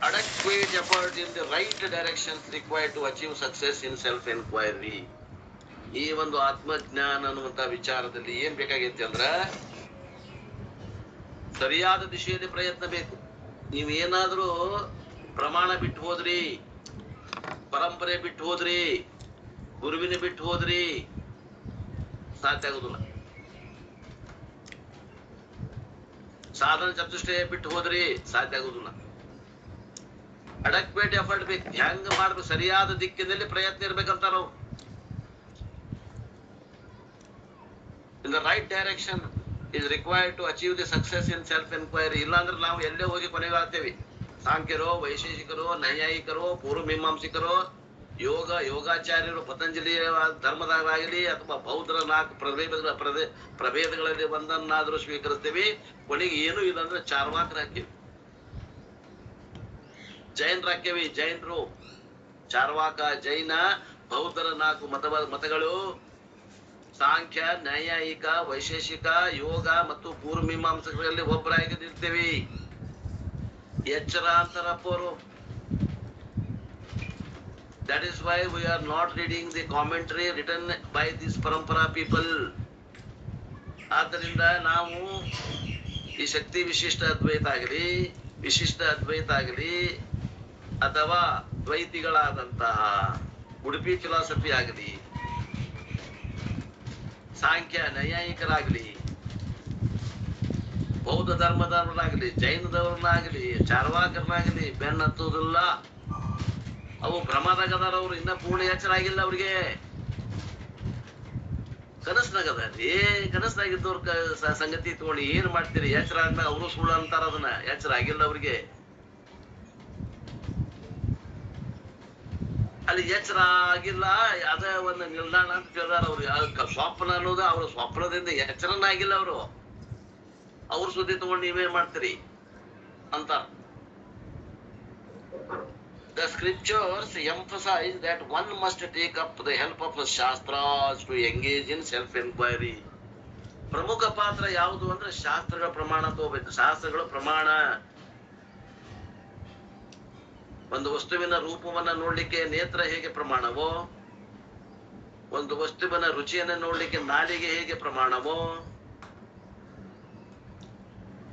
adequate effort in the right directions required to achieve success in self enquiry. ಈ ಒಂದು ಆತ್ಮಜ್ಞಾನ ಅನ್ನುವಂತ ವಿಚಾರದಲ್ಲಿ ಏನ್ ಬೇಕಾಗೈತಿ ಅಂದ್ರ ಸರಿಯಾದ ದಿಶೆಯಲ್ಲಿ ಪ್ರಯತ್ನ ಬೇಕು. ನೀವೇನಾದ್ರೂ ಪ್ರಮಾಣ ಬಿಟ್ಟು ಹೋದ್ರಿ, ಪರಂಪರೆ ಬಿಟ್ಟು ಹೋದ್ರಿ, ಗುರುವಿನ ಬಿಟ್ಟು ಹೋದ್ರಿ, ಸಾಧ್ಯ ಆಗುದಿಲ್ಲ. ಸಾಧನ ಚತುಷ್ಟಯ ಬಿಟ್ಟು ಹೋದ್ರಿ, ಸಾಧ್ಯ ಆಗುದಿಲ್ಲ. ಅಡಕ್ವೇಟ್ ಎಫರ್ಟ್ ಬೇಕು. ಹೆಂಗ್ ಮಾಡ್ಬೇಕು? ಸರಿಯಾದ ದಿಕ್ಕಿನಲ್ಲಿ ಪ್ರಯತ್ನ ಇರ್ಬೇಕಂತಾರ ಅವ್ರು. In the right direction is required to achieve the success in self enquiry. ಇಲ್ಲಾಂದ್ರೆ ನಾವು ಎಲ್ಲೇ ಹೋಗಿ ಕೊನೆಗಾಗ್ತೇವೆ. ಸಾಂಖ್ಯರೋ, ವೈಶೇಷಿಕರೋ, ನೈಯಾಯಿಕರೋ, ಪೂರ್ವ ಮೀಮಾಂಸಿಕರೋ, ಯೋಗಾಚಾರ್ಯರು, ಪತಂಜಲಿ ಧರ್ಮದಾಗಲಿ ಅಥವಾ ಬೌದ್ಧರ 4 ಪ್ರಭೇದಗಳಲ್ಲಿ ಒಂದನ್ನಾದ್ರೂ ಸ್ವೀಕರಿಸ್ತೇವೆ. ಕೊನೆಗೆ ಏನು ಇಲ್ಲ ಅಂದ್ರೆ ಚಾರ್ವಾಕರ ಹಾಕಿವಿ, ಜೈನರ ಹಾಕ್ಯವಿ. ಜೈನರು, ಚಾರ್ವಾಕ, ಜೈನ, ಬೌದ್ಧರ 4 ಮತಗಳು ಸಾಂಖ್ಯ, ನ್ಯಾಯಿಕ, ವೈಶೇಷಿಕ, ಯೋಗ ಮತ್ತು ಪೂರ್ವ ಮೀಮಾಂಸಕರಲ್ಲಿ ಒಬ್ಬರಾಗಿ ನಿಲ್ತೇವೆ. ಎಚ್ಚರ ಅಂತಾರಪ್ಪವರು. That is why we are not reading the commentary written by these parampara people. ಆದ್ದರಿಂದ ನಾವು ಈ ಶಕ್ತಿ ವಿಶಿಷ್ಟ ಅದ್ವೈತ ಆಗಲಿ, ವಿಶಿಷ್ಟ ಅದ್ವೈತ ಆಗಲಿ, ಅಥವಾ ದ್ವೈತಿಗಳಾದಂತಹ ಉಡುಪಿ ಫಿಲಾಸಫಿ ಆಗಲಿ, ಸಾಂಖ್ಯ ನೈಯಾಯಿಕರಾಗಲಿ, ಬೌದ್ಧ ಧರ್ಮದವರಾಗಲಿ, ಜೈನದವ್ರನ್ನಾಗಲಿ, ಚಾರ್ವಾಕರನ್ನಾಗಲಿ ಬೆನ್ನ ಹತ್ತುವುದಿಲ್ಲ. ಅವು ಭ್ರಮದಾಗದಾರ. ಅವ್ರು ಇನ್ನ ಪೂರ್ಣ ಎಚ್ಚರ ಆಗಿಲ್ಲ. ಅವ್ರಿಗೆ ಕನಸ್ನಾಗದಾರಿ. ಕನಸ್ನಾಗಿದ್ದವ್ರ ಸಂಗತಿ ತಗೊಂಡು ಏನ್ ಮಾಡ್ತೀರಿ? ಎಚ್ಚರ ಆದ್ಮೇಲೆ ಅವರು ಸುಳ್ಳು ಅಂತಾರ. ಅದನ್ನ ಎಚ್ಚರ ಆಗಿಲ್ಲ ಅವ್ರಿಗೆ. ಅಲ್ಲಿ ಎಚ್ಚರ ಆಗಿಲ್ಲ, ಅದ ಒಂದು ನಿಲ್ದಾಣ ಅಂತ ಕೇಳ್ದಾರ ಅವ್ರು. ಸ್ವಪ್ನ ಅನ್ನೋದು ಅವ್ರ ಸ್ವಪ್ನದಿಂದ ಎಚ್ಚರನ ಆಗಿಲ್ಲ. ಅವ್ರ ಸುದ್ದಿ ತಗೊಂಡು ನೀವೇನ್ ಮಾಡ್ತೀರಿ ಅಂತ. The scriptures emphasize that one must take up the help of the shastras to engage in self enquiry. ಪ್ರಮುಖ ಪಾತ್ರ ಯಾವುದು ಅಂದ್ರೆ ಶಾಸ್ತ್ರಗಳ ಪ್ರಮಾಣ ತಗೋಬೇಕು. ಶಾಸ್ತ್ರಗಳ ಪ್ರಮಾಣ. ಒಂದು ವಸ್ತುವಿನ ರೂಪವನ್ನ ನೋಡ್ಲಿಕ್ಕೆ ನೇತ್ರ ಹೇಗೆ ಪ್ರಮಾಣವೋ, ಒಂದು ವಸ್ತುವಿನ ರುಚಿಯನ್ನ ನೋಡ್ಲಿಕ್ಕೆ ನಾಲಿಗೆ ಹೇಗೆ ಪ್ರಮಾಣವೋ,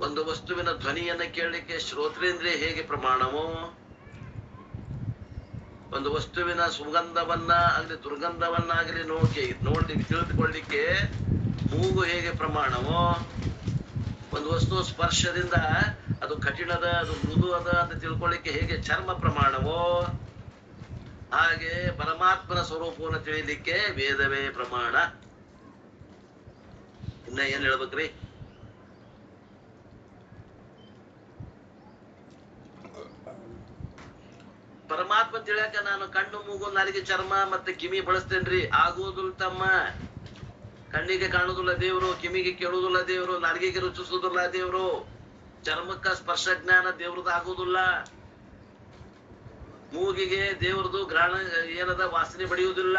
ಒಂದು ವಸ್ತುವಿನ ಧ್ವನಿಯನ್ನ ಕೇಳಲಿಕ್ಕೆ ಶ್ರೋತ್ರೇಂದ್ರಿಯ ಹೇಗೆ ಪ್ರಮಾಣವೋ, ಒಂದು ವಸ್ತುವಿನ ಸುಗಂಧವನ್ನ ಆಗಲಿ ದುರ್ಗಂಧವನ್ನಾಗಲಿ ನೋಡ್ಲಿಕ್ಕೆ ತಿಳಿದುಕೊಳ್ಳಿಕ್ಕೆ ಮೂಗು ಹೇಗೆ ಪ್ರಮಾಣವೋ, ಒಂದು ವಸ್ತು ಸ್ಪರ್ಶದಿಂದ ಅದು ಕಠಿಣದ, ಅದು ಮೃದು ಅದ ಅಂತ ತಿಳ್ಕೊಳ್ಳಿಕ್ಕೆ ಹೇಗೆ ಚರ್ಮ ಪ್ರಮಾಣವೋ, ಹಾಗೆ ಪರಮಾತ್ಮನ ಸ್ವರೂಪವನ್ನು ತಿಳಿಲಿಕ್ಕೆ ವೇದವೇ ಪ್ರಮಾಣ. ಇನ್ನ ಏನ್ ಹೇಳ್ಬೇಕ್ರಿ? ಪರಮಾತ್ಮ ತಿಳಿಯಾಕ ನಾನು ಕಣ್ಣು, ಮೂಗು, ನಾಲಿಗೆ, ಚರ್ಮ ಮತ್ತೆ ಕಿವಿ ಬಳಸ್ತೇನ್ರಿ. ಆಗುವುದಿಲ್ಲ ತಮ್ಮ. ಕಣ್ಣಿಗೆ ಕಾಣುದಿಲ್ಲ ದೇವ್ರು, ಕಿವಿಗೆ ಕೇಳುವುದಿಲ್ಲ ದೇವ್ರು, ನಾಲಿಗೆಗೆ ರುಚಿಸುವುದಿಲ್ಲ ದೇವ್ರು, ಚರ್ಮಕ್ಕ ಸ್ಪರ್ಶ ಜ್ಞಾನ ದೇವ್ರದ್ದು ಆಗುವುದಿಲ್ಲ, ಮೂಗಿಗೆ ದೇವ್ರದ್ದು ಗ್ರಹಣ ಏನದ ವಾಸನೆ ಬಡಿಯುವುದಿಲ್ಲ.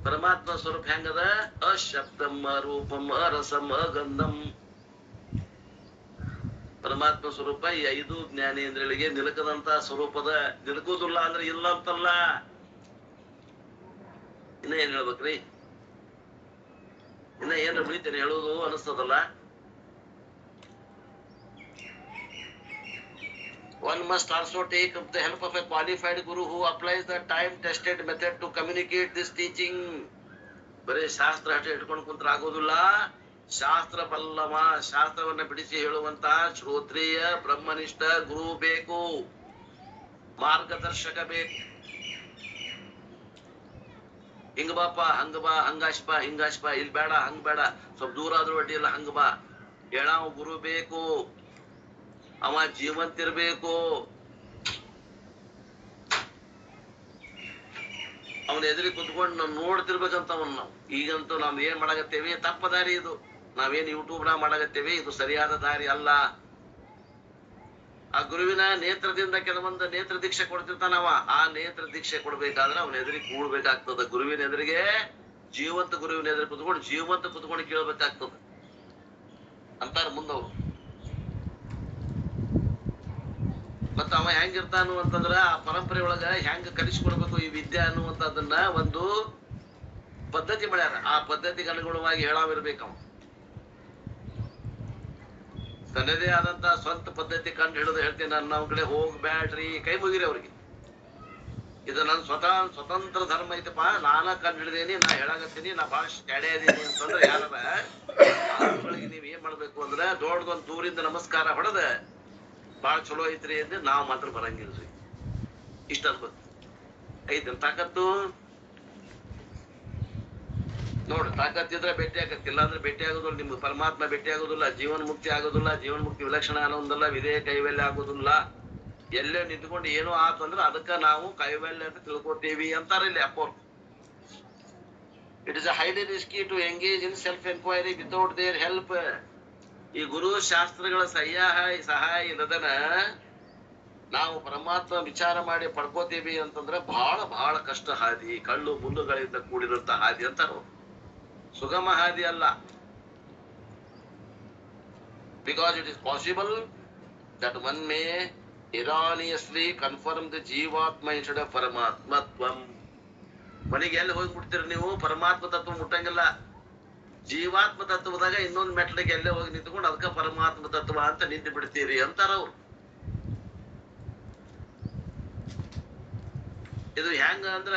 ಪರಮಾತ್ಮ ಸ್ವರೂಪ ಹೆಂಗದ? ಅಶಬ್ದಂ, ಅರೂಪಂ, ಅರಸಂ, ಅಗಂಧಂ. ಪರಮಾತ್ಮ ಸ್ವರೂಪ ಈ 5 ಜ್ಞಾನೇಂದ್ರಿಯಗಳಿಗೆ ನಿಲುಕದಂತ ಸ್ವರೂಪದ. ನಿಲುಕುವುದಿಲ್ಲ ಅಂದ್ರೆ ಇಲ್ಲ ಅಂತಲ್ಲ. ಇನ್ನ ಏನ್ ಹೇಳ್ಬೇಕ್ರಿ? ಇನ್ನ ಏನ್ ಉಳಿತೇನೆ ಹೇಳುವುದು ಅನಿಸ್ತದಲ್ಲ. One must also take up the help of a qualified guru who applies the time-tested method to communicate this teaching. ಬರೀ ಶಾಸ್ತ್ರ ಹಠ ಇಟ್ಕೊಂಡು ಕುಂತ್ರ ಆಗೋದಿಲ್ಲ. ಶಾಸ್ತ್ರ ಬಲ್ಲವ, ಶಾಸ್ತ್ರವನ್ನ ಬಿಡಿಸಿ ಹೇಳುವಂತ ಶ್ರೋತ್ರಿಯ ಬ್ರಹ್ಮನಿಷ್ಠ ಗುರು ಬೇಕು, ಮಾರ್ಗದರ್ಶಕ ಬೇಕು. ಹಿಂಗ ಬಾಪ, ಹಂಗ ಬಾ, ಹಂಗಾಶ್ ಬಾ, ಹಿಂಗಾಶ್ ಬಾ, ಇಲ್ಲಿ ಬೇಡ, ಹಂಗ ಬೇಡ, ಸ್ವಲ್ಪ ದೂರ ಆದ್ರೂ ಅಡ್ಡಿ ಇಲ್ಲ, ಹಂಗ ಬಾ ಹೇಳಾವ ಗುರು ಬೇಕು. ಅವ ಜೀವಂತಿರ್ಬೇಕು. ಅವನ ಎದುರಿಗೆ ಕುತ್ಕೊಂಡು ನಾವು ನೋಡ್ತಿರ್ಬೇಕಂತ ಅವನ್. ನಾವು ಈಗಂತೂ ನಾವ್ ಏನ್ ಮಾಡಾಕತ್ತೇವಿ? ತಪ್ಪ ದಾರಿ ಇದು. ನಾವೇನ್ ಯೂಟ್ಯೂಬ್ ನಾಗ ಮಾಡಾಕತ್ತೇವಿ, ಇದು ಸರಿಯಾದ ದಾರಿ ಅಲ್ಲ. ಆ ಗುರುವಿನ ನೇತ್ರದಿಂದ ಕೆಲವೊಂದು ನೇತ್ರ ದೀಕ್ಷೆ ಕೊಡ್ತಿರ್ತಾನವ. ಆ ನೇತ್ರ ದೀಕ್ಷೆ ಕೊಡ್ಬೇಕಾದ್ರೆ ಅವನ ಎದುರಿಗೆ ಕೂಡ್ಬೇಕಾಗ್ತದ. ಗುರುವಿನ ಎದುರಿಗೆ, ಜೀವಂತ ಗುರುವಿನ ಎದುರು ಕುತ್ಕೊಂಡು ಜೀವಂತ ಕುತ್ಕೊಂಡು ಕೇಳ್ಬೇಕಾಗ್ತದ ಅಂತಾರ ಮುಂದವ್ರು. ಮತ್ತ ಅವ ಹೆಂಗಿರ್ತಾನು ಅಂತಂದ್ರ ಆ ಪರಂಪರೆ ಒಳಗ ಹೆಂಗ ಕಲಿಸ್ಕೊಡ್ಬೇಕು ಈ ವಿದ್ಯೆ ಅನ್ನುವಂಥದ್ದನ್ನ ಒಂದು ಪದ್ಧತಿ ಮಾಡ್ಯಾರ. ಆ ಪದ್ಧತಿಗೆ ಅನುಗುಣವಾಗಿ ಹೇಳಾವಿರ್ಬೇಕು. ಅವ ತನ್ನದೇ ಆದಂತ ಸ್ವಂತ ಪದ್ಧತಿ ಕಂಡು ಹಿಡಿದು ಹೇಳ್ತೀನಿ, ನನ್ನ ಕಡೆ ಹೋಗ್ಬ್ಯಾಡ್ರಿ, ಕೈ ಮುಗಿರಿ ಅವ್ರಿಗೆ. ಇದು ನನ್ ಸ್ವತಂತ್ರ ಧರ್ಮ ಐತಪ್ಪ, ನಾನ ಕಂಡು ಹಿಡಿದೇನಿ, ನಾ ಹೇಳಾಕತ್ತೀನಿ, ನಾ ಭಾಳ ಸ್ಟ್ಯಾಡೆ ಅದೀನಿ ಅಂತಂದ್ರೆ ಯಾರ ಆಳುಗಳಿಗೆ ನೀವ್ ಏನ್ ಮಾಡ್ಬೇಕು ಅಂದ್ರೆ ದೊಡ್ಡದೊಂದು ದೂರಿಂದ ನಮಸ್ಕಾರ ಹೊಡೆದ ಬಾಳ ಚಲೋ ಐತ್ರಿ ಅಂದ್ರೆ ನಾವ್ ಮಾತ್ರ ಬರಂಗಿಲ್ರಿ. ಇಷ್ಟ ಅನ್ಬೇಕು. ಐತೆ ತಾಕತ್ತು ನೋಡ್ರಿ, ತಾಕತ್ತಿದ್ರೆ ಭೇಟಿ ಆಗತ್ತಿಲ್ಲ ಅಂದ್ರೆ ಭೇಟಿ ಆಗೋದಿಲ್ಲ. ನಿಮ್ಗೆ ಪರಮಾತ್ಮ ಭೇಟಿ ಆಗೋದಿಲ್ಲ, ಜೀವನ ಮುಕ್ತಿ ಆಗೋದಿಲ್ಲ, ಜೀವನ ಮುಕ್ತಿ ವಿಲಕ್ಷಣ ಅನ್ನೋದಿಲ್ಲ, ವಿಧೇಯ ಕೈವಲ್ಯ ಆಗೋದಿಲ್ಲ. ಎಲ್ಲೇ ನಿಂತ್ಕೊಂಡು ಏನೋ ಆತಂದ್ರೆ ಅದಕ್ಕ ನಾವು ಕೈವಲ್ಯ ಅಂತ ತಿಳ್ಕೊತೀವಿ ಅಂತಾರ ಇಲ್ಲಿ ಅಪ್ಪೋರ್. It is a highly risky to engage in self enquiry without their help. ಈ ಗುರು ಶಾಸ್ತ್ರಗಳ ಸಹಾಯ ಇಲ್ಲದನ ನಾವು ಪರಮಾತ್ಮ ವಿಚಾರ ಮಾಡಿ ಪಡ್ಕೋತೀವಿ ಅಂತಂದ್ರೆ ಬಹಳ ಬಹಳ ಕಷ್ಟ ಹಾದಿ, ಕಳ್ಳು ಮುಳ್ಳುಗಳಿಂದ ಕೂಡಿರುವಂತ ಹಾದಿ ಅಂತಾರ. ಸುಗಮ ಹಾದಿ ಅಲ್ಲ. Because it is possible that one May erroneously confirm the ಜೀವಾತ್ಮ instead of ಪರಮಾತ್ಮತ್ವಂ. ಮನೆಗೆ ಎಲ್ಲಿ ಹೋಗ್ಬಿಡ್ತೀರಿ ನೀವು? ಪರಮಾತ್ಮ ತತ್ವ ಮುಟ್ಟಂಗಿಲ್ಲ. ಜೀವಾತ್ಮ ತತ್ವದಾಗ ಇನ್ನೊಂದು ಮೆಟ್ಲಿಗೆ ಎಲ್ಲೇ ಹೋಗಿ ನಿಂತ್ಕೊಂಡು ಅದಕ್ಕ ಪರಮಾತ್ಮ ತತ್ವ ಅಂತ ನಿಂತು ಬಿಡ್ತೀರಿ ಅಂತಾರ ಅವ್ರು. ಇದು ಹೆಂಗ ಅಂದ್ರ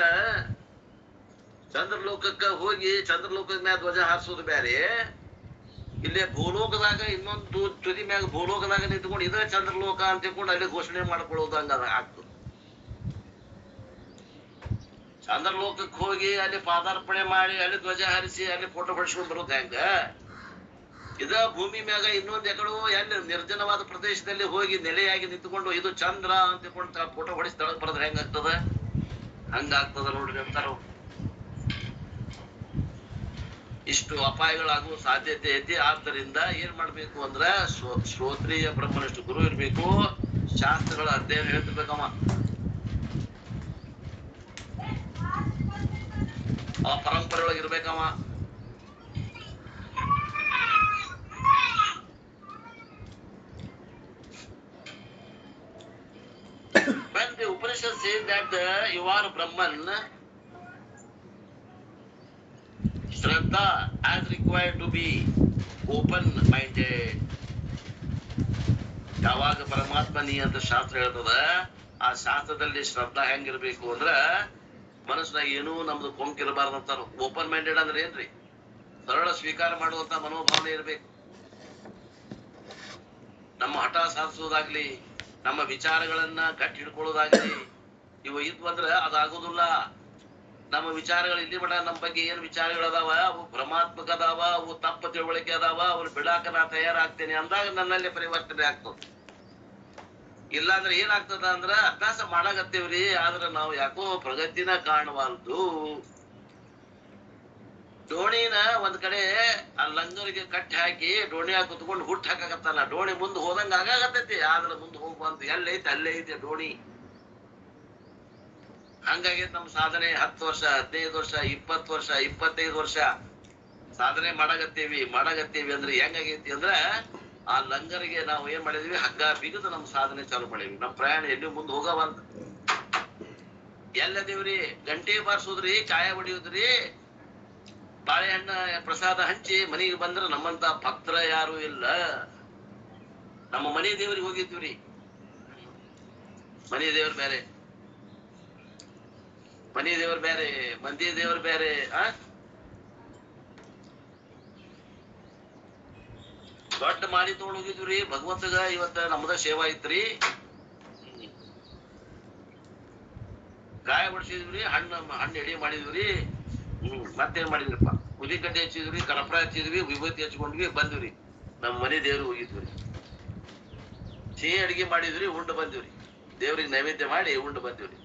ಚಂದ್ರಲೋಕಕ್ಕ ಹೋಗಿ ಚಂದ್ರಲೋಕದ ಮ್ಯಾಗ ಧ್ವಜ ಹಾರಿಸೋದು ಬ್ಯಾರೆ, ಇಲ್ಲೇ ಭೂಲೋಕದಾಗ ಇನ್ನೊಂದು ತುದಿ ಮ್ಯಾಗ ಭೂಲೋಕದಾಗ ನಿಂತ್ಕೊಂಡು ಇದೇ ಚಂದ್ರಲೋಕ ಅಂತ ತಿಳ್ಕೊಂಡು ಅಲ್ಲಿ ಘೋಷಣೆ ಮಾಡ್ಕೊಳ್ಳೋದು ಹಂಗ ಆಗ್ತದೆ. ಚಂದ್ರಲೋಕಕ್ಕೆ ಹೋಗಿ ಅಲ್ಲಿ ಪಾದಾರ್ಪಣೆ ಮಾಡಿ ಅಲ್ಲಿ ಧ್ವಜ ಹಾರಿಸಿ ಅಲ್ಲಿ ಫೋಟೋ ಹೊಡಿಸ್ಕೊಂಡು ಬರೋದು ಹೆಂಗ? ಇದ ಭೂಮಿ ಮ್ಯಾಗ ಇನ್ನೊಂದ್ ಎಕಡೋ ಎಲ್ಲಿ ನಿರ್ಜನವಾದ ಪ್ರದೇಶದಲ್ಲಿ ಹೋಗಿ ನೆಲೆಯಾಗಿ ನಿಂತ್ಕೊಂಡು ಇದು ಚಂದ್ರ ಅಂತ ತಿಳ್ಕೊಂಡು ಫೋಟೋ ಹೊಡಿಸಿ ತಳಗ್ ಬರೋದ್ರೆ ಹೆಂಗಾಗ್ತದ? ಹಂಗಾಗ್ತದ ನೋಡ್ರಿ ಅಂತಾರ. ಇಷ್ಟು ಅಪಾಯಗಳಾಗುವ ಸಾಧ್ಯತೆ ಐತಿ. ಆದ್ದರಿಂದ ಏನ್ ಮಾಡ್ಬೇಕು ಅಂದ್ರ ಶ್ರೋತ್ರಿಯ ಬ್ರಹ್ಮನಿಷ್ಠ ಗುರು ಇರ್ಬೇಕು, ಶಾಸ್ತ್ರಗಳ ಅಧ್ಯಯನ ಹೇಳ್ತಿರ್ಬೇಕಮ್ಮ. ಆ ಪರಂಪರೆ ಒಳಗೆ ಇರ್ಬೇಕಮ್ಮ. When the Upanishad says that you are Brahman, Shraddha as required to be open-minded. ಯಾವಾಗ ಪರಮಾತ್ಮ ನೀ ಅಂತ ಶಾಸ್ತ್ರ ಹೇಳ್ತದ, ಆ ಶಾಸ್ತ್ರದಲ್ಲಿ ಶ್ರದ್ಧಾ ಹೆಂಗಿರ್ಬೇಕು ಅಂದ್ರ ಮನಸ್ಸಿನಾಗ ಏನೂ ನಮ್ದು ಕೊಂಕಿರಬಾರ್ದು ಅಂತಾರ. ಓಪನ್ ಮೈಂಡೆಡ್ ಅಂದ್ರೆ ಏನ್ರಿ? ಸರಳ ಸ್ವೀಕಾರ ಮಾಡುವಂತ ಮನೋಭಾವನೆ ಇರ್ಬೇಕು. ನಮ್ಮ ಹಠ ಸಾಧಿಸೋದಾಗ್ಲಿ, ನಮ್ಮ ವಿಚಾರಗಳನ್ನ ಗಟ್ಟಿ ಹಿಡ್ಕೊಳ್ಳೋದಾಗ್ಲಿ, ಇವು ಇದ್ವು ಅಂದ್ರೆ ಅದಾಗೋದಿಲ್ಲ. ನಮ್ಮ ವಿಚಾರಗಳು ಇಲ್ಲಿ ಮಠ ನಮ್ಮ ಬಗ್ಗೆ ಏನ್ ವಿಚಾರಗಳದಾವ ಅವು ಭ್ರಮಾತ್ಮಕ ಅದಾವ, ಅವು ತಪ್ಪ ತಿಳುವಳಿಕೆ ಅದಾವ, ಅವ್ರು ಬಿಡಾಕ ನಾ ತಯಾರಾಗ್ತೇನೆ ಅಂದಾಗ ನನ್ನಲ್ಲಿ ಪರಿವರ್ತನೆ ಆಗ್ತದ. ಇಲ್ಲಾಂದ್ರೆ ಏನಾಗ್ತದ ಅಂದ್ರ ಅಭ್ಯಾಸ ಮಾಡಾಕತ್ತೇವ್ರಿ, ಆದ್ರ ನಾವು ಯಾಕೋ ಪ್ರಗತಿನ ಕಾಣವಾಲ್ದು. ಡೋಣಿನ ಒಂದ್ ಕಡೆ ಆ ಲಂಗರಿಗೆ ಕಟ್ಟಿ ಹಾಕಿ ಡೋಣಿಯಾಗ ಕುತ್ಕೊಂಡು ಹುಟ್ಟು ಹಾಕಾಕತ್ತಾನ. ಡೋಣಿ ಮುಂದ್ ಹೋದಂಗ ಆಗಾಕತ್ತೈತಿ, ಆದ್ರ ಮುಂದ್ ಹೋಗ್ಬಂತ ಎಲ್ಲೈತಿ ಅಲ್ಲೇ ಐತಿ ಡೋಣಿ. ಹಂಗಾಗೈತಿ ನಮ್ ಸಾಧನೆ. 10 ವರ್ಷ 15 ವರ್ಷ 20 ವರ್ಷ 25 ವರ್ಷ ಸಾಧನೆ ಮಾಡಾಕತ್ತೀವಿ ಅಂದ್ರೆ ಹೆಂಗಾಗೈತಿ ಅಂದ್ರ ಆ ಲಂಗರಿಗೆ ನಾವು ಏನ್ ಮಾಡಿದ್ವಿ, ಹಗ್ಗ ಬಿಗಿದು ನಮ್ ಸಾಧನೆ ಚಾಲು ಮಾಡಿದ್ವಿ. ನಮ್ ಪ್ರಯಾಣ ಎಲ್ಲಿ ಮುಂದ್ ಹೋಗವಂತ. ಎಲ್ಲದೇವ್ರಿ? ಗಂಟೆ ಬಾರ್ಸೋದ್ರಿ, ಕಾಯ ಹೊಡಿಯೋದ್ರಿ, ಬಾಳೆಹಣ್ಣ ಪ್ರಸಾದ ಹಂಚಿ ಮನೆಗೆ ಬಂದ್ರ ನಮ್ಮಂತ ಭಕ್ತರ ಯಾರು ಇಲ್ಲ. ನಮ್ಮ ಮನೆ ದೇವ್ರಿಗೆ ಹೋಗಿದ್ವಿ. ಮನೆ ದೇವ್ರು ಬೇರೆ, ಮನೆ ದೇವ್ರು ಬೇರೆ, ಮಂದಿ ದೇವ್ರು ಬೇರೆ. ದೊಡ್ಡ ಮಾಡಿ ತಗೊಂಡ್ ಹೋಗಿದ್ವಿ ಭಗವಂತಗ. ಇವತ್ತ ನಮ್ದ ಸೇವಾ ಐತ್ರಿ. ಗಾಯ ಬಡಿಸಿದ್ವಿ, ಹಣ್ಣು ಎಡಿ ಮಾಡಿದ್ವಿ. ಮತ್ತೇನ್ ಮಾಡಿದ್ರಪ್ಪ? ಉದಿಕಡ್ಡಿ ಹಚ್ಚಿದ್ವಿ, ಕರ್ಪೂರ ಹಚ್ಚಿದ್ವಿ, ವಿಭೂತಿ ಹಚ್ಕೊಂಡ್ವಿ, ಬಂದ್ವಿ. ನಮ್ಮ ಮನೆ ದೇವ್ರಿಗೆ ಹೋಗಿದ್ವಿ. ಸಿಹಿ ಅಡಿಗೆ ಮಾಡಿದ್ವಿ, ಉಂಡು ಬಂದಿವ್ರಿ. ದೇವ್ರಿಗೆ ನೈವೇದ್ಯ ಮಾಡಿ ಉಂಡು ಬಂದಿವ್ರಿ.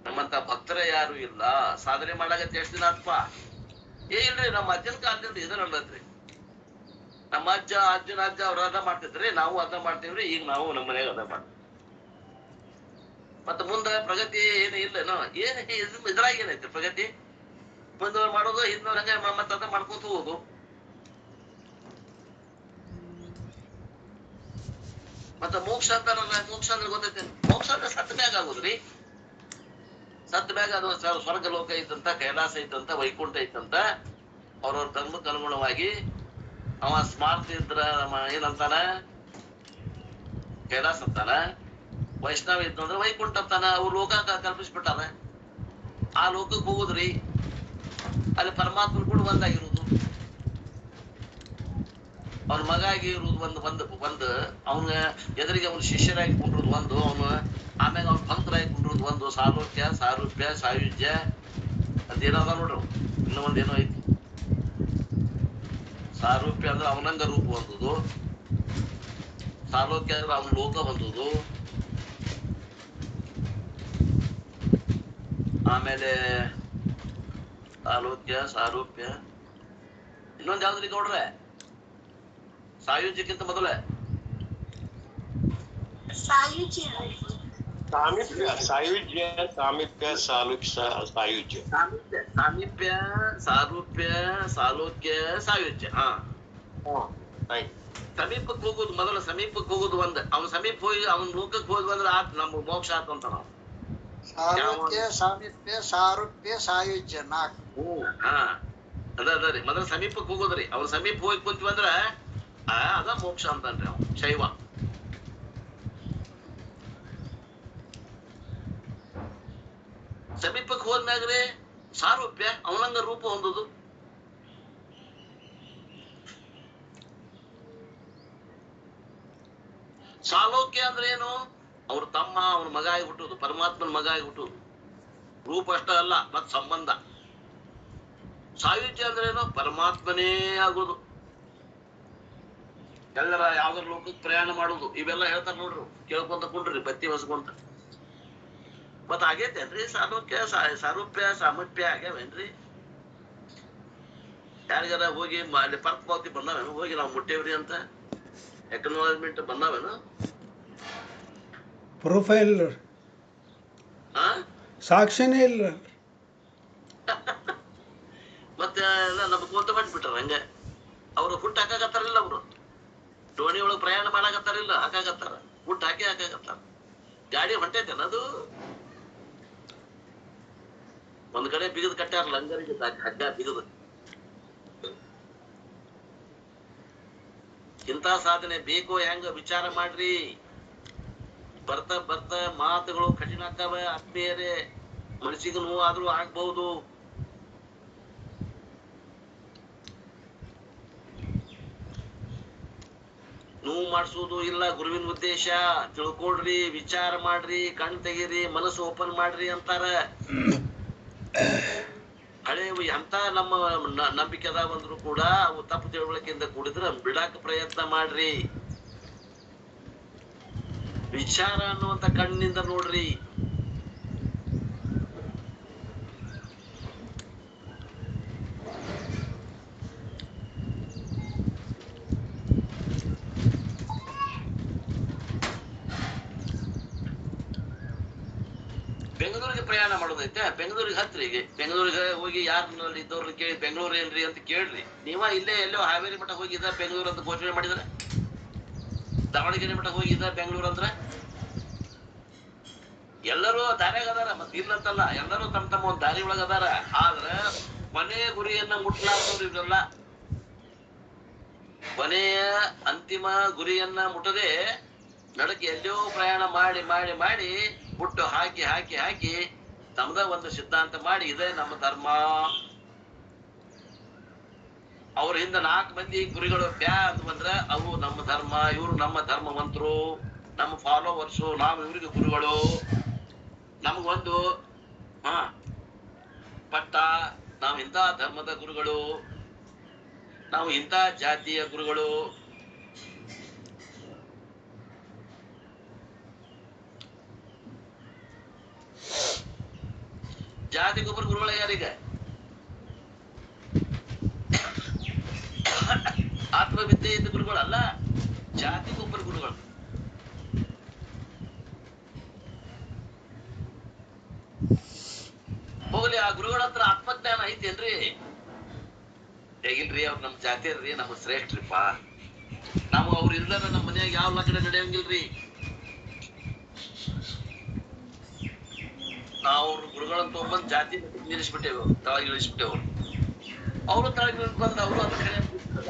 ನಮ್ಮಂತ ಭಕ್ತರ ಯಾರು ಇಲ್ಲ. ಸಾಧನೆ ಮಾಡಾಕತ್ತೆ ಎಷ್ಟು ದಿನ ಆತ್ಪ? ಇಲ್ರಿ, ನಮ್ಮ ಅಜ್ಜನ ಕಾಲದಿಂದ ಇದನ್ನಲ್ಲತ್ರಿ. ನಮ್ಮ ಅಜ್ಜನ ಅಜ್ಜ ಅವ್ರ ಅದ ಮಾಡ್ತಿದ್ರಿ, ನಾವು ಅದ ಮಾಡ್ತೀವ್ರಿ. ಈಗ ನಾವು ನಮ್ಮ ಮನೆಯಾಗ ಅದ ಮಾಡ್ತೀವಿ. ಮತ್ತ ಮುಂದ ಪ್ರಗತಿ ಏನು ಇಲ್ಲ. ಏನ್ ಇದ್ರಾಗ ಏನೈತಿ ಪ್ರಗತಿ? ಮುಂದವ್ರು ಮಾಡೋದು, ಹಿಂದವ್ರ ಹಂಗ ಮತ್ತ ಅದ ಮಾಡ್ಕೋತ ಹೋಗುದು. ಮತ್ತ ಮೋಕ್ಷ ಅಂತಾರಲ್ಲ, ಮೋಕ್ಷ ಅಂದ್ರೆ ಗೊತ್ತೈತೆ? ಮೋಕ್ಷ ಅಂದ್ರೆ ಸತ್ತ ಮ್ಯಾಗ ಆಗುದ್ರಿ. ಸತ್ತ ಮ್ಯಾಗ ಅದು ಸ್ವರ್ಗ ಲೋಕ ಐತಂತ, ಕೈಲಾಸ ಐತಂತ, ವೈಕುಂಠ ಐತಂತ. ಅವ್ರವ್ರ ಧರ್ಮಕ್ಕೆ ಅನುಗುಣವಾಗಿ ಅವ ಸ್ಮಾರ್ಟ್ ಇದ್ರ ಏನಂತಾನ, ಕೈಲಾಸ ಅಂತಾನ. ವೈಷ್ಣವ ಇದ್ದಂದ್ರ ವೈಕುಂಠ ಅಂತಾನ. ಅವ್ರು ಲೋಕ ಕಲ್ಪಿಸ್ಬಿಟ್ಟಾರ. ಆ ಲೋಕಕ್ಕೆ ಹೋಗುದ್ರಿ. ಅಲ್ಲಿ ಪರಮಾತ್ಮನ ಕೂಡ ಒಂದಾಗಿರುವುದು, ಅವ್ನ ಮಗ ಆಗಿ ಇರುವುದು ಒಂದು ಅವನ ಎದುರಿಗೆ ಅವ್ನ ಶಿಷ್ಯರಾಗಿ ಕೊಂಡಿರೋದು ಒಂದು, ಅವನು ಆಮ್ಯಾಗ ಅವ್ನ ಭಕ್ತರಾಗಿ ಕೊಂಡಿರೋದು ಒಂದು. ಸಾಲೋಕ್ಯ, ಸಾರೂಪ್ಯ, ಸಾಯುಜ್ಯ ಅಂತ ಏನದ ನೋಡ್ರಿ. ಇನ್ನೂ ಒಂದೇನೋ ಐತಿ. ಸಾರೂಪ್ಯ ಅಂದ್ರೆ ಅವನಂಗ ರೂಪ ಹೊಂದುದು, ಸಾಲೋಕ್ಯ ಅಂದ್ರೆ ಅವನ ಲೋಕ ಹೊಂದುದು, ಆಮೇಲೆ ಸಾಲೋಕ್ಯ, ಸಾರೂಪ್ಯ, ಇನ್ನೊಂದ್ ಯಾವ್ದ್ರಿ ನೋಡ್ರೆ? ಸಾಯುಜ್ಯಕ್ಕಿಂತ ಮೊದಲೇ ಸಾಮೀಪ್ಯ, ಸಾಯುಜ್ಯ, ಸಾಮೀಪ್ಯ, ಸಾಯುಜ್ಯ, ಸಾಮೀಪ್ಯ, ಸಾರೂಪ್ಯ, ಸಾಲೋಕ್ಯ, ಸಾಯುಜ್ಯ. ಸಮೀಪಕ್ಕೆ ಹೋಗುದು ಮೊದಲ, ಸಮೀಪಕ್ಕೆ ಹೋಗುದು ಒಂದ್. ಅವ್ನ ಸಮೀಪ ಹೋಗಿ ಅವ್ನ ಲೋಕಕ್ಕೆ ಹೋದ್ವಿ ಅಂದ್ರೆ ಆತ್, ನಮ್ಗ್ ಮೋಕ್ಷ ಆತಂತ ನಾವು. ಸಾಲೋಕ್ಯ, ಸಾಮೀಪ್ಯ, ಸಾರೂಪ್ಯ, ಸಾಯುಜ್ಯ 4. ಅದ್ರಿ ಮೊದಲ ಸಮೀಪಕ್ಕೆ ಹೋಗೋದ್ರಿ. ಅವ್ನ ಸಮೀಪ ಹೋಗಿ ಕುಂತ್ವಿ ಅಂದ್ರ ಅದ ಮೋಕ್ಷ ಅಂತನ್ರಿ ಅವ್ ಶೈವ. ಸಮೀಪಕ್ಕೆ ಹೋದ್ಮ್ಯಾಗ್ರಿ ಸಾರೂಪ್ಯ, ಅವನಂಗ ರೂಪ ಹೊಂದುದು. ಸಾಲೋಕ್ಯ ಅಂದ್ರೆ ಏನು? ಅವ್ರ ತಮ್ಮ ಅವನ ಮಗ ಆಗಿ ಹುಟ್ಟುದು, ಪರಮಾತ್ಮನ ಮಗ ಆಗಿ ಹುಟ್ಟುದು. ರೂಪ ಅಷ್ಟ ಅಲ್ಲ, ಮತ್ ಸಂಬಂಧ. ಸಾಯುಜ್ಯ ಅಂದ್ರೆ ಏನು? ಪರಮಾತ್ಮನೇ ಆಗುದು, ಎಲ್ಲರ ಯಾವ್ದಾರ ಲೋಕಕ್ಕೆ ಪ್ರಯಾಣ ಮಾಡುದು. ಇವೆಲ್ಲ ಹೇಳ್ತಾರ ನೋಡ್ರಿ, ಕೇಳ್ಕೊಂತ ಕುಂಡ್ರಿ ಬತ್ತಿ ಹೊಸ್ಕೊಂತ. ಮತ್ ಆಗೇತೇನ್ರಿ ಸಾಲೋಕ್ಯ, ಸಾರೂಪ್ಯ, ಸಾಮೀಪ್ಯ ಆಗ್ಯಾವೇನ್ರಿ? ಯಾರಿಗಾರ ಹೋಗಿ ಅಲ್ಲಿ ಪರ್ತ್ ಪಾವತಿ ಬಂದಾವೇನು? ಹೋಗಿ ನಾವು ಮುಟ್ಟೇವ್ರಿ ಅಂತ ಎಕ್ನಾಲಜ್ಮೆಂಟ್ ಬಂದಾವೇನು? ಪ್ರೊಫೈಲ್ ಸಾಕ್ಷಿನೇ ಇಲ್ಲ. ಮತ್ತೆ ಎಲ್ಲ ನಮ್ಗೆ ಗೋತ ಮಾಡ್ಬಿಟ್ಟಾರ ಹಂಗೆ. ಅವ್ರು ಹುಟ್ಟು ಹಾಕಾಕತ್ತಾರಿಲ್ಲ, ಅವ್ರು ಡೋಣಿ ಒಳಗ್ ಪ್ರಯಾಣ ಮಾಡಾಕತ್ತಾರಿಲ್ಲ, ಹಾಕಾಕತ್ತಾರ. ಹುಟ್ಟು ಹಾಕಾಕತ್ತಾರ. ಗಾಡಿ ಹೊಂಟೈತೇನ ಅದು? ಒಂದ್ ಕಡೆ ಬಿಗದ್ ಕಟ್ಟಾರ, ಲಂಗರಿಗೆ ಹಗ್ಗ ಬಿಗದ್. ಇಂಥ ಸಾಧನೆ ಬೇಕೋ ಹೆಂಗ ವಿಚಾರ ಮಾಡ್ರಿ. ಬರ್ತಾ ಮಾತುಗಳು ಕಠಿಣ ಆಗ್ತಾವ. ಆತ್ಮೀಯರೇ, ಮನಸ್ಸಿಗೆ ನೋವಾದ್ರೂ ಆಗ್ಬಹುದು. ನೋವು ಮಾಡಿಸೋದು ಇಲ್ಲ ಗುರುವಿನ ಉದ್ದೇಶ. ತಿಳ್ಕೊಳ್ರಿ, ವಿಚಾರ ಮಾಡ್ರಿ, ಕಣ್ ತೆಗೀರಿ, ಮನಸ್ಸು ಓಪನ್ ಮಾಡ್ರಿ ಅಂತಾರ. ಹಳೆವು ಎಂತ ನಮ್ಮ ನಂಬಿಕೆ ಅದಾವಂದ್ರು ಕೂಡ ಅವು ತಪ್ಪು ತಿಳುವಳಿಕೆಯಿಂದ ಕೂಡಿದ್ರೆ ಬಿಡಾಕ ಪ್ರಯತ್ನ ಮಾಡ್ರಿ. ವಿಚಾರ ಅನ್ನುವಂತ ಕಣ್ಣಿಂದ ನೋಡ್ರಿ. ಬೆಂಗಳೂರಿಗೆ ಪ್ರಯಾಣ ಮಾಡೋದೈತೆ, ಬೆಂಗಳೂರಿಗೆ ಹತ್ರಿಗೆ. ಬೆಂಗಳೂರಿಗೆ ಹೋಗಿ ಯಾರನ್ನಲ್ಲಿ ಇದ್ದವ್ರನ್ನ ಕೇಳಿ ಬೆಂಗಳೂರು ಏನ್ರಿ ಅಂತ ಕೇಳ್ರಿ. ನೀವ ಇಲ್ಲೇ ಎಲ್ಲೋ ಹಾವೇರಿ ಮಠ ಹೋಗಿದ್ದ ಬೆಂಗಳೂರು ಅಂತ ಘೋಷಣೆ ಮಾಡಿದ್ರೆ, ದಾವಣಗೆರೆ ಮಠ ಹೋಗಿದ್ದ ಬೆಂಗಳೂರು ಅಂದ್ರ ಎಲ್ಲರೂ ದಾರ್ಯಾಗ ಅದಾರ, ಮತ್ ಇಲ್ಲಂತಲ್ಲ. ಎಲ್ಲರೂ ತಮ್ಮ ಒಂದ್ ದಾರಿ ಒಳಗ ಅದಾರ. ಆದ್ರ ಕೊನೆಯ ಗುರಿಯನ್ನ ಮುಟ್ಲಾರ್ದವ್ರು ಇವ್ರೆಲ್ಲ. ಕೊನೆಯ ಅಂತಿಮ ಗುರಿಯನ್ನ ಮುಟ್ಟದೆ ನಡಕ್ಕೆ ಎಲ್ಲೋ ಪ್ರಯಾಣ ಮಾಡಿ ಮಾಡಿ ಮಾಡಿ ಹುಟ್ಟು ಹಾಕಿ ಹಾಕಿ ಹಾಕಿ ತಮ್ಮದ ಒಂದು ಸಿದ್ಧಾಂತ ಮಾಡಿ ಇದೇ ನಮ್ಮ ಧರ್ಮ. ಅವ್ರ ಹಿಂದ 4 ಮಂದಿ ಗುರಿಗಳು ಬ್ಯಾ ಅಂತ ಬಂದ್ರ ಅವು ನಮ್ಮ ಧರ್ಮ, ಇವ್ರು ನಮ್ಮ ಧರ್ಮವಂತರು, ನಮ್ಮ ಫಾಲೋವರ್ಸು, ನಾವು ಇವ್ರಿಗೆ ಗುರುಗಳು. ನಮಗೊಂದು ಪಟ್ಟ, ನಾವು ಇಂಥ ಧರ್ಮದ ಗುರುಗಳು, ನಾವು ಇಂಥ ಜಾತಿಯ ಗುರುಗಳು. ಜಾತಿಗೊಬ್ಬರು ಗುರುಗಳ ಯಾರೀಗ? ಆತ್ಮವಿದ್ಯೆ ಇದ್ದ ಗುರುಗಳಲ್ಲ, ಜಾತಿಗೊಬ್ಬರು ಗುರುಗಳು. ಹೋಗ್ಲಿ, ಆ ಗುರುಗಳ ಹತ್ರ ಆತ್ಮಜ್ಞಾನ ಐತೇನ್ರಿ? ಹೇಗಿಲ್ರಿ, ಅವ್ರು ನಮ್ ಜಾತಿಯರ್ರಿ, ನಮ್ಮ ಶ್ರೇಷ್ಠರಿಪ್ಪ. ನಾವು ಅವ್ರ ಇಲ್ಲಾರ ನಮ್ಮ ಮನ್ಯಾಗ ಮನ್ಯಾಗ ಯಾವ ಲಗ್ನ ನಡೆಯಂಗಿಲ್ರಿ. ನಾವು ಅವ್ರ ಗುರುಗಳನ್ನ ತಗೊಂಡ್ಬಂದ್ ಜಾತಿ ನಿಲ್ಲಿಸ್ಬಿಟ್ಟೇವು, ತಳಗ ಇಳಿಸ್ಬಿಟ್ಟೇವು. ಅವರು ತಳಗ ಬಂದ್ ಅವರು ಅದ್ರ ಕಡೆ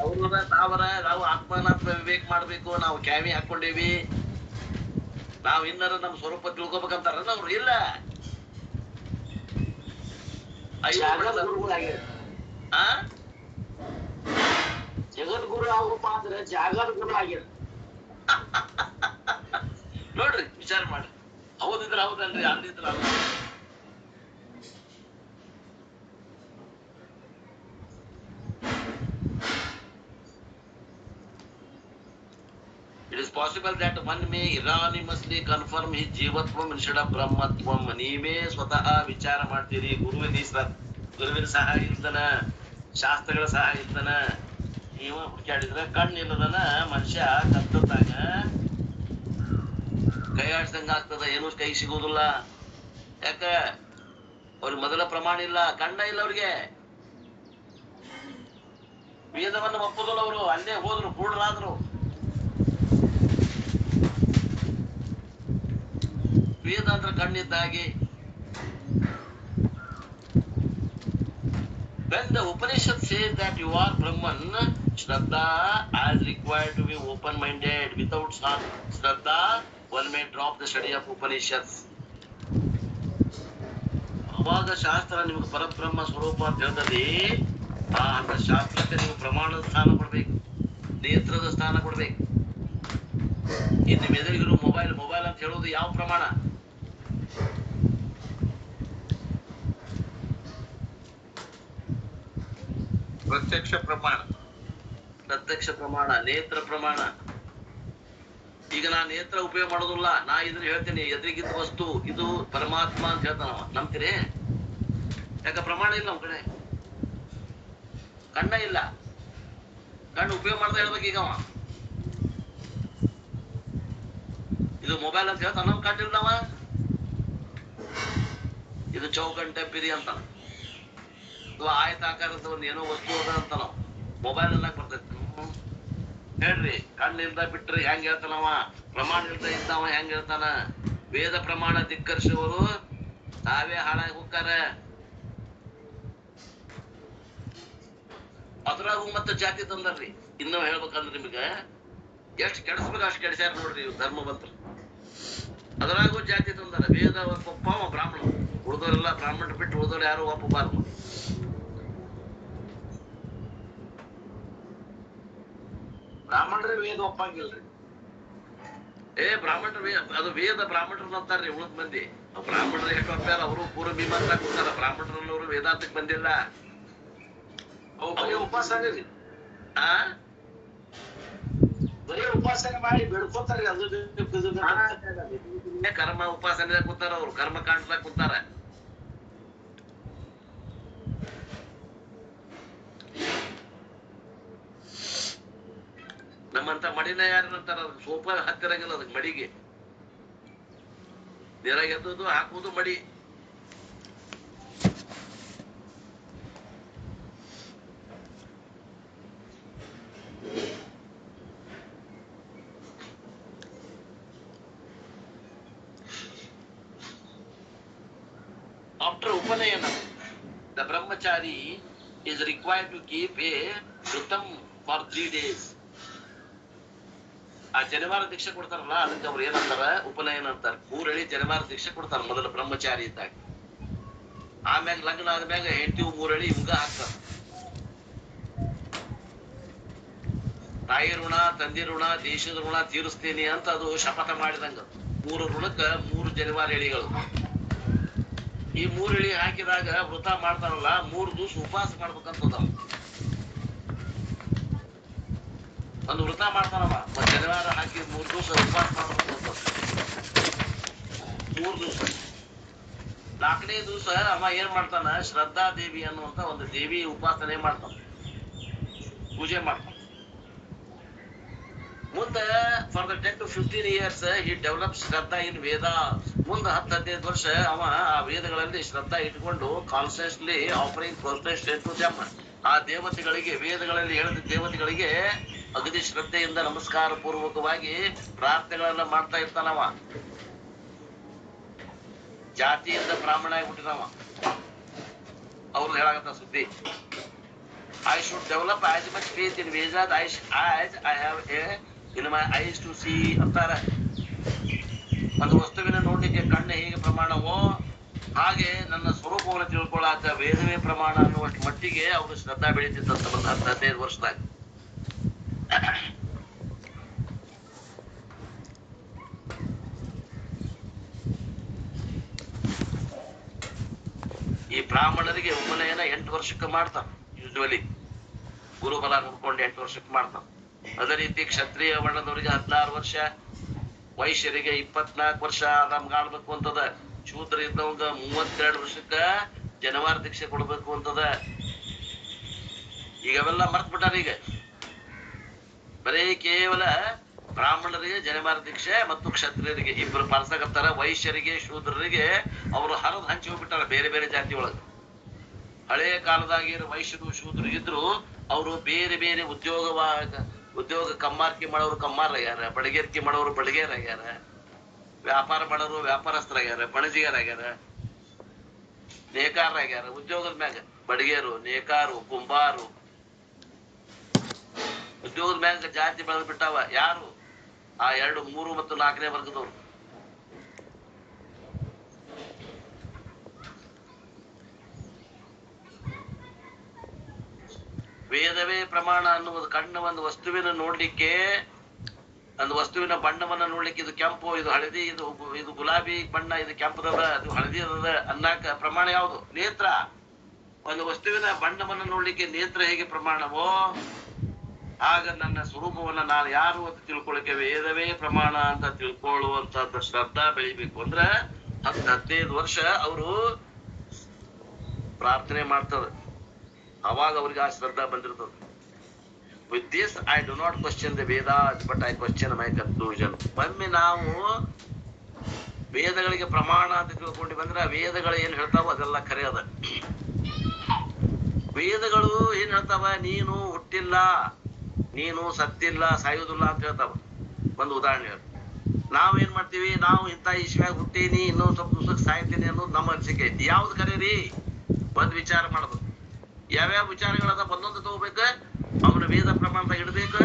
ಅವ್ರ ತಾವರ ನಾವು ಆತ್ಮನಾತ್ಮ ವಿವೇಕ ಮಾಡ್ಬೇಕು, ನಾವು ಕ್ಯಾವಿ ಹಾಕೊಂಡೇವಿ, ನಾವ್ ಇನ್ನರ ನಮ್ ಸ್ವರೂಪ ತಿಳ್ಕೊಬೇಕಂತಾರ ಅವ್ರು. ಇಲ್ಲ, ಜಗದ್ಗುರು ಆಗ್ರಪ್ಪ ಅಂದ್ರೆ ಜಾಗದ ಗುರು ಆಗ್ಯಾರ. ನೋಡ್ರಿ, ವಿಚಾರ ಮಾಡ್ರಿ. ಹೌದಿದ್ರ ಹೌದಲ್ರಿ, ಅಂದಿದ್ರ ಅಲ್ಲ. It is possible that one may unanimously confirm his ಜೀವತ್ವಂ instead of ಬ್ರಹ್ಮತ್ವಂ. ನೀವೇ ಸ್ವತಃ ವಿಚಾರ ಮಾಡ್ತೀರಿ, ಗುರುವಿನ ಸಹಾಯ ಇಲ್ದನ, ಶಾಸ್ತ್ರಗಳ ಸಹಾಯ ಇಲ್ದನ ನೀವ ಹುಡುಕಾಡಿದ್ರ ಕಣ್ಣಿಲ್ಲದನ ಮನುಷ್ಯ ಕತ್ತಲ್ದಾಗ ಕೈ ಆಡ್ಸಂಗ ಆಗ್ತದ, ಏನು ಕೈ ಸಿಗುದಿಲ್ಲ. ಯಾಕ? ಅವ್ರಿಗೆ ಮೊದಲ ಪ್ರಮಾಣ ಇಲ್ಲ, ಕಣ್ಣ ಇಲ್ಲ ಅವ್ರಿಗೆ. ವೇದವನ್ನು ಒಪ್ಪುದಿಲ್ಲ ಅವರು, ಅಲ್ಲೇ ಹೋದ್ರು, ಕೂಡಲಾದ್ರು. ವೇದ ಅಂದ್ರೆ ಕಣ್ಣಿದ್ದಾಗೆ. When the Upanishad says that you are Brahman, Shraddha is required to be open-minded. Without Shraddha, one may drop the study of Upanishads. ಅವಾಗ ಶಾಸ್ತ್ರ ನಿಮ್ಗೆ ಪರಬ್ರಹ್ಮ ಸ್ವರೂಪ ಅಂತ ಹೇಳ್ತದೆ. ಅಂತ ಶಾಸ್ತ್ರಕ್ಕೆ ನೀವು ಪ್ರಮಾಣದ ಸ್ಥಾನ ಕೊಡ್ಬೇಕು, ನೇತ್ರದ ಸ್ಥಾನ ಕೊಡ್ಬೇಕು. ಇನ್ನು ಮೆದುಳಿಗಿರೋ ಮೊಬೈಲ್ ಅಂತ ಹೇಳೋದು ಯಾವ ಪ್ರಮಾಣ? ಪ್ರತ್ಯಕ್ಷ ಪ್ರಮಾಣ, ನೇತ್ರ ಪ್ರಮಾಣ. ಈಗ ನಾ ನೇತ್ರ ಉಪಯೋಗ ಮಾಡೋದಿಲ್ಲ, ನಾ ಇದನ್ನ ಹೇಳ್ತೇನೆ, ಎದುರಿಗಿದ್ದ ವಸ್ತು ಇದು ಪರಮಾತ್ಮ ಅಂತ ಹೇಳ್ತಾನವ. ನಂಬ್ತೀರಿ? ಯಾಕ? ಪ್ರಮಾಣ ಇಲ್ಲ ನಮ್ ಕಡೆ, ಕಣ್ಣ ಇಲ್ಲ. ಕಣ್ಣು ಉಪಯೋಗ ಮಾಡ್ತಾ ಹೇಳ್ಬೇಕು. ಈಗ ಅವ ಇದು ಮೊಬೈಲ್ ಅಂತ ಹೇಳ್ತಾನ, ನಮ್ ಕಣ್ಣಿಲ್ದವ ಇದು ಚೌಕಂಟೆ ಪಿರಿ ಅಂತ, ಇದು ಆಯತಾಕಾರದ ಒಂದು ಏನೋ ವಸ್ತು ಅದ ಅಂತ ನಾವು ಮೊಬೈಲ್ ಅನ್ನಕ್ ಬರ್ತೈತಿ. ಹೇಳ್ರಿ, ಕಣ್ಣಿಲ್ದ ಬಿಟ್ರಿ ಹೆಂಗ್ ಹೇಳ್ತಾನವ? ಪ್ರಮಾಣ ಇಲ್ದ ಇದ್ದಾವ ಹೆಂಗ್ ಹೇಳ್ತಾನ? ವೇದ ಪ್ರಮಾಣ ಧಿಕ್ಕರಿಸುವವರು ತಾವೇ ಹಾಳಾಗಿ ಹೋಗ್ತಾರ. ಅದ್ರಾಗೂ ಮತ್ತೆ ಜಾತಿ ತಂದಾರ್ರಿ. ಇನ್ನೂ ಹೇಳ್ಬೇಕಂದ್ರೆ ನಿಮ್ಗ ಎಷ್ಟ್ ಕೆಡಿಸ್ಬೇಕು ಅಷ್ಟ್ ಕೆಡಿಸ್ಯಾರ ನೋಡ್ರಿ ಇವ್ ಧರ್ಮವಂತರು. ಅದ್ರಾಗೂ ಜಾತಿ ತಂದಾರ. ವೇದ ಒಬ್ಬ ಬ್ರಾಹ್ಮಣ, ಉಳಿದವರೆಲ್ಲ ಬ್ರಾಹ್ಮಣ ಬಿಟ್ಟು ಉಳಿದವ್ರು ಯಾರು ಒಪ್ಪಬಾರ್ದು. ಬ್ರಾಹ್ಮಣರೇ ವೇದ ಒಪ್ಪಂಗಿಲ್ರಿ. ಬ್ರಾಹ್ಮಣರು ಅದು ವೇದ ಬ್ರಾಹ್ಮಣರು ಅಂತಾರ್ರಿ. ಉಳಿದ ಮಂದಿ ಬ್ರಾಹ್ಮಣರು ಎಷ್ಟು ಒಪ್ಪ್ಯಾರ, ಅವರು ಪೂರ್ವ ಮೀಮಾಂಸ ಕೂತಾರ. ಬ್ರಾಹ್ಮಣರನ್ನವರು ವೇದಾಂತಕ್ಕೆ ಬಂದಿಲ್ಲ. ಬರೀ ಉಪಾಸನೆ ರೀ, ಆ ಬರೀ ಉಪಾಸನೆ ಮಾಡಿ ಬೆಳ್ಕೋತಾರ್ರಿ. ಅದು ಕರ್ಮ ಉಪಾಸನೆ ಕೂತಾರ, ಅವ್ರು ಕರ್ಮ ಕಾಂಡದಾಗ ಕೂತಾರ. ನಮ್ಮಂತ ಮಡಿನ ಯಾರಂತಾರ, ಅದಕ್ಕೆ ಸೋಫಾ ಹತ್ತಿರಂಗಿಲ್ಲ ಅದಕ್ಕೆ ಮಡಿಗೆ. ನೀರಾಗ ಎದ್ದು ಹಾಕುವುದು ಮಡಿ. After Upanayana, the brahmachari is required to keep a Shrutam for 3 days. ಆ ಜನಿವಾರ ದೀಕ್ಷೆ ಕೊಡ್ತಾರಲ್ಲ, ಅದಕ್ಕೆ ಅವ್ರು ಏನಂತಾರ? ಉಪನಯನ ಅಂತಾರ. 3 ಎಳಿ ಜನಿವಾರ ದೀಕ್ಷೆ ಕೊಡ್ತಾರ ಮೊದಲ ಬ್ರಹ್ಮಚಾರಿ ಇದ್ದಾಗ. ಆಮ್ಯಾಗ ಲಗ್ನ ಆದ್ಮ್ಯಾಗ ಹೆಂಡತಿ 3 ಎಳಿ ಹಿಂಗ ಹಾಕ್ತಾರ. ತಾಯಿ ಋಣ, ತಂದೆ ಋಣ, ದೇಶದ ಋಣ ತೀರಿಸ್ತೀನಿ ಅಂತ ಅದು ಶಪಥ ಮಾಡಿದಂಗ. 3 ಋಣಕ್ಕ 3 ಜನಿವಾರ ಎಳಿಗಳು. ಈ 3 ಎಳಿ ಹಾಕಿದಾಗ ವೃತ ಮಾಡ್ತಾರಲ್ಲ, 3 ದಿವಸ ಉಪವಾಸ ಮಾಡ್ಬೇಕಂತದ. ಒಂದು ವೃತ ಮಾಡ್ತಾನವ, ಒಂದ್ ಜನಿವಾರ ಹಾಕಿ 3 ದಿವಸ ಉಪವಾಸ ಮಾಡ್ಬೇಕಂತ. 3 ದಿವಸ. 4ನೇ ದಿವಸ ಅವ ಏನ್ ಮಾಡ್ತಾನ? ಶ್ರದ್ಧಾ ದೇವಿ ಅನ್ನುವಂತ ಒಂದು ದೇವಿ ಉಪಾಸನೆ ಮಾಡ್ತಾನ, ಪೂಜೆ ಮಾಡ್ತಾನ. ಮುಂದೆ for the 10 to 15 years he develops ಶ್ರದ್ಧಾ ಇನ್ ವೇದ. ಮುಂದೆ 10-15 ವರ್ಷ ಅವ ಆ ವೇದಗಳಲ್ಲಿ ಶ್ರದ್ಧಾ ಇಟ್ಕೊಂಡು ಕಾನ್ಸ್ಟೆಂಟ್ಲಿ ಆಫರಿಂಗ್ ಪ್ರೊಸ್ಟೇಷನ್ ಟು ದೆಮ್. ಆ ದೇವತೆಗಳಿಗೆ, ವೇದಗಳಲ್ಲಿ ಹೇಳಿದ ದೇವತೆಗಳಿಗೆ ಅಗದಿ ಶ್ರದ್ಧೆಯಿಂದ ನಮಸ್ಕಾರ ಪೂರ್ವಕವಾಗಿ ಪ್ರಾರ್ಥನೆಗಳನ್ನ ಮಾಡ್ತಾ ಇರ್ತಾನವ. ಜಾತಿಯಿಂದ ಬ್ರಾಹ್ಮಣ ಆಗ್ಬಿಟ್ಟಿದವ. ಅವ್ರು ಹೇಳಾಕತ್ತ ಸುದ್ದಿ. I should develop as much faith in Vedas as I have in my eyes to see ಅಂತಾರ. ಒಂದು ವಸ್ತುವಿನ ನೋಡ್ಲಿಕ್ಕೆ ಕಣ್ಣು ಹೇಗೆ ಪ್ರಮಾಣವೋ ಹಾಗೆ ನನ್ನ ಸ್ವರೂಪವನ್ನು ತಿಳ್ಕೊಳ್ಳಾಕ ವೇದವೇ ಪ್ರಮಾಣ ಅನ್ನುವಷ್ಟು ಮಟ್ಟಿಗೆ ಅವರು ಶ್ರದ್ಧಾ ಬೆಳೀತಿದ್ದಂತ ಒಂದು 10-15 ವರ್ಷದಾಗ. ಈ ಬ್ರಾಹ್ಮಣರಿಗೆ ಉಪನಯನ 8 ವರ್ಷಕ್ಕೆ ಮಾಡ್ತಾರ. ಯೂಶುವಲಿ ಗುರುಬಲ ನೋಡ್ಕೊಂಡು 8 ವರ್ಷಕ್ಕೆ ಮಾಡ್ತಾರ. ಅದೇ ರೀತಿ ಕ್ಷತ್ರಿಯ ವರ್ಣದವರಿಗೆ 16 ವರ್ಷ, ವೈಶ್ಯರಿಗೆ 24 ವರ್ಷ ನಮ್ಗೆ ಆಡ್ಬೇಕು ಅಂತದ. ಶೂದ್ರ ಇದ್ದವಂಗ 32 ವರ್ಷಕ್ಕ ಜನವಾರ ದೀಕ್ಷೆ ಕೊಡ್ಬೇಕು ಅಂತದ. ಈಗ ಅವೆಲ್ಲ ಮರ್ತ್ ಬಿಟ್ಟಾರ. ಈಗ ಬರೀ ಕೇವಲ ಬ್ರಾಹ್ಮಣರಿಗೆ ಜನವಾರ ದೀಕ್ಷೆ ಮತ್ತು ಕ್ಷತ್ರಿಯರಿಗೆ ಇಬ್ಬರು ಪಾಲಿಸಕತ್ತಾರ. ವೈಶ್ಯರಿಗೆ ಶೂದ್ರರಿಗೆ ಅವರು ಹರಿದು ಹಂಚಿ ಹೋಗ್ಬಿಟ್ಟಾರ ಬೇರೆ ಬೇರೆ ಜಾತಿ ಒಳಗೆ. ಹಳೆಯ ಕಾಲದಾಗ ವೈಶ್ಯರು ಶೂದ್ರಿಗಿದ್ರು ಅವರು ಬೇರೆ ಬೇರೆ ಉದ್ಯೋಗ ಕಮ್ಮಾರ್ಕಿ ಮಾಡೋರು ಕಮ್ಮಾರಾಗ್ಯಾರ, ಬಡಗೇರಿಕೆ ಮಾಡೋರು ಬಡಗೇರಾಗ್ಯಾರ, ವ್ಯಾಪಾರ ಮಾಡೋರು ವ್ಯಾಪಾರಸ್ಥರಾಗ್ಯಾರ, ಬಣಜಿಗರಾಗ್ಯಾರ, ನೇಕಾರರಾಗ್ಯಾರ. ಉದ್ಯೋಗದ ಮ್ಯಾಗ ಬಡಗೇರು, ನೇಕಾರು, ಕುಂಬಾರು, ಉದ್ಯೋಗದ ಮ್ಯಾಗ ಜಾತಿ ಬೆಳೆದ್ ಬಿಟ್ಟಾವ. ಯಾರು? ಆ 2, 3 ಮತ್ತು 4ನೇ ವರ್ಗದವ್ರು. ವೇದವೇ ಪ್ರಮಾಣ ಅನ್ನುವುದು ಕಣ್ಣು ಒಂದು ವಸ್ತುವಿನ ನೋಡ್ಲಿಕ್ಕೆ, ಒಂದು ವಸ್ತುವಿನ ಬಣ್ಣವನ್ನ ನೋಡ್ಲಿಕ್ಕೆ ಇದು ಕೆಂಪು, ಇದು ಹಳದಿ, ಇದು ಗುಲಾಬಿ ಬಣ್ಣ, ಇದು ಕೆಂಪದದ, ಇದು ಹಳದಿ ಅದ ಅನ್ನಕ ಪ್ರಮಾಣ ಯಾವುದು? ನೇತ್ರ. ಒಂದು ವಸ್ತುವಿನ ಬಣ್ಣವನ್ನ ನೋಡ್ಲಿಕ್ಕೆ ನೇತ್ರ ಹೇಗೆ ಪ್ರಮಾಣವೋ ಆಗ ನನ್ನ ಸ್ವರೂಪವನ್ನ ನಾನು ಯಾರು ಅಂತ ತಿಳ್ಕೊಳ್ಳಿಕ್ಕೆ ವೇದವೇ ಪ್ರಮಾಣ ಅಂತ ತಿಳ್ಕೊಳ್ಳುವಂತಹದ್ದು ಶ್ರದ್ಧಾ ಬೆಳಿಬೇಕು. ಅಂದ್ರ 10-15 ವರ್ಷ ಅವರು ಪ್ರಾರ್ಥನೆ ಮಾಡ್ತದ. ಅವಾಗ ಅವ್ರಿಗೆ ಆ ಶ್ರದ್ಧಾ ಬಂದಿರ್ತದ. With this I do not question the Vedas but I question my conclusion. ಒಮ್ಮೆ ನಾವು ವೇದಗಳಿಗೆ ಪ್ರಮಾಣ ಅಂತ ತಿಳ್ಕೊಂಡು ಬಂದ್ರೆ ವೇದಗಳು ಏನ್ ಹೇಳ್ತಾವ ಅದೆಲ್ಲ ಖರೆ ಅದ. ವೇದಗಳು ಏನ್ ಹೇಳ್ತಾವ? ನೀನು ಹುಟ್ಟಿಲ್ಲ, ನೀನು ಸತ್ತಿಲ್ಲ, ಸಾಯುವುದಿಲ್ಲ ಅಂತ ಹೇಳ್ತಾವ. ಒಂದು ಉದಾಹರಣೆ ಹೇಳಿ. ನಾವೇನ್ ಮಾಡ್ತೀವಿ? ನಾವು ಇಂಥ ಇಶ್ವ್ಯಾಗ ಹುಟ್ಟೀನಿ, ಇನ್ನೊಂದ್ ಸ್ವಲ್ಪ ದಿವಸಕ್ಕೆ ಸಾಯ್ತೀನಿ ಅನ್ನೋದು ನಮ್ಮ ಅನಿಸಿಕೆ. ಯಾವ್ದು ಖರೆ ರೀ? ಒಂದ್ ವಿಚಾರ ಮಾಡೋದು. ಯಾವ್ಯಾವ ವಿಚಾರಗಳದ ಒಂದೊಂದು ತಗೋಬೇಕ, ಅವನ ವೇದ ಪ್ರಮಾಣದಾಗ ಇಡ್ಬೇಕ,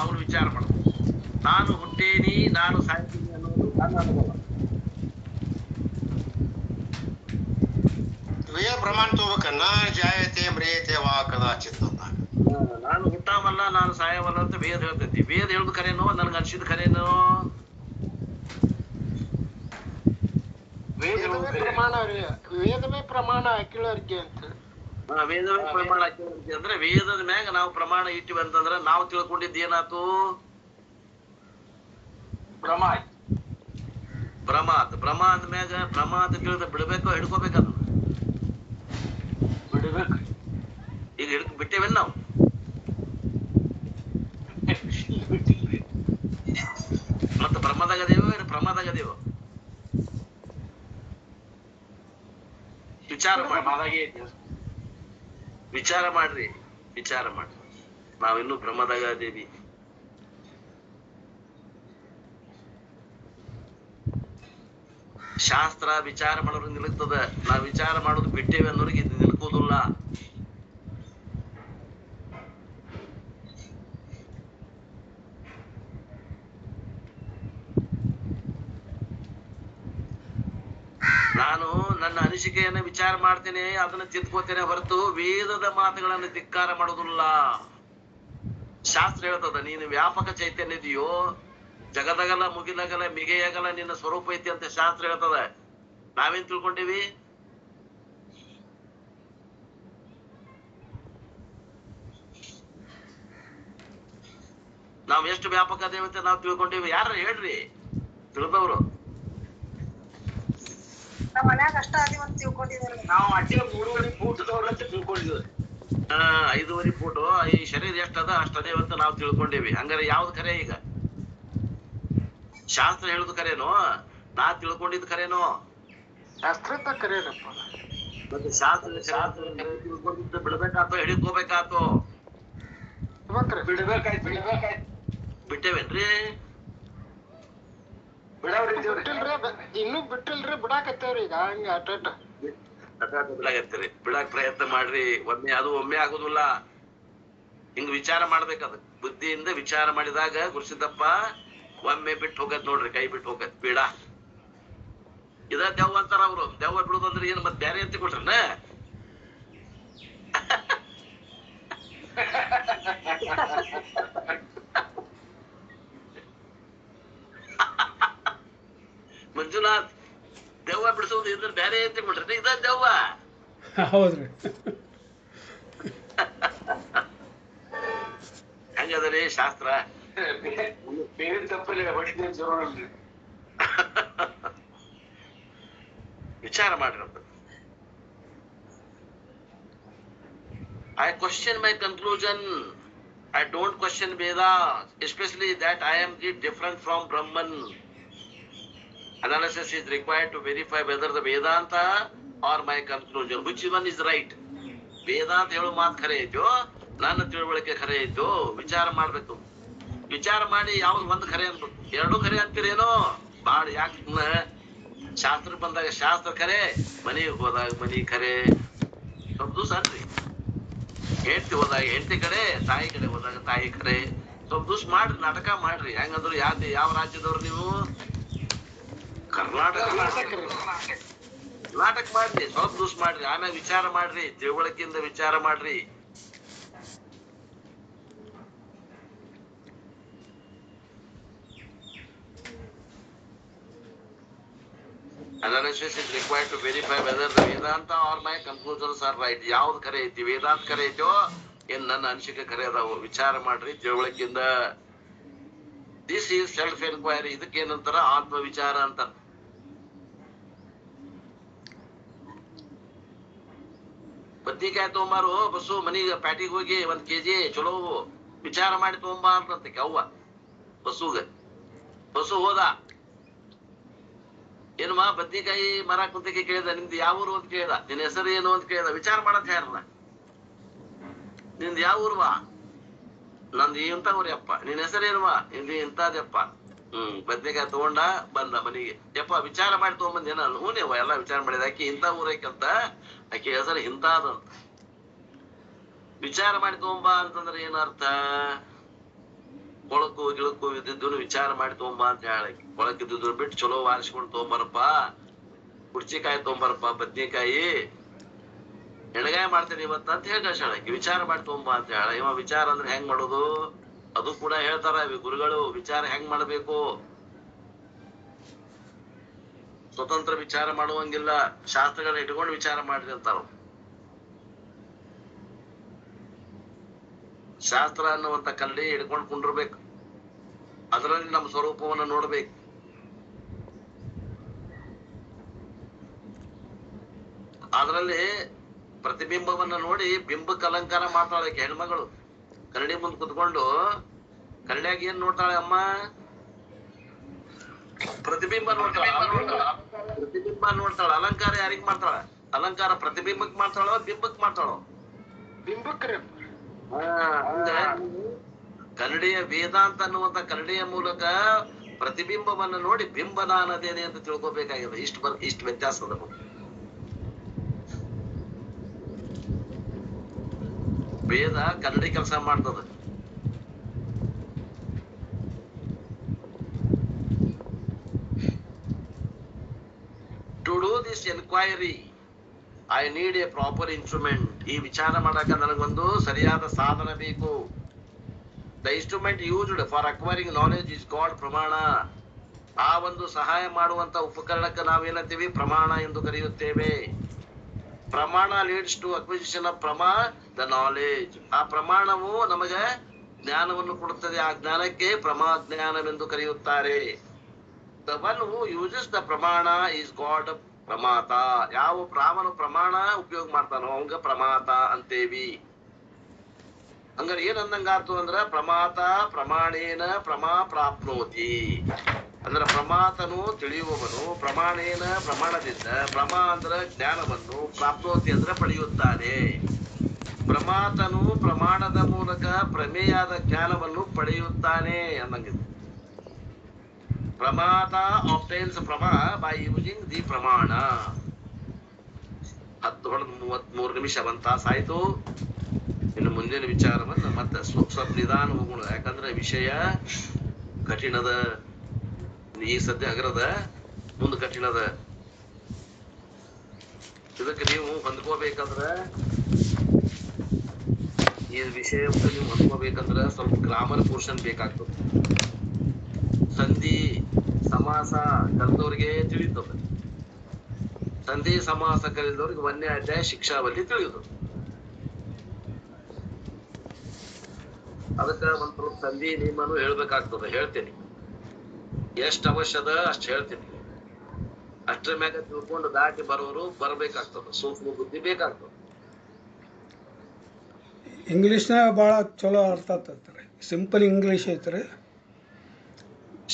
ಅವನು ವಿಚಾರ ಮಾಡ್ಬೇಕು. ನಾನು ಹುಟ್ಟೇನಿ, ನಾನು ಸಾಯ್ತೀನಿ ಅನ್ನೋದು ನನ್ನ ಅನುಭವ. ವೇದ ಪ್ರಮಾಣ ತಗೋಬೇಕ. ನಾ ಜಾಯತೆ ಮ್ರಿಯತೆ ವಾ ಕದಾಚಿತ್ ಅಂತ. ನಾನು ಹುಟ್ಟಾವಲ್ಲ, ನಾನು ಸಾಯವಲ್ಲ ಅಂತ ವೇದ ಹೇಳ್ತೈತಿ. ವೇದ ಹೇಳುದು ಖರೇನೋ? ನನ್ಗೆ ಅನ್ಸಿದ್ ಖರೇನೋ? ವೇದವೇ ಪ್ರಮಾಣ ಅಖಿಲರಿಗೆ ಅಂತ. ವೇದವೇ ಪ್ರಮಾಣ ಅಂದ್ರೆ ವೇದದ ಮ್ಯಾಗ ನಾವು ಪ್ರಮಾಣ ಇಟ್ಟಿವಿ ಅಂತಂದ್ರ ನಾವು ತಿಳ್ಕೊಂಡಿದ್ ಏನಾತು? ಭ್ರಮ ಮ್ಯಾಗ ಭ್ರಮ ಅಂತ ತಿಳಿದ ಬಿಡ್ಬೇಕೋ ಹಿಡ್ಕೋಬೇಕದು? ಬಿಡ್ಬೇಕು. ಈಗ ಬಿಟ್ಟೇವೇನ್ ನಾವು? ಮತ್ತ ಭ್ರಮದಾಗ ಅದೇವೋ ಏನು ಪ್ರಮಾದಾಗ ಅದೇವೋ? ವಿಚಾರ ಮಾಡ್ರಿ. ನಾವಿನ್ನೂ ಭ್ರಮದಾಗ ಅದೇವಿ. ಶಾಸ್ತ್ರ ವಿಚಾರ ಮಾಡೋರು ನಿಲ್ತದ. ನಾವ್ ವಿಚಾರ ಮಾಡೋದು ಬಿಟ್ಟೇವೆ ಅನ್ನೋರಿಗೆ ಇದು ನಿಲ್ಕೋದಿಲ್ಲ. ನಾನು ನನ್ನ ಅನಿಸಿಕೆಯನ್ನ ವಿಚಾರ ಮಾಡ್ತೇನೆ, ಅದನ್ನ ತಿದ್ಕೋತೇನೆ ಹೊರತು ವೇದದ ಮಾತುಗಳನ್ನ ಧಿಕ್ಕಾರ ಮಾಡೋದಿಲ್ಲ. ಶಾಸ್ತ್ರ ಹೇಳ್ತದ, ನೀನು ವ್ಯಾಪಕ ಚೈತನ್ಯ ಇದೆಯೋ, ಜಗದಗಲ ಮುಗಿಲಗಲ ಮಿಗೆಯಗಲ ನಿನ್ನ ಸ್ವರೂಪ ಐತಿ ಅಂತ ಶಾಸ್ತ್ರ ಹೇಳ್ತದ. ನಾವೇನ್ ತಿಳ್ಕೊಂಡಿವಿ? ನಾವ್ ಎಷ್ಟು ವ್ಯಾಪಕ ದೇವತೆ ನಾವು ತಿಳ್ಕೊಂಡಿವಿ? ಯಾರ ಹೇಳ್ರಿ ತಿಳಿದವ್ರು? ನಮ್ಮ ಮನ್ಯಾಗ ಅಷ್ಟ ಅದಿವಂತ ತಿಳ್ಕೊಂಡಿದ್ದಾರೆ. ನಾವು ಅಡ್ಡಿ 3.5 ಫೂಟ್ದವ್ರಂತ ತಿಳ್ಕೊಂಡಿದ್ವಿ. 5.5 ಫೂಟು ಈ ಶರೀರ ಎಷ್ಟದ ಅಷ್ಟದೇ ಅಂತ ನಾವು ತಿಳ್ಕೊಂಡಿವಿ. ಹಂಗಾರೆ ಯಾವ್ದು ಖರೆ? ಈಗ ಶಾಸ್ತ್ರ ಹೇಳುದು ಖರೇನೋ? ನಾ ತಿಳ್ಕೊಂಡಿದ್ ಖರೇನೋ? ಶಾಸ್ತ್ರದ ಕರೆಯಪ್ಪ. ಮತ್ತೆ ಶಾಸ್ತ್ರ ತಿಳ್ಕೊಂಡಿದ್ದು ಬಿಡ್ಬೇಕಾತೋ ಹಿಡಿಕೋಬೇಕಾತೋ? ಬಿಟ್ಟೇವೇನ್ರಿ? ಇನ್ನೂ ಬಿಟ್ಟಿಲ್ರಿ, ಬಿಡಾಕತ್ತೇವ್ರಿ ಈಗ ಹಂಗ ಬಿಡಾಕತ್ತೀರಿ. ಬಿಡಾಕ್ ಪ್ರಯತ್ನ ಮಾಡ್ರಿ. ಒಮ್ಮೆ ಆಗುದಿಲ್ಲ. ಹಿಂಗ್ ವಿಚಾರ ಮಾಡ್ಬೇಕದ. ಬುದ್ಧಿಯಿಂದ ವಿಚಾರ ಮಾಡಿದಾಗ ಗುರುಸಿದ್ದಪ್ಪ ಒಮ್ಮೆ ಬಿಟ್ಟು ಹೋಗತ್ ನೋಡ್ರಿ, ಕೈ ಬಿಟ್ಟು ಹೋಗತ್ ಬೇಡ. ಇದ ದೆವ್ವ ಅಂತಾರ ಅವ್ರು. ದೆವ್ವ ಬಿಡುದಂದ್ರೆ ಏನ್ ಮತ್ ಬ್ಯಾರೆ ಅಂತ ಕೊಟ್ರನ? ಮಂಜುನಾಥ್, ದೆವ್ವ ಬಿಡಿಸೋದು ಇದ್ರ ಬ್ಯಾರೆ ಅಂತ ಕೊಟ್ರಿ, ಇದ ದೆವ್ವ. ಹೌದ್ರಿ. ಹೆಂಗದ್ರಿ ಶಾಸ್ತ್ರ? ವಿಚಾರ ಮಾಡ್ರಿ ಅಂತ. I question my conclusion. I don't question Vedas, especially that I am different from Brahman. Analysis is required to verify whether the Vedanta or my conclusion, which one is right. ವೇದಾಂತ ಹೇಳೋ ಮಾತು ಖರೆ ಐತೋ, ನನ್ನ ತಿಳುವಳಿಕೆ ಖರೆ ಐತೋ, ವಿಚಾರ ಮಾಡ್ಬೇಕು. ವಿಚಾರ ಮಾಡಿ ಯಾವ್ದು ಒಂದ್ ಖರೆ ಅನ್ಬೇಕು. ಎರಡೂ ಖರೆ ಅಂತೀರೇನೋ? ಬಾಳ ಯಾಕೆ ಶಾಸ್ತ್ರ ಬಂದಾಗ ಶಾಸ್ತ್ರ ಖರೆ, ಮನೆಗೆ ಹೋದಾಗ ಮನಿ ಖರೆ. ಸ್ವಲ್ಪ ದಿವಸ ಅನ್ರಿ. ಹೆಂಡತಿ ಹೋದಾಗ ಹೆಂಡತಿ ಕಡೆ, ತಾಯಿ ಕಡೆ ಹೋದಾಗ ತಾಯಿ ಕಡೆ. ಸ್ವಲ್ಪ ದಿವಸ ಮಾಡ್ರಿ, ನಾಟಕ ಮಾಡ್ರಿ. ಹೆಂಗಂದ್ರು ಯಾವ ರಾಜ್ಯದವ್ರು ನೀವು? ಕರ್ನಾಟಕ. ನಾಟಕ ಮಾಡ್ರಿ, ಸ್ವಲ್ಪ ದಿವಸ ಮಾಡ್ರಿ, ಆಮೇಲೆ ವಿಚಾರ ಮಾಡ್ರಿ, ತಿಳುವಳಿಕೆಯಿಂದ ವಿಚಾರ ಮಾಡ್ರಿ. Analysis is required to verify whether the Vedanta or my conclusions are right. ಯಾವ್ದು ಖರೆ ಐತಿ? ವೇದಾಂತ ಖರೆ ಐತೋ ಏನ್ ನನ್ನ ಅನಿಸಿಕೆ ಖರೆ ಅದಾವ? ವಿಚಾರ ಮಾಡ್ರಿ ತಿಳುವಳಿಕೆಯಿಂದ. This is self enquiry. ಇದಕ್ಕೇನಂತಾರ? ಆತ್ಮ ವಿಚಾರ ಅಂತ. ಬದ್ನಿಕಾಯಿ ತಗೊಂಬಾರು ಬಸ್ಸು, ಮನಿಗ ಪ್ಯಾಟಿಗೆ ಹೋಗಿ 1 kg ಚಲೋ ವಿಚಾರ ಮಾಡಿ ತಗೊಂಬಾ ಅಂತಂತೆ ಅವ್ವ ಬಸ್ಸುಗ. ಬಸ್ಸು ಹೋದ, ಏನಮ್ಮ ಬದ್ನಿಕಾಯಿ ಮರ ಕುಂತಕ್ಕೆ ಕೇಳಿದ, ನಿಮ್ದು ಯಾವ ಊರು ಅಂತ ಕೇಳಿದ, ನಿನ್ನ ಹೆಸರು ಏನು ಅಂತ ಕೇಳಿದ. ವಿಚಾರ ಮಾಡಂತ ಯಾರಲ್ಲ, ನಿಂದು ಯಾವ ಊರ್ವಾ? ನಂದು ಇಂತ ಊರಪ್ಪ. ನಿನ್ನ ಹೆಸರೇನುವಾ? ನಿಂದು ಇಂತದಪ್ಪ. ಬದ್ನಿಕಾಯಿ ತಗೊಂಡ ಬಂದ ಮನಿಗೆ. ಯಪ್ಪ ವಿಚಾರ ಮಾಡಿ ತಗೊಂಬಂದೇನ? ಹೂನೇವ ಎಲ್ಲಾ ವಿಚಾರ ಮಾಡಿದ. ಆಕಿ ಇಂತ ಊರೈಕಂತ, ಆಕಿ ಹೆಸರು ಇಂತಾದಂತ. ವಿಚಾರ ಮಾಡಿ ತಗೊಂಬಾ ಅಂತಂದ್ರೆ ಏನರ್ಥ? ಕೊಳಕು ಗಿಳಕು ಇದ್ದಿದ್ದು ವಿಚಾರ ಮಾಡಿ ತಗೊಂಬಾ ಅಂತ ಹೇಳಕ್ಕೆ. ಕೊಳಕಿದ್ದು ಬಿಟ್ಟು ಚಲೋ ವಾರಿಸ್ಕೊಂಡು ತಗೊಂಬರಪ್ಪ, ಕುರ್ಚಿಕಾಯಿ ತಗೊಂಬರಪ್ಪ, ಬದ್ನಿಕಾಯಿ ಎಣಗಾಯಿ ಮಾಡ್ತೇನೆ ಇವತ್ತ ಅಂತ ಹೇಳಿ ಕಳ್ಸಾಳಕ್ಕೆ. ವಿಚಾರ ಮಾಡಿ ತಗೊಂಬಾ ಅಂತ ಹೇಳ. ಇವ ವಿಚಾರ ಅಂದ್ರೆ ಹೆಂಗ್ ಮಾಡೋದು? ಅದು ಕೂಡ ಹೇಳ್ತಾರ ಗುರುಗಳು. ವಿಚಾರ ಹೆಂಗ್ ಮಾಡ್ಬೇಕು? ಸ್ವತಂತ್ರ ವಿಚಾರ ಮಾಡುವಂಗಿಲ್ಲ, ಶಾಸ್ತ್ರಗಳನ್ನ ಇಟ್ಕೊಂಡು ವಿಚಾರ ಮಾಡ್ರಿ ಅಂತಾರ. ಶಾಸ್ತ್ರ ಅನ್ನುವಂತ ಕಲ್ಲಿ ಹಿಡ್ಕೊಂಡು ಕುಂಡಿರ್ಬೇಕು. ಅದರಲ್ಲಿ ನಮ್ಮ ಸ್ವರೂಪವನ್ನ ನೋಡ್ಬೇಕು. ಅದರಲ್ಲಿ ಪ್ರತಿಬಿಂಬವನ್ನ ನೋಡಿ ಬಿಂಬಕ್ಕೆ ಅಲಂಕಾರ ಮಾಡ್ತಾಳೆ ಹೆಣ್ಮಗಳು. ಕನ್ನಡಿ ಮುಂದ್ ಕುತ್ಕೊಂಡು ಕನ್ನಡಿಯಾಗ ಏನ್ ನೋಡ್ತಾಳೆ ಅಮ್ಮ? ಪ್ರತಿಬಿಂಬ ನೋಡ್ತಾಳ. ಪ್ರತಿಬಿಂಬ ನೋಡ್ತಾಳ. ಅಲಂಕಾರ ಯಾರಿಗ್ ಮಾಡ್ತಾಳ? ಅಲಂಕಾರ ಪ್ರತಿಬಿಂಬಕ್ ಮಾಡ್ತಾಳೋ ಬಿಂಬಕ್ ಮಾಡ್ತಾಳೋ? ಬಿಂಬಕ್ರಿ. ಕನ್ನಡಿಯ ವೇದಾಂತ ಅನ್ನುವಂತ ಕನ್ನಡಿಯ ಮೂಲಕ ಪ್ರತಿಬಿಂಬವನ್ನ ನೋಡಿ ಬಿಂಬ ನಾನದೇನೆ ಅಂತ ತಿಳ್ಕೊಬೇಕಾಗಿದೆ. ಇಷ್ಟು ವ್ಯತ್ಯಾಸ ಅದ. ವೇದ ಕನ್ನಡಿ ಕೆಲಸ ಮಾಡ್ತದ. To do this enquiry I need a proper instrument. ಈ ವಿಚಾರ ಮಾಡಕ ನನಗೊಂದು ಸರಿಯಾದ ಸಾಧನ ಬೇಕು. The instrument used for acquiring knowledge is called pramana. ಆ ಒಂದು ಸಹಾಯ ಮಾಡುವಂತ ಉಪಕರಣಕ್ಕೆ ನಾವೇನಂತೀವಿ? ಪ್ರಮಾಣ ಎಂದು ಕರೆಯುತ್ತೇವೆ. ಪ್ರಮಾಣ leads to acquisition of prama the knowledge. ಆ ಪ್ರಮಾಣವು ನಮಗೆ ಜ್ಞಾನವನ್ನು ಕೊಡುತ್ತದೆ. ಆ ಜ್ಞಾನಕ್ಕೆ ಪ್ರಮಾ ಜ್ಞಾನವೆಂದು ಕರೆಯುತ್ತಾರೆ. The one who uses the ಪ್ರಮಾಣ ಈಸ್ ಕಾಲ್ಡ್ ಪ್ರಮಾತ. ಯಾವ ಪ್ರಾಮನು ಪ್ರಮಾಣ ಉಪಯೋಗ ಮಾಡ್ತಾನೋ ಅವಂಗ ಪ್ರಮಾತ ಅಂತೇವಿ. ಹಂಗಾರೆ ಏನ್ ಅಂದಂಗಾತು ಅಂದ್ರ ಪ್ರಮಾತ ಪ್ರಮಾಣೇನ ಪ್ರಮಾ ಪ್ರಾಪ್ನೋತಿ. ಅಂದ್ರ ಪ್ರಮಾತನು ತಿಳಿಯುವವನು, ಪ್ರಮಾಣೇನ ಪ್ರಮಾಣದಿಂದ, ಪ್ರಮಾ ಅಂದ್ರ ಜ್ಞಾನವನ್ನು, ಪ್ರಾಪ್ನೋತಿ ಅಂದ್ರ ಪಡೆಯುತ್ತಾನೆ. ಪ್ರಮಾತನು ಪ್ರಮಾಣದ ಮೂಲಕ ಪ್ರಮೇಯಾದ ಜ್ಞಾನವನ್ನು ಪಡೆಯುತ್ತಾನೆ ಅನ್ನಂಗಿದೆ. ಪ್ರಮಾತ ಆಬ್ಟೈನ್ಸ್ ಪ್ರಮಾ ಬೈ ಯೂಸಿಂಗ್ ದಿ ಪ್ರಮಾಣ. 10:33 ನಿಮಿಷ, 1 ತಾಸು ಆಯ್ತು. ಇನ್ನು ಮುಂದಿನ ವಿಚಾರವನ್ನು ಮತ್ತೆ ಸ್ವಲ್ಪ ನಿಧಾನ ಹೋಗೋಣ. ಯಾಕಂದ್ರೆ ವಿಷಯ ಕಠಿಣದ, ಈ ಸದ್ಯ ಹಗರದ, ಮುಂದೆ ಕಠಿಣದ. ಇದಕ್ಕೆ ನೀವು ಹೊಂದ್ಕೋಬೇಕಂದ್ರ, ಈ ವಿಷಯಕ್ಕೆ ನೀವು ಹೊಂದ್ಕೋಬೇಕಂದ್ರ ಸ್ವಲ್ಪ ಗ್ರಾಮರ್ ಪೋರ್ಷನ್ ಬೇಕಾಗ್ತದೆ. ಸಂಧಿ ಸಮಾಸ ಕಲಿತವ್ರಿಗೆ ತಿಳಿತದೆ. ಸಂಧಿ ಸಮಾಸ ಕಲಿತವ್ರಿಗೆ 1ನೇ ಅಧ್ಯಾಯ ಶಿಕ್ಷಾವಲ್ಲಿ ತಿಳಿಯುದು. ಅದಕ್ಕ ಒಂದ್ ಸ್ವಲ್ಪ ಸಂಧಿ ನಿಯಮನು ಹೇಳ್ಬೇಕಾಗ್ತದೆ. ಹೇಳ್ತೇನೆ, ಎಷ್ಟ್ ಅವಶ್ಯದ ಅಷ್ಟ್ ಹೇಳ್ತೀನಿ. ಅಷ್ಟ್ರ ಮ್ಯಾಗ ತಿಳ್ಕೊಂಡು ದಾಟಿ ಬರೋರು ಬರ್ಬೇಕಾಗ್ತದೆ. ಸೂಕ್ಷ್ಮ ಬುದ್ಧಿ ಬೇಕಾಗ್ತದೆ. ಇಂಗ್ಲೀಷ್ನಾಗ ಭಾಳ ಚಲೋ ಅರ್ಥ ಆಗ್ತೈತ್ರಿ. ಸಿಂಪಲ್ ಇಂಗ್ಲೀಷ್ ಐತ್ರಿ.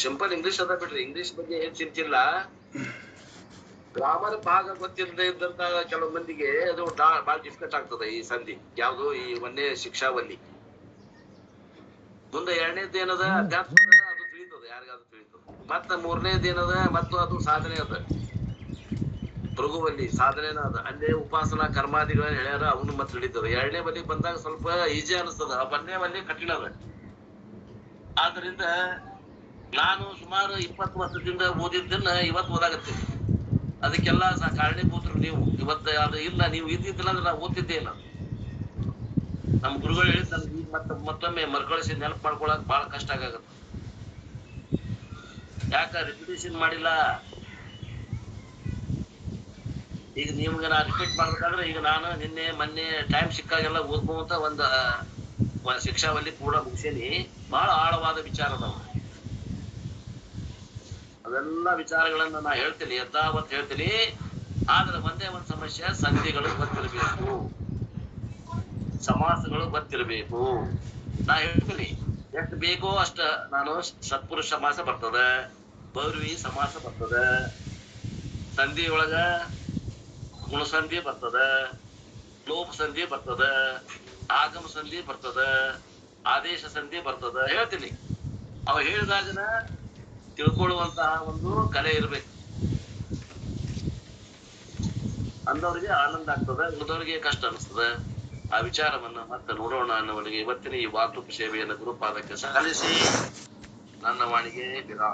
ಸಿಂಪಲ್ ಇಂಗ್ಲಿಷ್ ಅದ ಬಿಡ್ರಿ, ಇಂಗ್ಲಿಷ್ ಬಗ್ಗೆ ಏನ್ ಚಿಂತಿಲ್ಲ. ಗ್ರಾಮರ್ ಭಾಗ ಗೊತ್ತಿಲ್ಲದೆ ಇದ್ದಂತ ಕೆಲವು ಮಂದಿಗೆ ಅದು ಬಹಳ ಡಿಫಿಕಲ್ಟ್ ಆಗ್ತದೆ ಈ ಸಂಧಿ. ಯಾವ್ದು ಈ 1ನೇ ಶಿಕ್ಷಾವಲ್ಲಿ. ಮುಂದೆ 2ನೇದ್ ಏನದ ಅಧ್ಯಾತ್ಮ, ಅದು ತಿಳಿತದೆ, ಯಾರಿಗಾದ್ರು ತಿಳಿತದೆ. ಮತ್ತ 3ನೇದ್ ಏನದ, ಮತ್ತು ಅದು ಸಾಧನೆ ಅದ. ಭೃಗುವಲ್ಲಿ ಸಾಧನೆನ ಅದ. ಅಲ್ಲೇ ಉಪಾಸನಾ ಕರ್ಮಾದಿಗಳನ್ನ ಹೇಳ್ಯಾರ, ಅವನು ಮತ್ತೆ ತಿಳಿತದೆ. 2ನೇ ಬಲಿ ಬಂದಾಗ ಸ್ವಲ್ಪ ಈಜಿ ಅನಿಸ್ತದ. 1ನೇ ಬಲಿ ಕಠಿಣ ಅದ. ಆದ್ರಿಂದ ನಾನು ಸುಮಾರು 20 ವರ್ಷದಿಂದ ಓದಿದ್ದನ್ನ ಇವತ್ತು ಓದಾಗತ್ತೀನಿ. ಅದಕ್ಕೆಲ್ಲ ಕಾರಣೀಭೂತರು ನೀವು. ಇವತ್ತು ಅದು ಇಲ್ಲ, ನೀವು ಇದ್ದಿದ್ದಿಲ್ಲ ಅಂದ್ರೆ ನಾವು ಓದ್ತಿದ್ದೇ ಇಲ್ಲ. ನಮ್ಮ ಗುರುಗಳು ಹೇಳಿದ್ ನನಗೆ ಈಗ ಮತ್ತೊಮ್ಮೆ ಮರುಕಳಿಸಿ ನೆನಪು ಮಾಡ್ಕೊಳಕ್ ಬಹಳ ಕಷ್ಟ ಆಗತ್ತೆ. ಯಾಕ ರಿಪಿಟೇಷನ್ ಮಾಡಿಲ್ಲ. ಈಗ ನಿಮ್ಗೆ ನಾ ರಿಪೀಟ್ ಮಾಡ್ಬೇಕಾದ್ರೆ, ಈಗ ನಾನು ನಿನ್ನೆ ಮೊನ್ನೆ ಟೈಮ್ ಸಿಕ್ಕಾಗೆಲ್ಲ ಓದ್ಕೊಂತ ಒಂದು ಶಿಕ್ಷಾವಲ್ಲಿ ಕೂಡ ಮುಗಿಸೇನಿ. ಬಹಳ ಆಳವಾದ ವಿಚಾರ ಅದಾವ. ಅವೆಲ್ಲ ವಿಚಾರಗಳನ್ನ ನಾ ಹೇಳ್ತೀನಿ, ಯಥಾವತ್ ಹೇಳ್ತೀನಿ. ಆದ್ರೆ ಒಂದೇ ಒಂದ್ ಸಮಸ್ಯೆ, ಸಂಧಿಗಳು ಗೊತ್ತಿರಬೇಕು, ಸಮಾಸಗಳು ಗೊತ್ತಿರಬೇಕು. ನಾ ಹೇಳ್ತೀನಿ ಎಷ್ಟು ಬೇಕೋ ಅಷ್ಟ. ನಾನು ಸತ್ಪುರುಷ ಸಮಾಸ ಬರ್ತದ, ಭೈರವಿ ಸಮಾಸ ಬರ್ತದ, ಸಂಧಿ ಒಳಗ ಗುಣಸಂಧಿ ಬರ್ತದ, ಲೋಪ ಸಂಧಿ ಬರ್ತದ, ಆಗಮ ಸಂಧಿ ಬರ್ತದ, ಆದೇಶ ಸಂಧಿ ಬರ್ತದ. ಹೇಳ್ತೀನಿ. ಅವ ಹೇಳಿದಾಗನ ತಿಳ್ಕೊಳ್ಳುವಂತಹ ಒಂದು ಕಲೆ ಇರ್ಬೇಕು. ಅಂದವ್ರಿಗೆ ಆನಂದ ಆಗ್ತದೆ, ಉಳಿದವ್ರಿಗೆ ಕಷ್ಟ ಅನಿಸ್ತದೆ. ಆ ವಿಚಾರವನ್ನ ಮತ್ತೆ ನೋಡೋಣ ಅನ್ನೋವರಿಗೆ ಇವತ್ತಿನ ಈ ವಾಕ್ರೂಪ ಸೇವೆಯನ್ನು ಗುರುಪಾದಕ್ಕೆ ಸಲ್ಲಿಸಿ ನನ್ನ ವಾಣಿಗೆ ವಿರಾಮ.